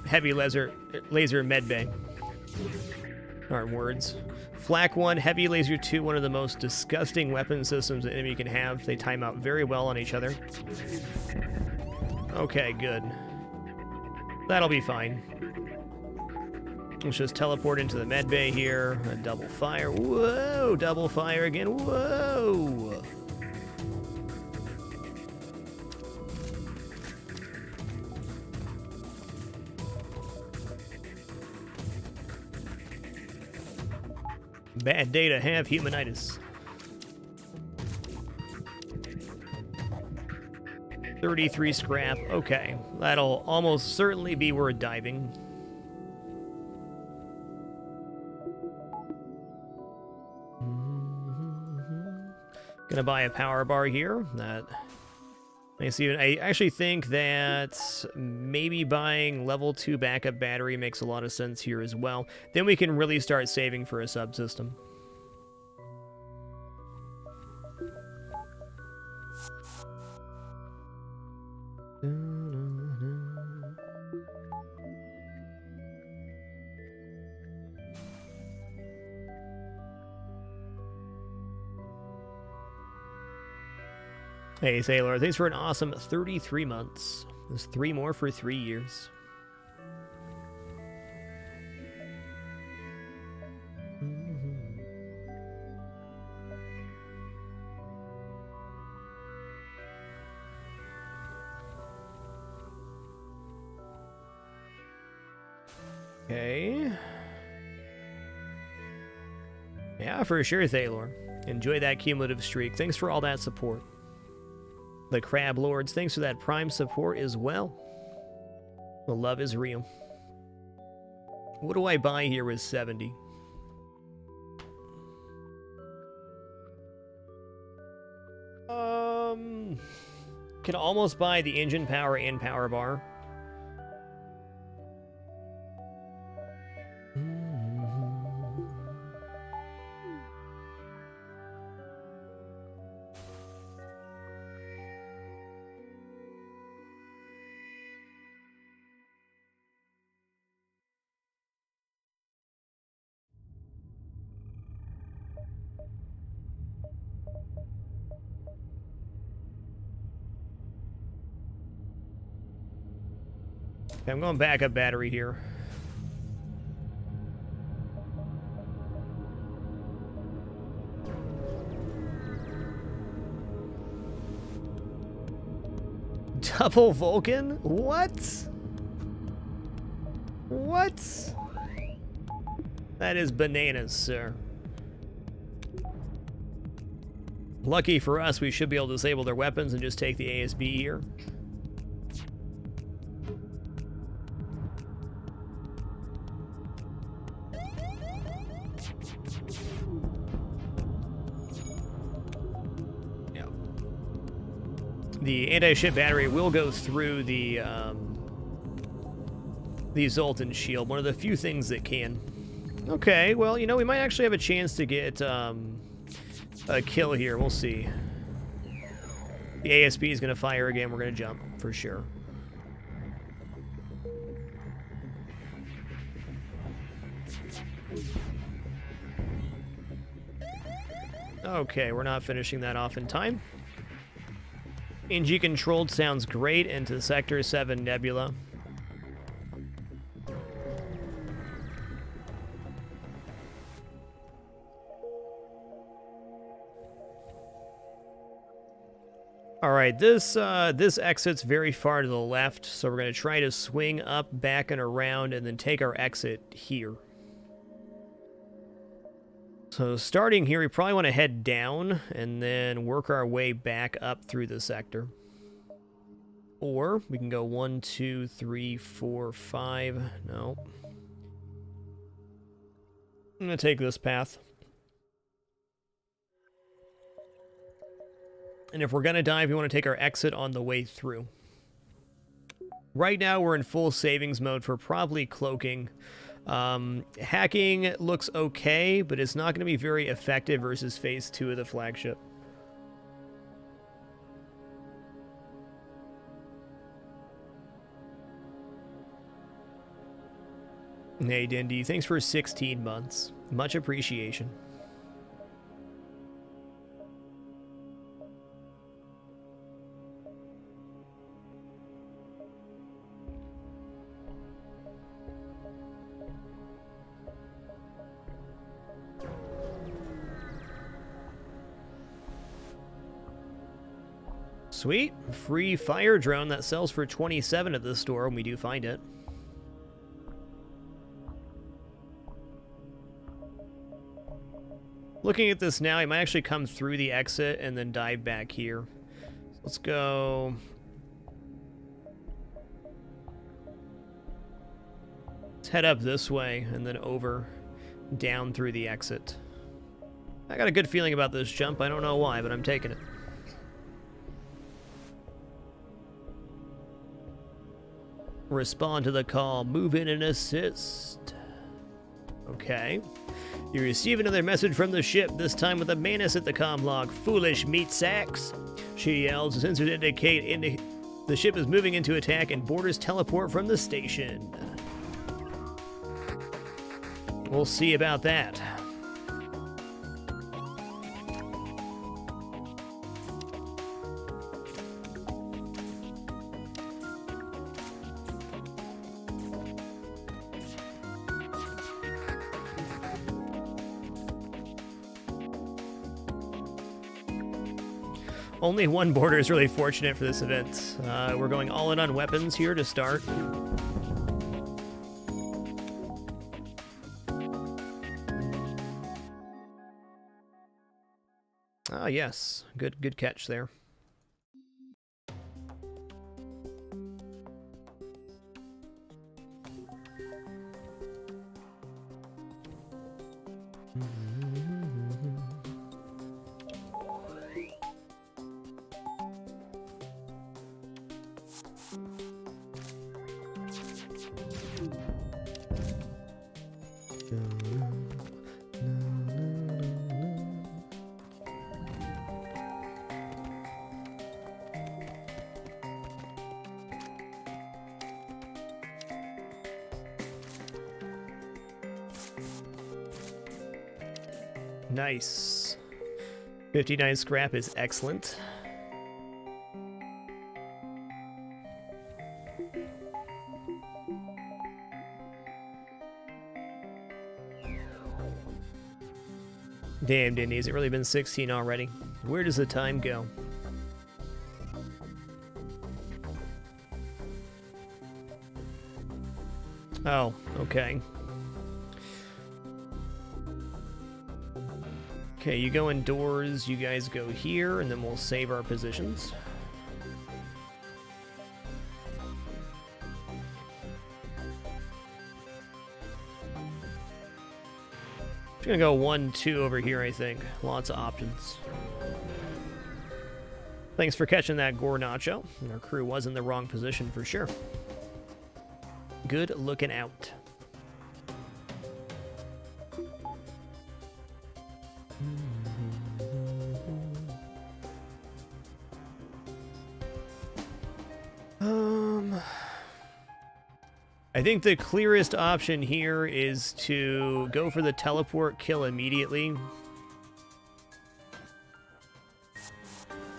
heavy laser medbay. Aren't words. Flak 1, heavy laser 2, one of the most disgusting weapon systems an enemy can have. They time out very well on each other. Okay, good. That'll be fine. Let's just teleport into the medbay here. A double fire. Whoa! Double fire again. Whoa! Bad day to have humanitis. 33 scrap. Okay, that'll almost certainly be worth diving. Gonna buy a power bar here. I actually think that maybe buying level 2 backup battery makes a lot of sense here as well. Then we can really start saving for a subsystem. Hey, Sailor, thanks for an awesome 33 months. There's 3 more for 3 years. Okay. Yeah, for sure, Thaylor. Enjoy that cumulative streak. Thanks for all that support. The Crab Lords, thanks for that Prime support as well. The love is real. What do I buy here with 70? Can almost buy the engine power and power bar. Okay, I'm going backup battery here. Double Vulcan? What? What? That is bananas, sir. Lucky for us, we should be able to disable their weapons and just take the ASB here. The anti-ship battery will go through the Zoltan shield, one of the few things that can. Okay, well, you know, we might actually have a chance to get a kill here. We'll see. The ASB is going to fire again. We're going to jump, for sure. Okay, we're not finishing that off in time. NG controlled sounds great into Sector 7 Nebula. All right, this exit's very far to the left, so we're going to try to swing up, back, and around, and then take our exit here. So starting here, we probably want to head down and then work our way back up through the sector. Or we can go 1, 2, 3, 4, 5. No. I'm going to take this path. And if we're going to dive, we want to take our exit on the way through. Right now, we're in full savings mode for probably cloaking. Hacking looks okay, but it's not going to be very effective versus phase 2 of the flagship. Hey, Dindy, thanks for 16 months. Much appreciation. Sweet. Free fire drone that sells for 27 at this store when we do find it. Looking at this now, I might actually come through the exit and then dive back here. Let's go head up this way and then over, down through the exit. I got a good feeling about this jump. I don't know why, but I'm taking it. Respond to the call. Move in and assist. Okay. You receive another message from the ship, this time with a Manus at the comm log. Foolish meat sacks. She yells. The sensors indicate the ship is moving into attack and boarders teleport from the station. We'll see about that. Only one boarder is really fortunate for this event. We're going all in on weapons here to start. Ah, yes. Good catch there. Nice. 59 scrap is excellent. Damn, Dindy, has it really been 16 already? Where does the time go? Oh, okay. Okay, you go indoors, you guys go here, and then we'll save our positions. I'm gonna go 1-2 over here, I think. Lots of options. Thanks for catching that, Gornacho. Our crew was in the wrong position for sure. Good looking out. I think the clearest option here is to go for the teleport kill immediately.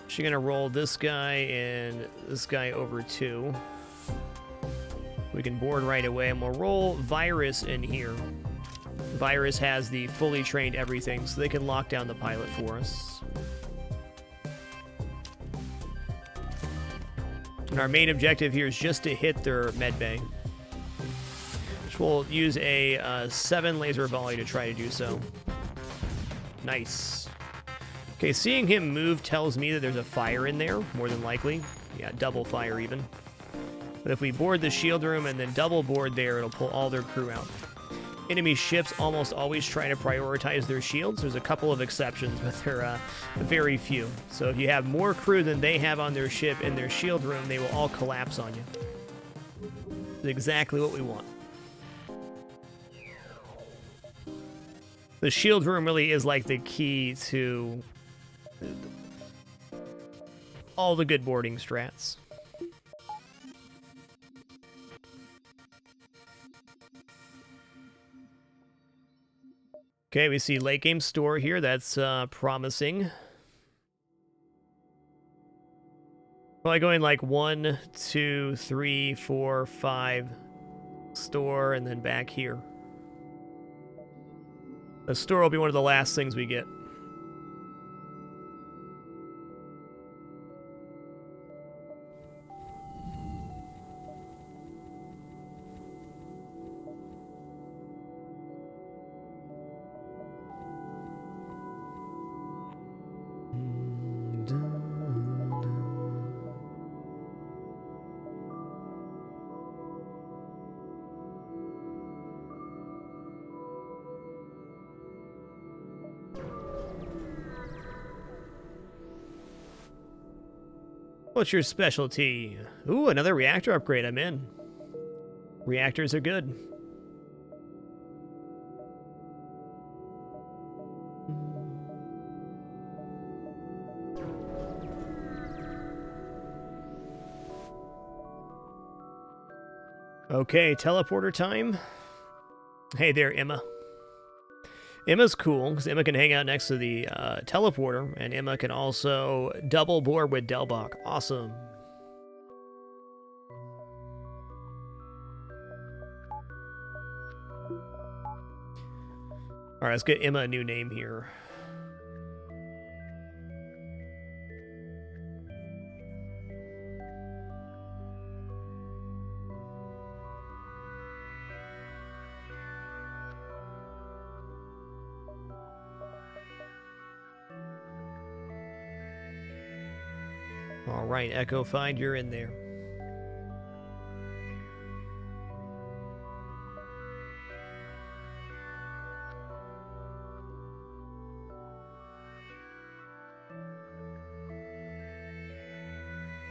She's gonna roll this guy and this guy over too. We can board right away, and we'll roll Virus in here. Virus has the fully trained everything, so they can lock down the pilot for us. And our main objective here is just to hit their medbay. We'll use a 7 laser volley to try to do so. Nice. Okay, seeing him move tells me that there's a fire in there, more than likely. Yeah, double fire even. But if we board the shield room and then double board there, it'll pull all their crew out. Enemy ships almost always try to prioritize their shields. There's a couple of exceptions, but they're very few. So if you have more crew than they have on their ship in their shield room, they will all collapse on you. That's exactly what we want. The shield room really is like the key to all the good boarding strats. Okay, we see late game store here. That's promising. Probably going like 1, 2, 3, 4, 5 store, and then back here. The store will be one of the last things we get. What's your specialty? Ooh, another reactor upgrade. I'm in. Reactors are good. Okay, teleporter time. Hey there, Emma. Emma's cool, because Emma can hang out next to the teleporter, and Emma can also double board with Delbach. Awesome. Alright, let's get Emma a new name here. Alright, Echo Find, you're in there.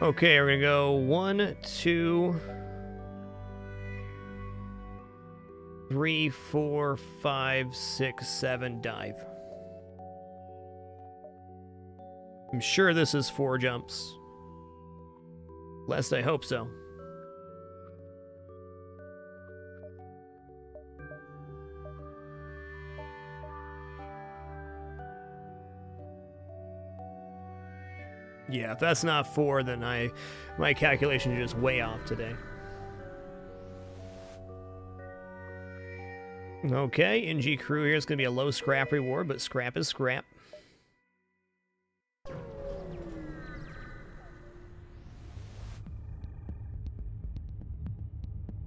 Okay, we're gonna go 1, 2, 3, 4, 5, 6, 7, dive. I'm sure this is 4 jumps. Lest I hope so. Yeah, if that's not 4, then my calculations are just way off today. Okay, NG crew here is going to be a low scrap reward, but scrap is scrap.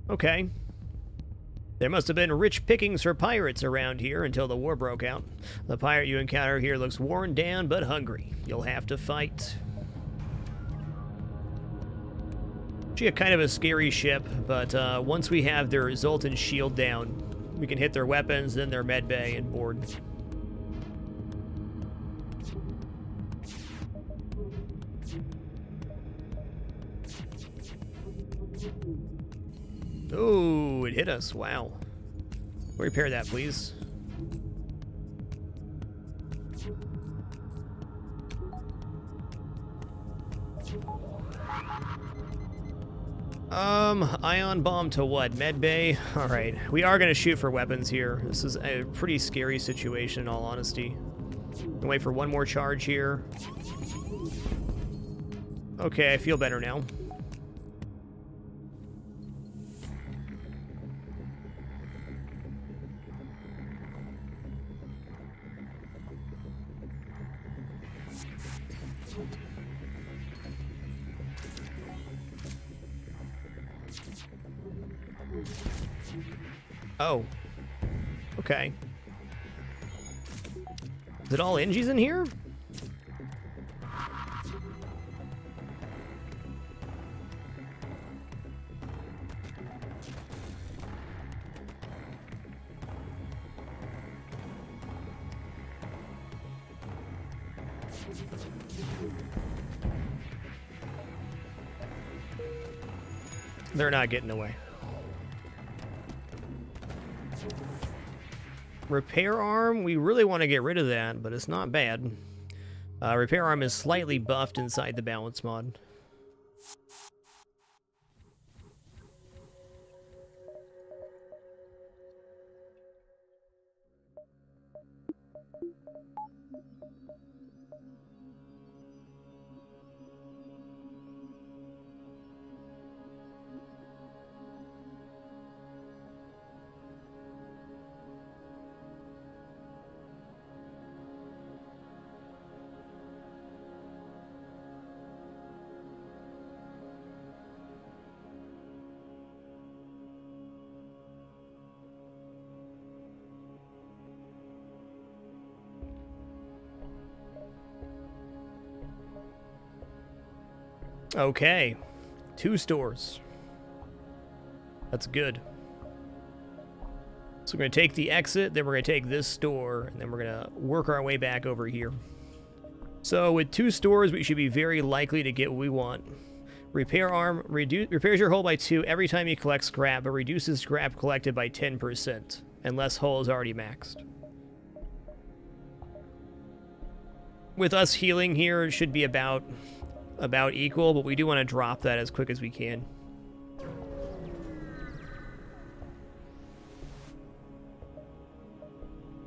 Okay. There must have been rich pickings for pirates around here until the war broke out. The pirate you encounter here looks worn down but hungry. You'll have to fight. Actually, kind of a scary ship, but once we have their Zoltan shield down, we can hit their weapons, then their med bay, and board. Oh, it hit us. Wow. Repair that, please. Ion bomb to what? Med bay? Alright. We are going to shoot for weapons here. This is a pretty scary situation, in all honesty. Wait for one more charge here. Okay, I feel better now. Oh. Okay. Is it all NGs in here? They're not getting away. Repair arm, we really want to get rid of that, but it's not bad. Repair arm is slightly buffed inside the balance mod. Okay, 2 stores. That's good. So we're going to take the exit, then we're going to take this store, and then we're going to work our way back over here. So with 2 stores, we should be very likely to get what we want. Repair arm repairs your hull by 2 every time you collect scrap, but reduces scrap collected by 10%, unless hull is already maxed. With us healing here, it should be about equal, but we do want to drop that as quick as we can.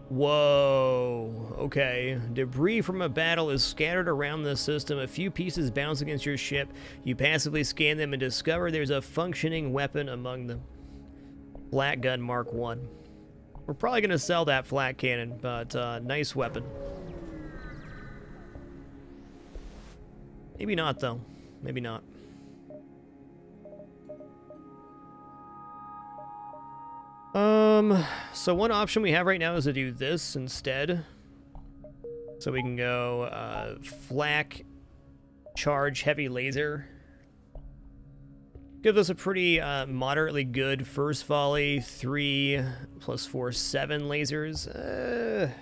Whoa, okay. Debris from a battle is scattered around the system. A few pieces bounce against your ship. You passively scan them and discover there's a functioning weapon among them. Flat gun Mark 1. We're probably going to sell that flat cannon, but nice weapon. Maybe not, though. Maybe not. So one option we have right now is to do this instead. So we can go flak, charge, heavy laser. Gives us a pretty moderately good first volley. 3 + 4, 7 lasers.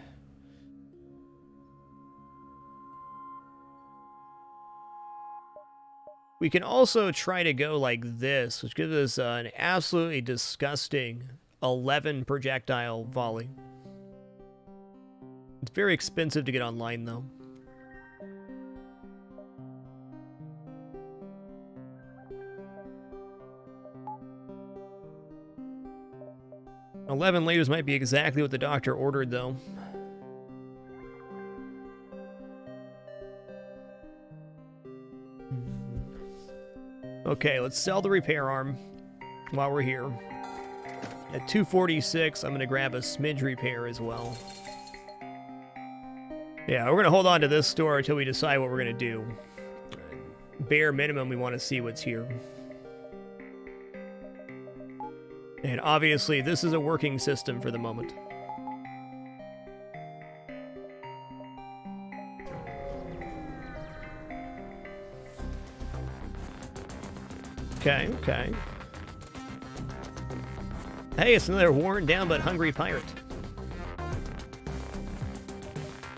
We can also try to go like this, which gives us an absolutely disgusting 11 projectile volley. It's very expensive to get online, though. $11 lasers might be exactly what the doctor ordered, though. Okay, let's sell the repair arm while we're here. At 246, I'm going to grab a smidge repair as well. Yeah, we're going to hold on to this store until we decide what we're going to do. Bare minimum, we want to see what's here. And obviously, this is a working system for the moment. Okay, okay. Hey, it's another worn down but hungry pirate.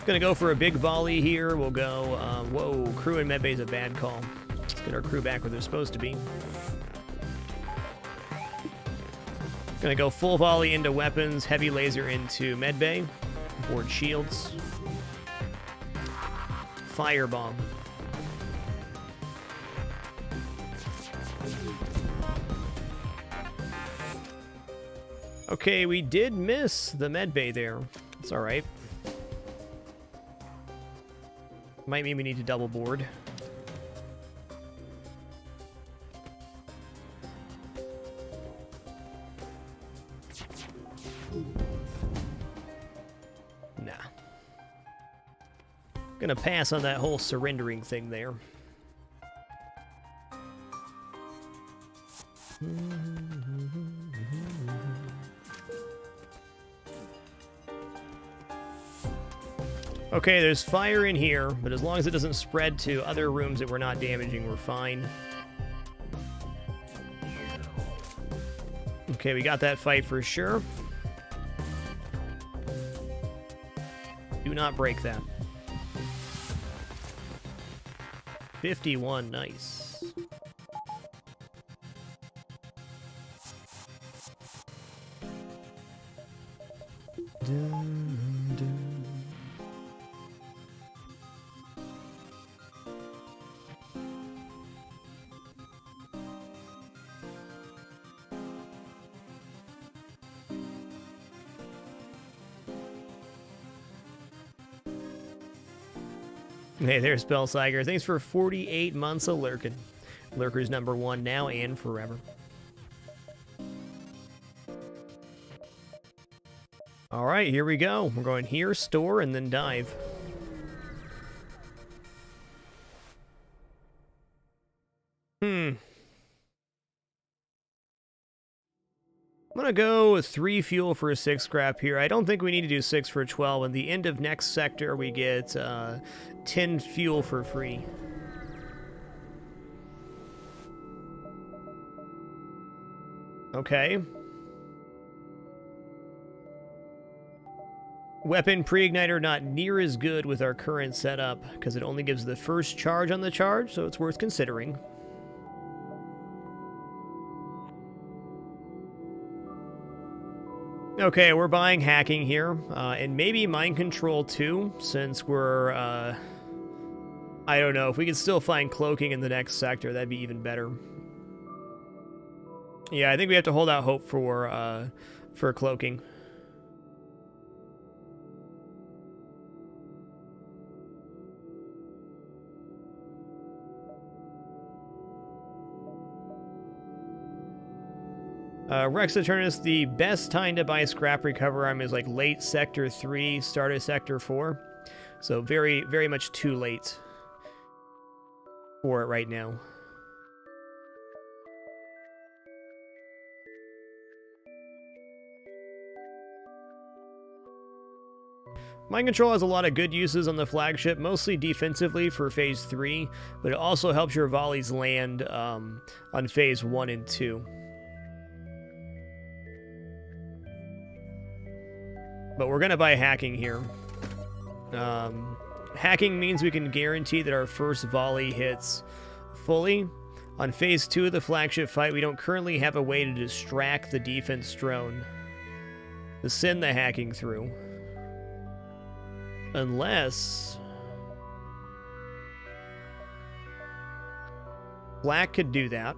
Gonna go for a big volley here. We'll go, whoa, crew and medbay is a bad call. Let's get our crew back where they're supposed to be. Gonna go full volley into weapons, heavy laser into medbay, board shields, firebomb. Okay, we did miss the medbay there. It's all right. Might mean we need to double board. Nah. Gonna pass on that whole surrendering thing there. Okay, there's fire in here, but as long as it doesn't spread to other rooms that we're not damaging, we're fine. Okay, we got that fight for sure. Do not break that. 51, nice. Dun, dun. Hey there, Spellsiger. Thanks for 48 months of lurking. Lurker's #1 now and forever. All right, here we go. We're going here, store, and then dive. I'm going to go with 3 fuel for a 6 scrap here. I don't think we need to do 6 for 12. At the end of next sector, we get 10 fuel for free. Okay. Weapon pre-igniter not near as good with our current setup because it only gives the first charge on the charge, so it's worth considering. Okay, we're buying hacking here, and maybe mind control too, since we're, I don't know, if we could still find cloaking in the next sector, that'd be even better. Yeah, I think we have to hold out hope for cloaking. Rex Eternus, the best time to buy scrap recover arm is like late Sector 3, start of Sector 4. So very, very much too late for it right now. Mind Control has a lot of good uses on the flagship, mostly defensively for Phase 3, but it also helps your volleys land on Phase 1 and 2. But we're going to buy hacking here. Hacking means we can guarantee that our first volley hits fully. On Phase 2 of the flagship fight, we don't currently have a way to distract the defense drone to send the hacking through. Unless Black could do that.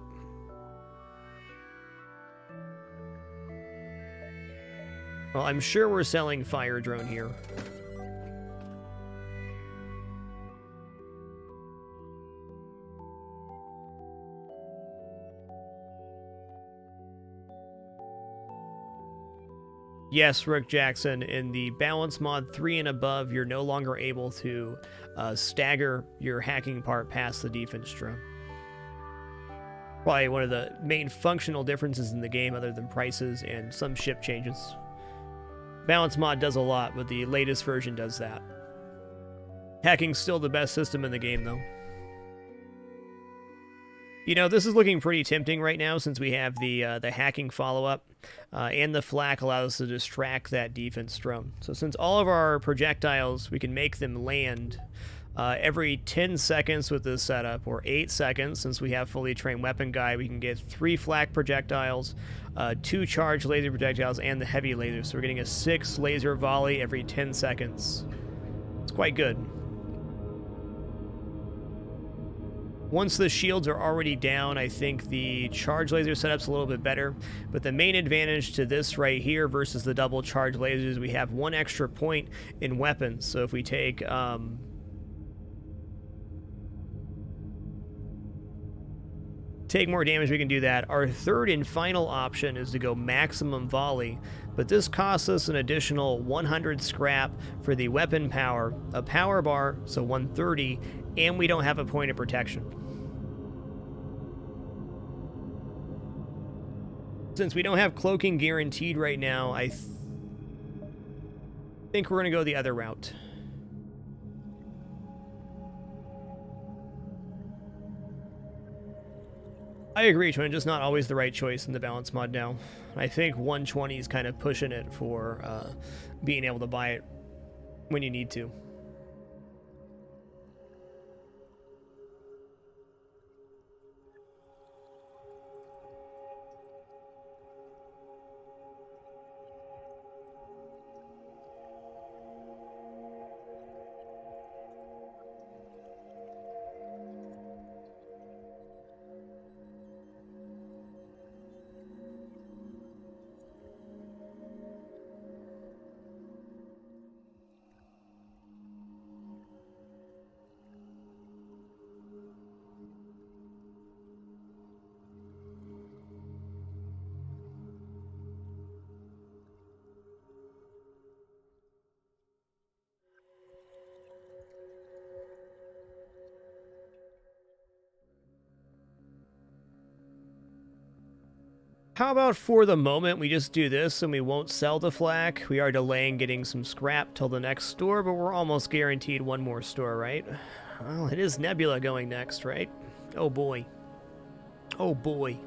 Well, I'm sure we're selling fire drone here. Yes, Rick Jackson, in the balance mod 3 and above, you're no longer able to stagger your hacking part past the defense drone. Probably one of the main functional differences in the game other than prices and some ship changes. Balance mod does a lot, but the latest version does that. Hacking's still the best system in the game, though. You know, this is looking pretty tempting right now since we have the hacking follow-up, and the flak allows us to distract that defense drone. So since all of our projectiles, we can make them land every 10 seconds with this setup, or 8 seconds since we have fully trained weapon guy, we can get 3 flak projectiles, 2 charged laser projectiles, and the heavy laser. So we're getting a 6 laser volley every 10 seconds. It's quite good. Once the shields are already down, I think the charge laser setup's a little bit better, but the main advantage to this right here versus the double charge lasers, we have 1 extra point in weapons. So if we take more damage, we can do that. Our third and final option is to go maximum volley, but this costs us an additional 100 scrap for the weapon power, a power bar, so 130, and we don't have a point of protection. Since we don't have cloaking guaranteed right now, I think we're going to go the other route. I agree, Twin, just not always the right choice in the balance mod now. I think 120 is kind of pushing it for being able to buy it when you need to. How about for the moment we just do this and we won't sell the flak? We are delaying getting some scrap till the next store, but we're almost guaranteed one more store, right? Well, it is Nebula going next, right? Oh boy. Oh boy.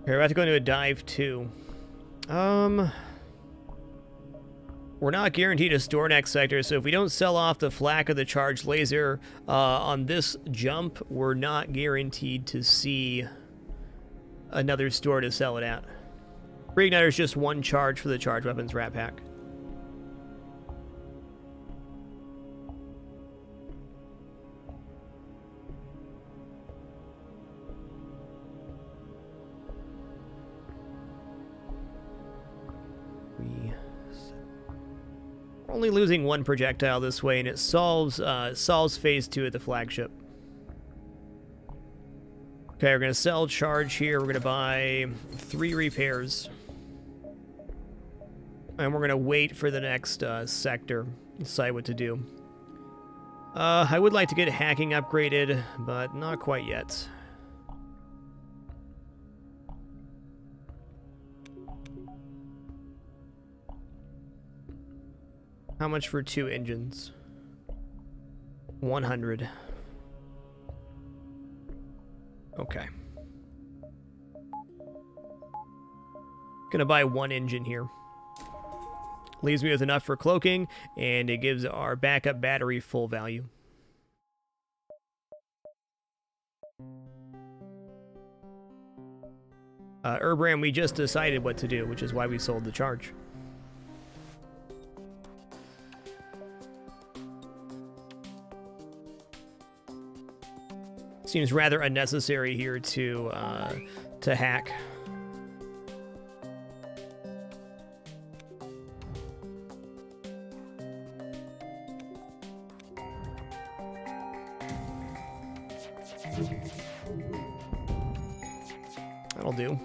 Okay, we're about to go into a dive 2. We're not guaranteed a store next sector, so if we don't sell off the flak of the charged laser on this jump, we're not guaranteed to see another store to sell it at. Reigniter is just 1 charge for the charged weapons wrap pack. We're only losing 1 projectile this way, and it solves phase 2 at the flagship. Okay, we're going to sell charge here. We're going to buy 3 repairs. And we're going to wait for the next sector, decide what to do. I would like to get hacking upgraded, but not quite yet. How much for 2 engines? 100. Okay. Gonna buy 1 engine here. Leaves me with enough for cloaking, and it gives our backup battery full value. Urbram, we just decided what to do, which is why we sold the charge. Seems rather unnecessary here to hack. That'll do.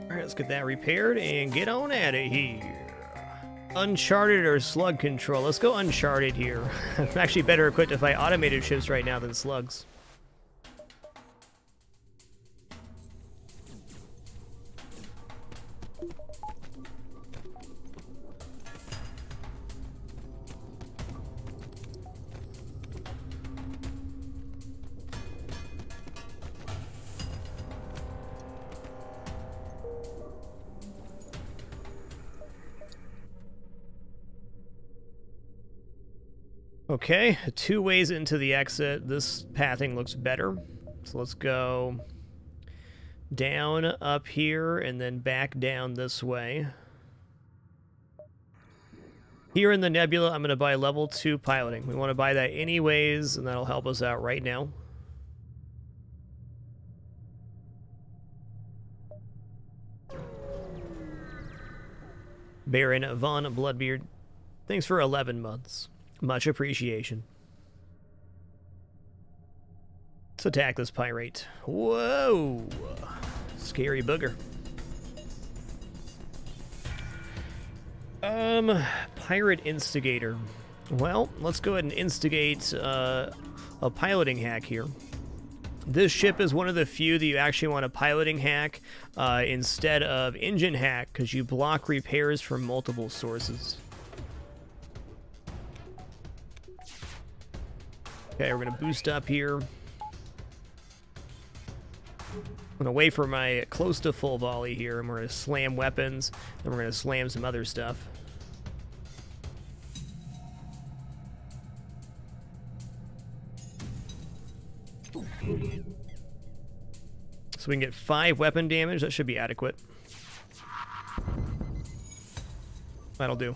Alright, let's get that repaired and get on out of here. Uncharted or slug control? Let's go Uncharted here. I'm actually better equipped to fight automated ships right now than slugs. Okay, 2 ways into the exit. This pathing looks better. So let's go down up here and then back down this way. Here in the nebula, I'm going to buy level 2 piloting. We want to buy that anyways, and that'll help us out right now. Baron Von Bloodbeard, thanks for 11 months. Much appreciation. Let's attack this pirate. Whoa! Scary booger. Pirate instigator. Well, let's go ahead and instigate a piloting hack here. This ship is one of the few that you actually want a piloting hack instead of engine hack, because you block repairs from multiple sources. Okay, we're going to boost up here. I'm going to wait for my close to full volley here, and we're going to slam weapons, then we're going to slam some other stuff. So we can get 5 weapon damage. That should be adequate. That'll do.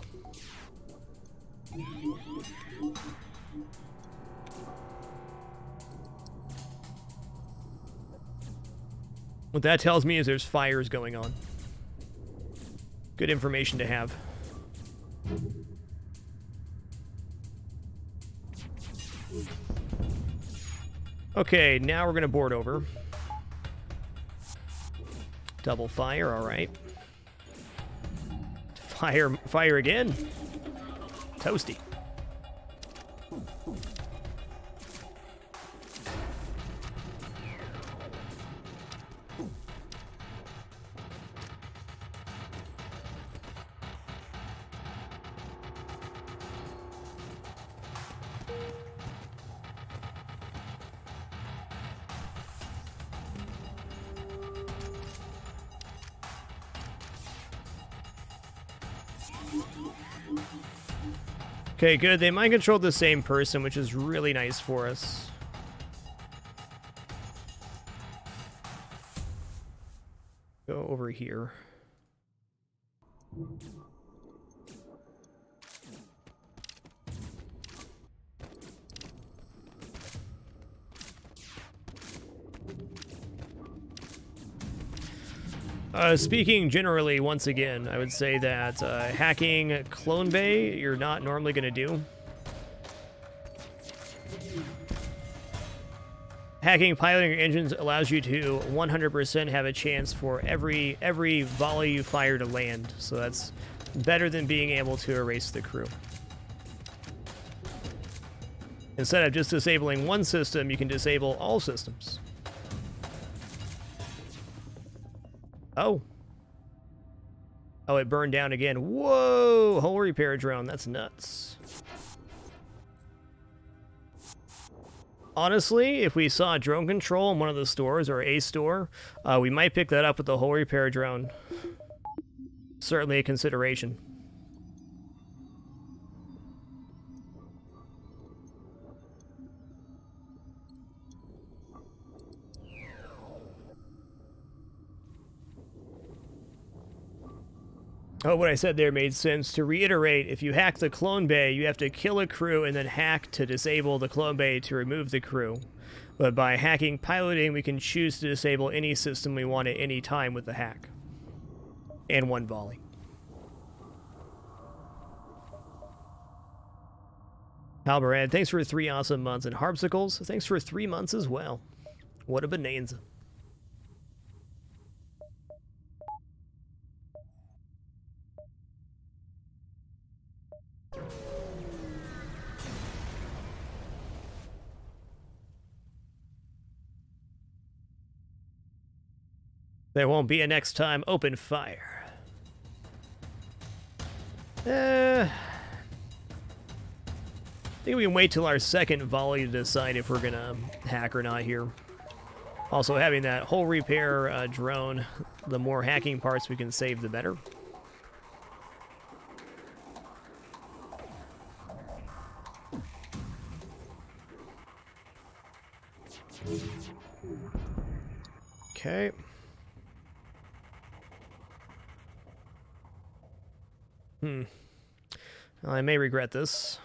What that tells me is there's fires going on. Good information to have. Okay, now we're going to board over. Double fire, all right. Fire again. Toasty. Okay, good. They mind controlled the same person, which is really nice for us. Go over here. Speaking generally, once again, I would say that hacking Clone Bay, you're not normally going to do. Hacking piloting your engines allows you to 100% have a chance for every volley you fire to land, so that's better than being able to erase the crew. Instead of just disabling one system, you can disable all systems. Oh. Oh, it burned down again. Whoa! Hull repair drone. That's nuts. Honestly, if we saw drone control in one of the stores, or a store, we might pick that up with the hull repair drone. Certainly a consideration. Oh, what I said there made sense. To reiterate, if you hack the clone bay, you have to kill a crew and then hack to disable the clone bay to remove the crew. But by hacking piloting, we can choose to disable any system we want at any time with the hack. And one volley. Halberad, thanks for 3 awesome months. And Harpsicles, thanks for 3 months as well. What a bonanza. There won't be a next time. Open fire. I think we can wait till our second volley to decide if we're gonna hack or not here. Also, having that hull repair drone, the more hacking parts we can save, the better. Okay. Well, I may regret this.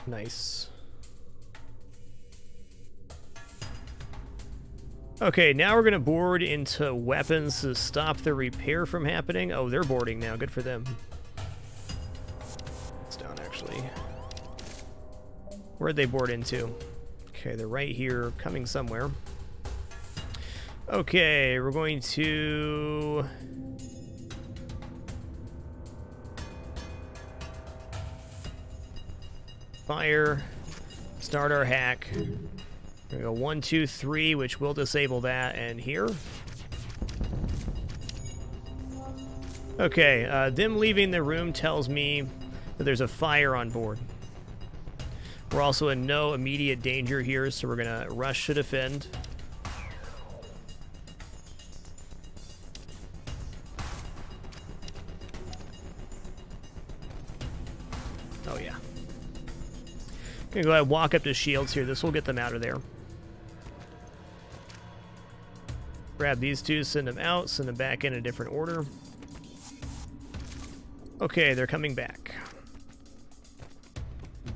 Nice. Okay, now we're gonna board into weapons to stop the repair from happening. Oh, they're boarding now. Good for them. It's down, actually. Where'd they board into? Okay, they're right here, coming somewhere. Okay, we're going to... fire, start our hack. We're gonna go 1, 2, 3, which will disable that, and here. Okay, them leaving the room tells me that there's a fire on board. We're also in no immediate danger here, so we're gonna rush to defend. Oh yeah. Gonna go ahead and walk up to shields here. This will get them out of there. Grab these two, send them out, send them back in a different order. Okay, they're coming back.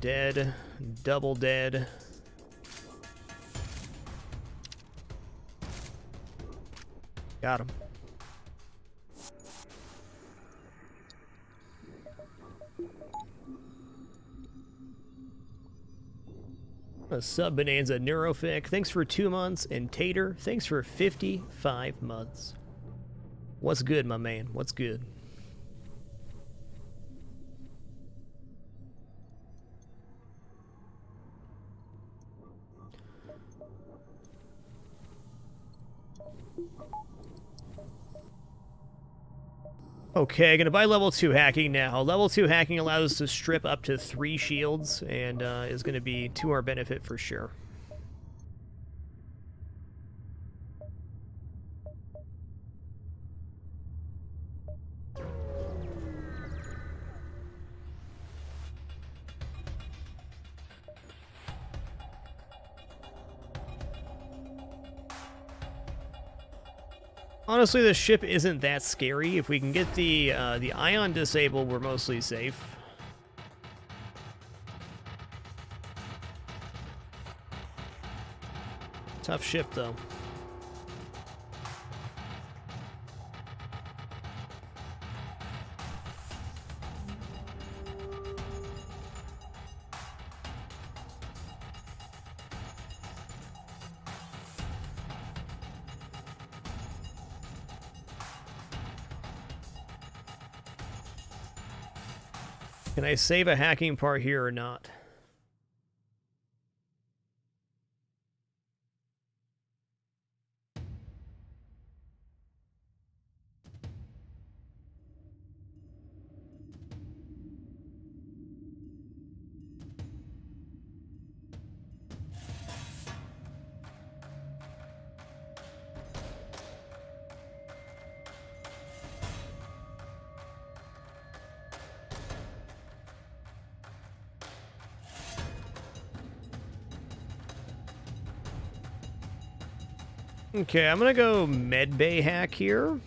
Dead. Double dead. Got him. A sub Bonanza Neurofic, thanks for 2 months, and Tater, thanks for 55 months. What's good, my man? What's good? Okay, gonna buy level 2 hacking now. Level 2 hacking allows us to strip up to 3 shields and is gonna be to our benefit for sure. Honestly, the ship isn't that scary. If we can get the ion disabled, we're mostly safe. Tough ship, though. Can I save a hacking part here or not? Okay, I'm gonna go medbay hack here.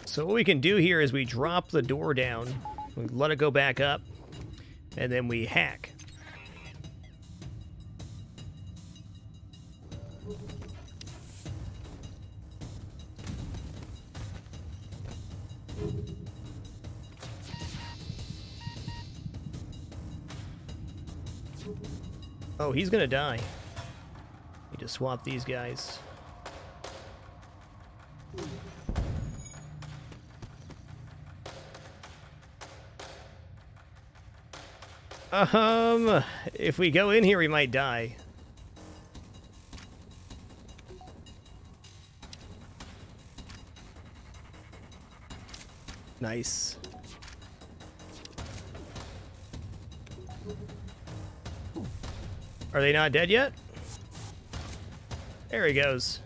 So what we can do here is we drop the door down, we let it go back up, and then we hack. Oh, he's gonna die. Need to swap these guys. If we go in here, we might die. Nice. Are they not dead yet? There he goes.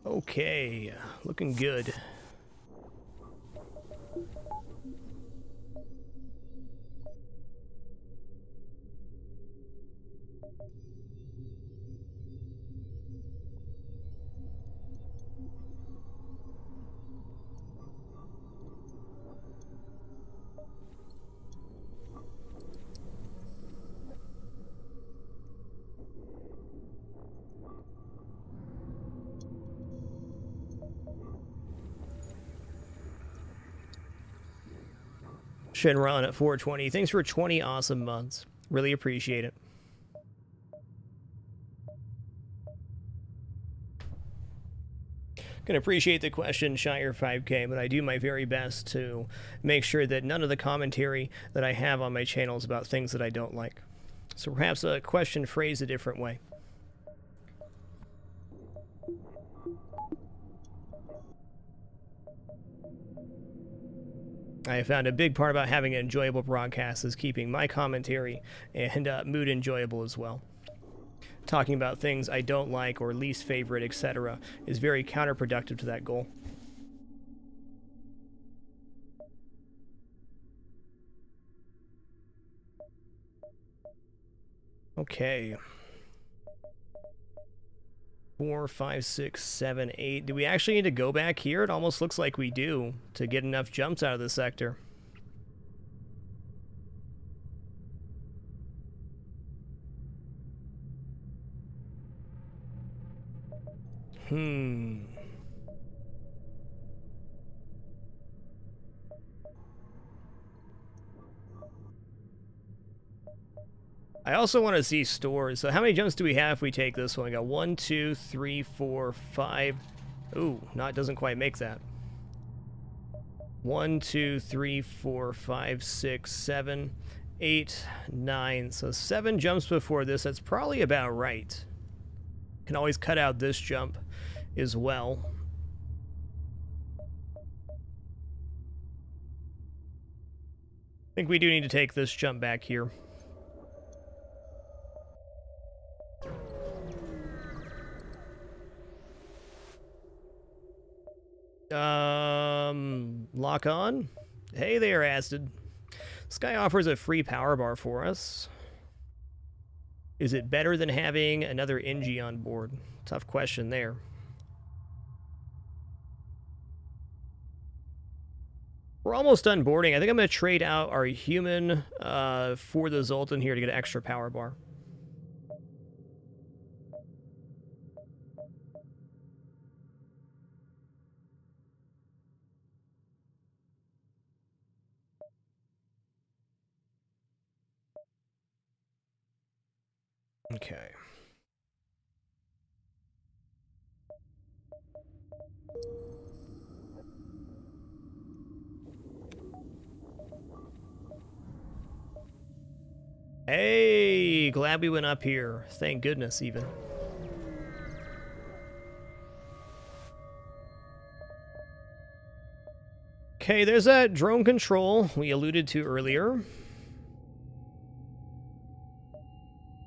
Okay, looking good. Shenron at 420. Thanks for 20 awesome months. Really appreciate it. Can appreciate the question, Shire 5K, but I do my very best to make sure that none of the commentary that I have on my channel is about things that I don't like. So perhaps a question phrased a different way. I have found a big part about having an enjoyable broadcast is keeping my commentary and mood enjoyable as well. Talking about things I don't like or least favorite, etc., is very counterproductive to that goal. Okay. 4, 5, 6, 7, 8. Do we actually need to go back here? It almost looks like we do to get enough jumps out of the sector. I also want to see stores. So how many jumps do we have if we take this one? We got 1, 2, 3, 4, 5. Ooh, no, it doesn't quite make that. 1, 2, 3, 4, 5, 6, 7, 8, 9. So 7 jumps before this. That's probably about right. Can always cut out this jump as well. I think we do need to take this jump back here. Lock on. Hey there, Acid. This guy offers a free power bar for us. Is it better than having another NG on board? Tough question there. We're almost done boarding. I think I'm going to trade out our human for the Zoltan here to get an extra power bar. Okay. Hey, glad we went up here. Thank goodness, even. Okay, there's that drone control we alluded to earlier.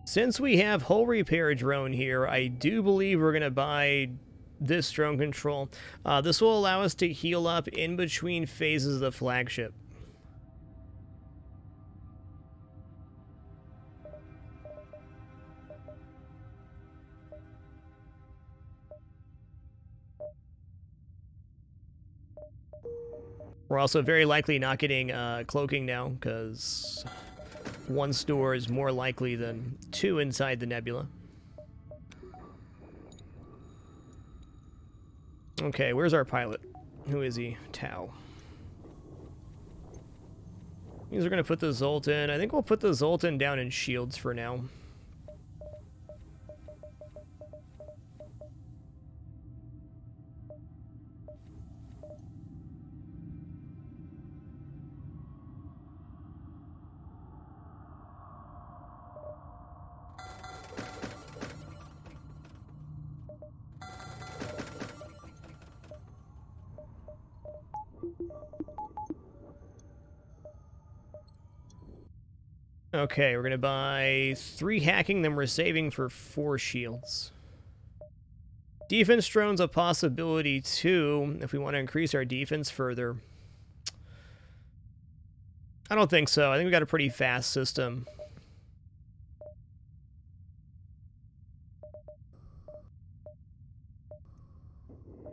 Since we have hull repair drone here, I do believe we're going to buy this drone control. This will allow us to heal up in between phases of the flagship. We're also very likely not getting cloaking now, because 1 store is more likely than 2 inside the nebula. Okay, where's our pilot? Who is he? Tau. Means we're going to put the Zoltan. I think we'll put the Zoltan down in shields for now. Okay, we're going to buy 3 hacking, then we're saving for 4 shields. Defense drone's a possibility too, if we want to increase our defense further. I don't think so. I think we got a pretty fast system.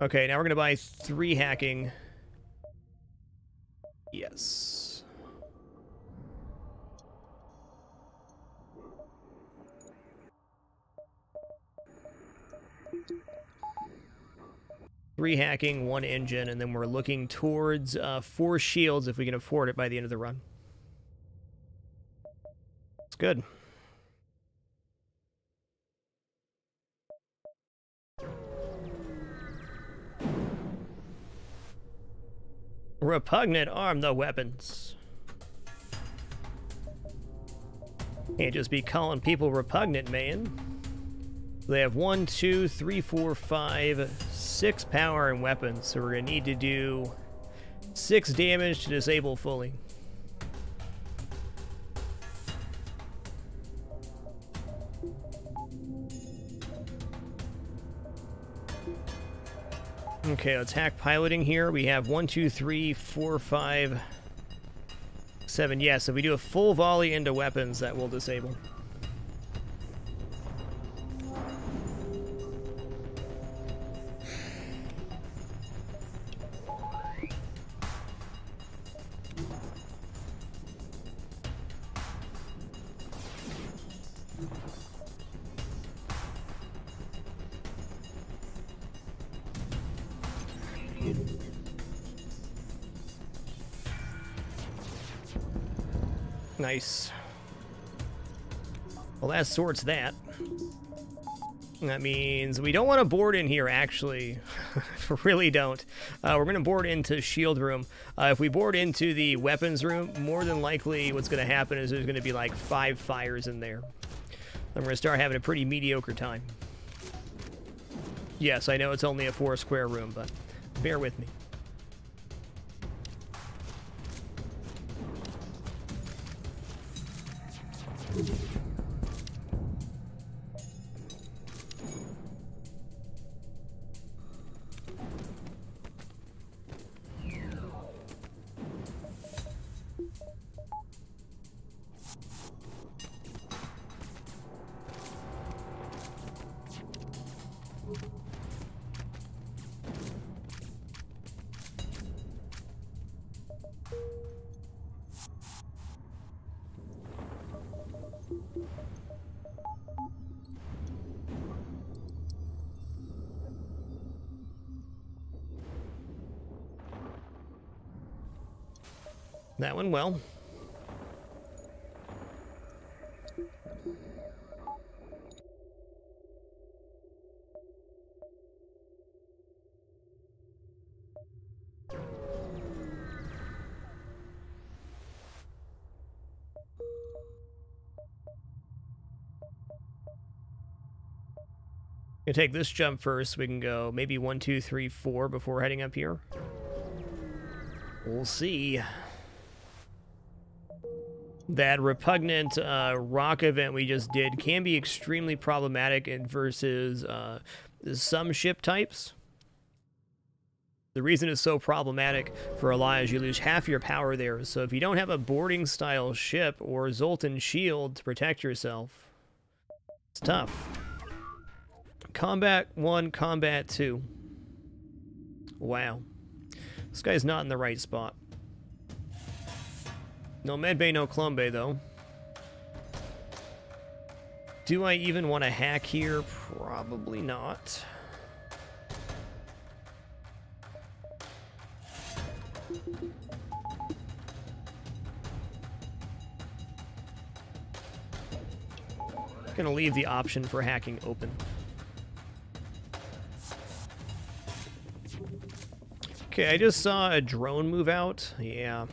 Okay, now we're going to buy 3 hacking. Yes. Three hacking, 1 engine, and then we're looking towards 4 shields if we can afford it by the end of the run. It's good. Repugnant, arm the weapons. Can't just be calling people repugnant, man. They have 1, 2, 3, 4, 5, 6 power and weapons, so we're going to need to do 6 damage to disable fully. Okay, let's hack piloting here. We have 1, 2, 3, 4, 5, 7. Yes, if we do a full volley into weapons, that will disable. Nice. Well, that sorts that. That means we don't want to board in here, actually. Really don't. We're going to board into shield room. If we board into the weapons room, more than likely what's going to happen is there's going to be like 5 fires in there. I'm going to start having a pretty mediocre time. Yes, I know it's only a 4-square room, but bear with me. That went well. Gonna take this jump first. We can go maybe 1, 2, 3, 4 before heading up here. We'll see. That repugnant rock event we just did can be extremely problematic versus some ship types. The reason it's so problematic for a lot is you lose half your power there. So if you don't have a boarding style ship or Zoltan shield to protect yourself, it's tough. Combat 1, Combat 2. Wow. This guy's not in the right spot. No medbay, no clone bay, though. Do I even want to hack here? Probably not. Gonna leave the option for hacking open. Okay, I just saw a drone move out. Yeah.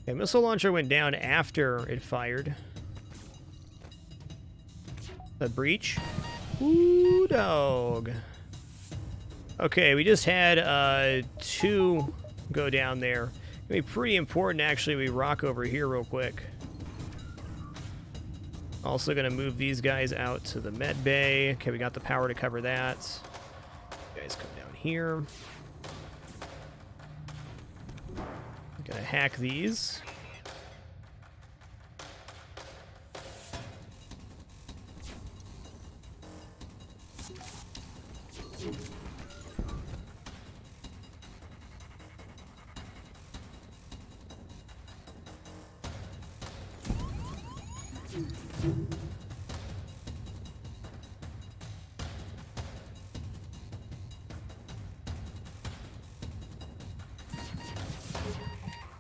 Okay, missile launcher went down after it fired. A breach. Ooh, dog. Okay, we just had 2 go down there. It'd be pretty important, actually, we rock over here real quick. Also gonna move these guys out to the med bay. Okay, we got the power to cover that. You guys come down here. Gonna hack these.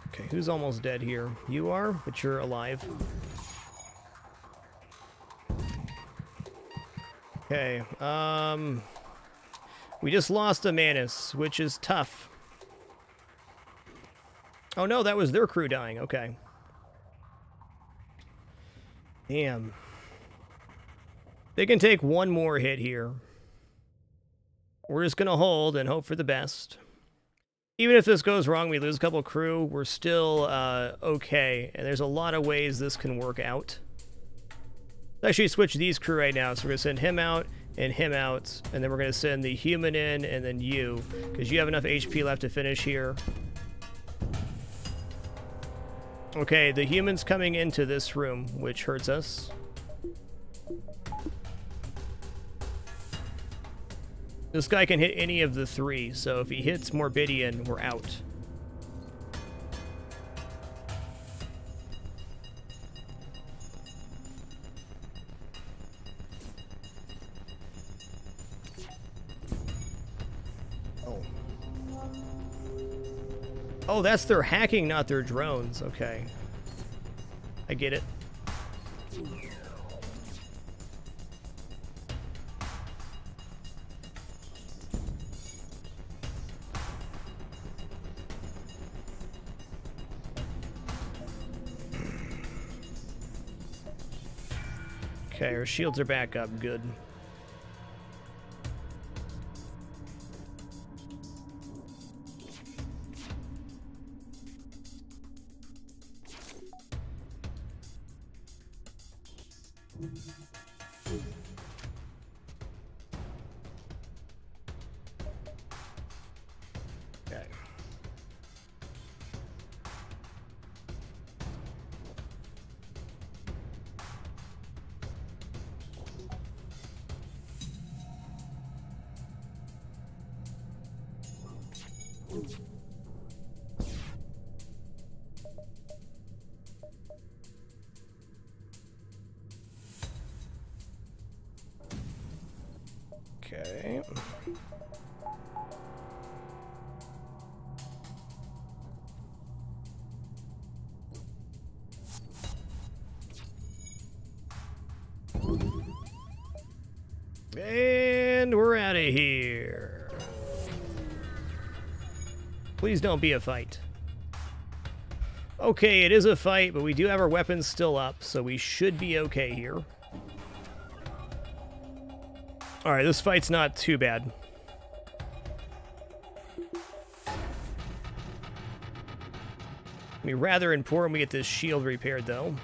Okay, who's almost dead here? You are, but you're alive. Okay, we just lost a Manus, which is tough. Oh no, that was their crew dying, okay. Damn. They can take one more hit here. We're just gonna hold and hope for the best. Even if this goes wrong, we lose a couple crew, we're still okay. And there's a lot of ways this can work out. Let's actually switch these crew right now. So we're gonna send him out, and then we're gonna send the human in, and then you, because you have enough HP left to finish here. Okay, the human's coming into this room, which hurts us. This guy can hit any of the three, so if he hits Morbidian, we're out. Oh, that's their hacking, not their drones. Okay. I get it. Okay, our shields are back up. Good. Okay. Okay. And we're out of here. Please don't be a fight. Okay, it is a fight, but we do have our weapons still up, so we should be okay here. Alright, this fight's not too bad. It'll be rather important we get this shield repaired, though.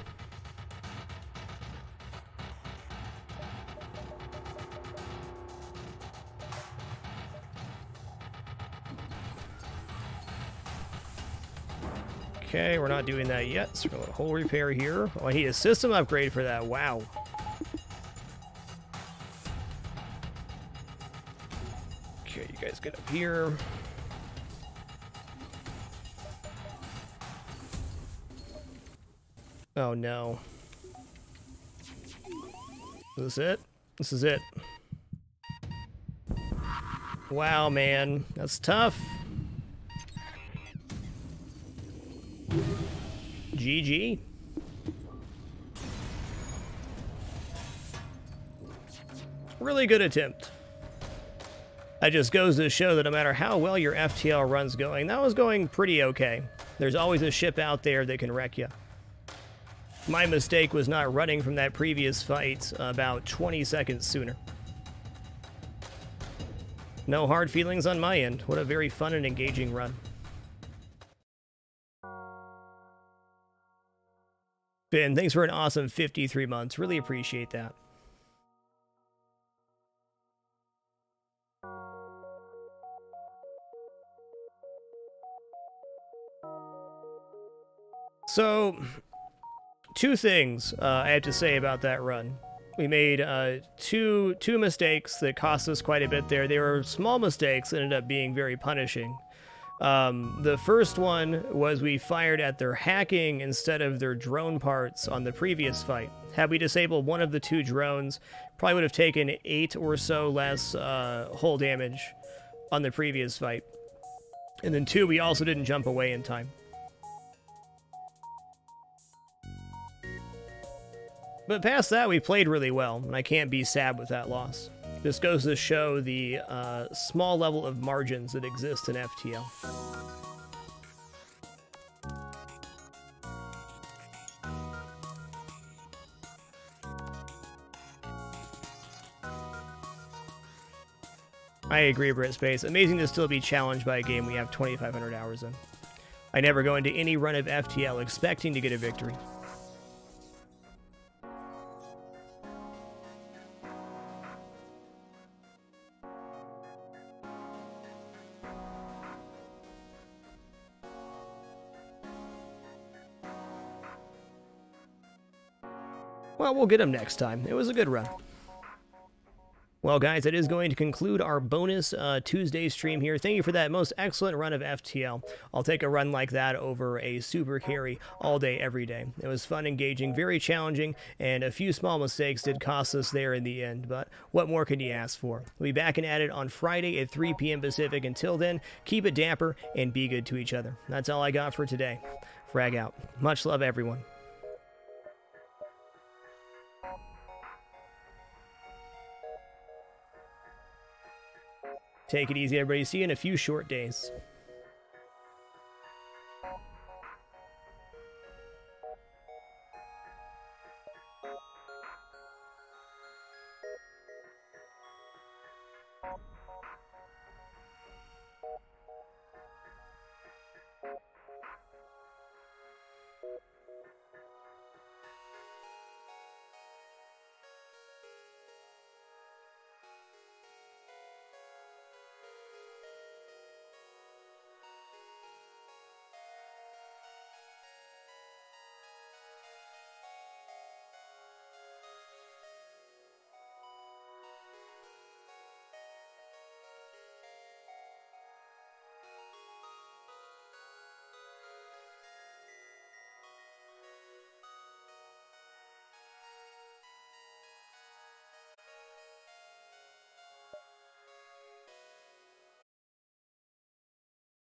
Okay, we're not doing that yet, so we're going to hull repair here. Oh, I need a system upgrade for that. Wow. Okay, you guys get up here. Oh, no. Is this it? This is it. Wow, man. That's tough. GG. Really good attempt. That just goes to show that no matter how well your FTL run's going, that was going pretty okay. There's always a ship out there that can wreck you. My mistake was not running from that previous fight about 20 seconds sooner. No hard feelings on my end. What a very fun and engaging run. Ben, thanks for an awesome 53 months. Really appreciate that. So, two things I have to say about that run. We made two mistakes that cost us quite a bit there. They were small mistakes that ended up being very punishing. The first one was we fired at their hacking instead of their drone parts on the previous fight. Had we disabled one of the two drones, probably would have taken 8 or so less hull damage on the previous fight. And then 2, we also didn't jump away in time. But past that, we played really well, and I can't be sad with that loss. This goes to show the small level of margins that exist in FTL. I agree, Brit Space. Amazing to still be challenged by a game we have 2,500 hours in. I never go into any run of FTL expecting to get a victory. Well, we'll get him next time. It was a good run. Well, guys, that is going to conclude our bonus Tuesday stream here. Thank you for that most excellent run of FTL. I'll take a run like that over a super carry all day, every day. It was fun, engaging, very challenging, and a few small mistakes did cost us there in the end, but what more could you ask for? We'll be back and at it on Friday at 3 p.m. Pacific. Until then, keep it dapper and be good to each other. That's all I got for today. Frag out. Much love, everyone. Take it easy, everybody. See you in a few short days.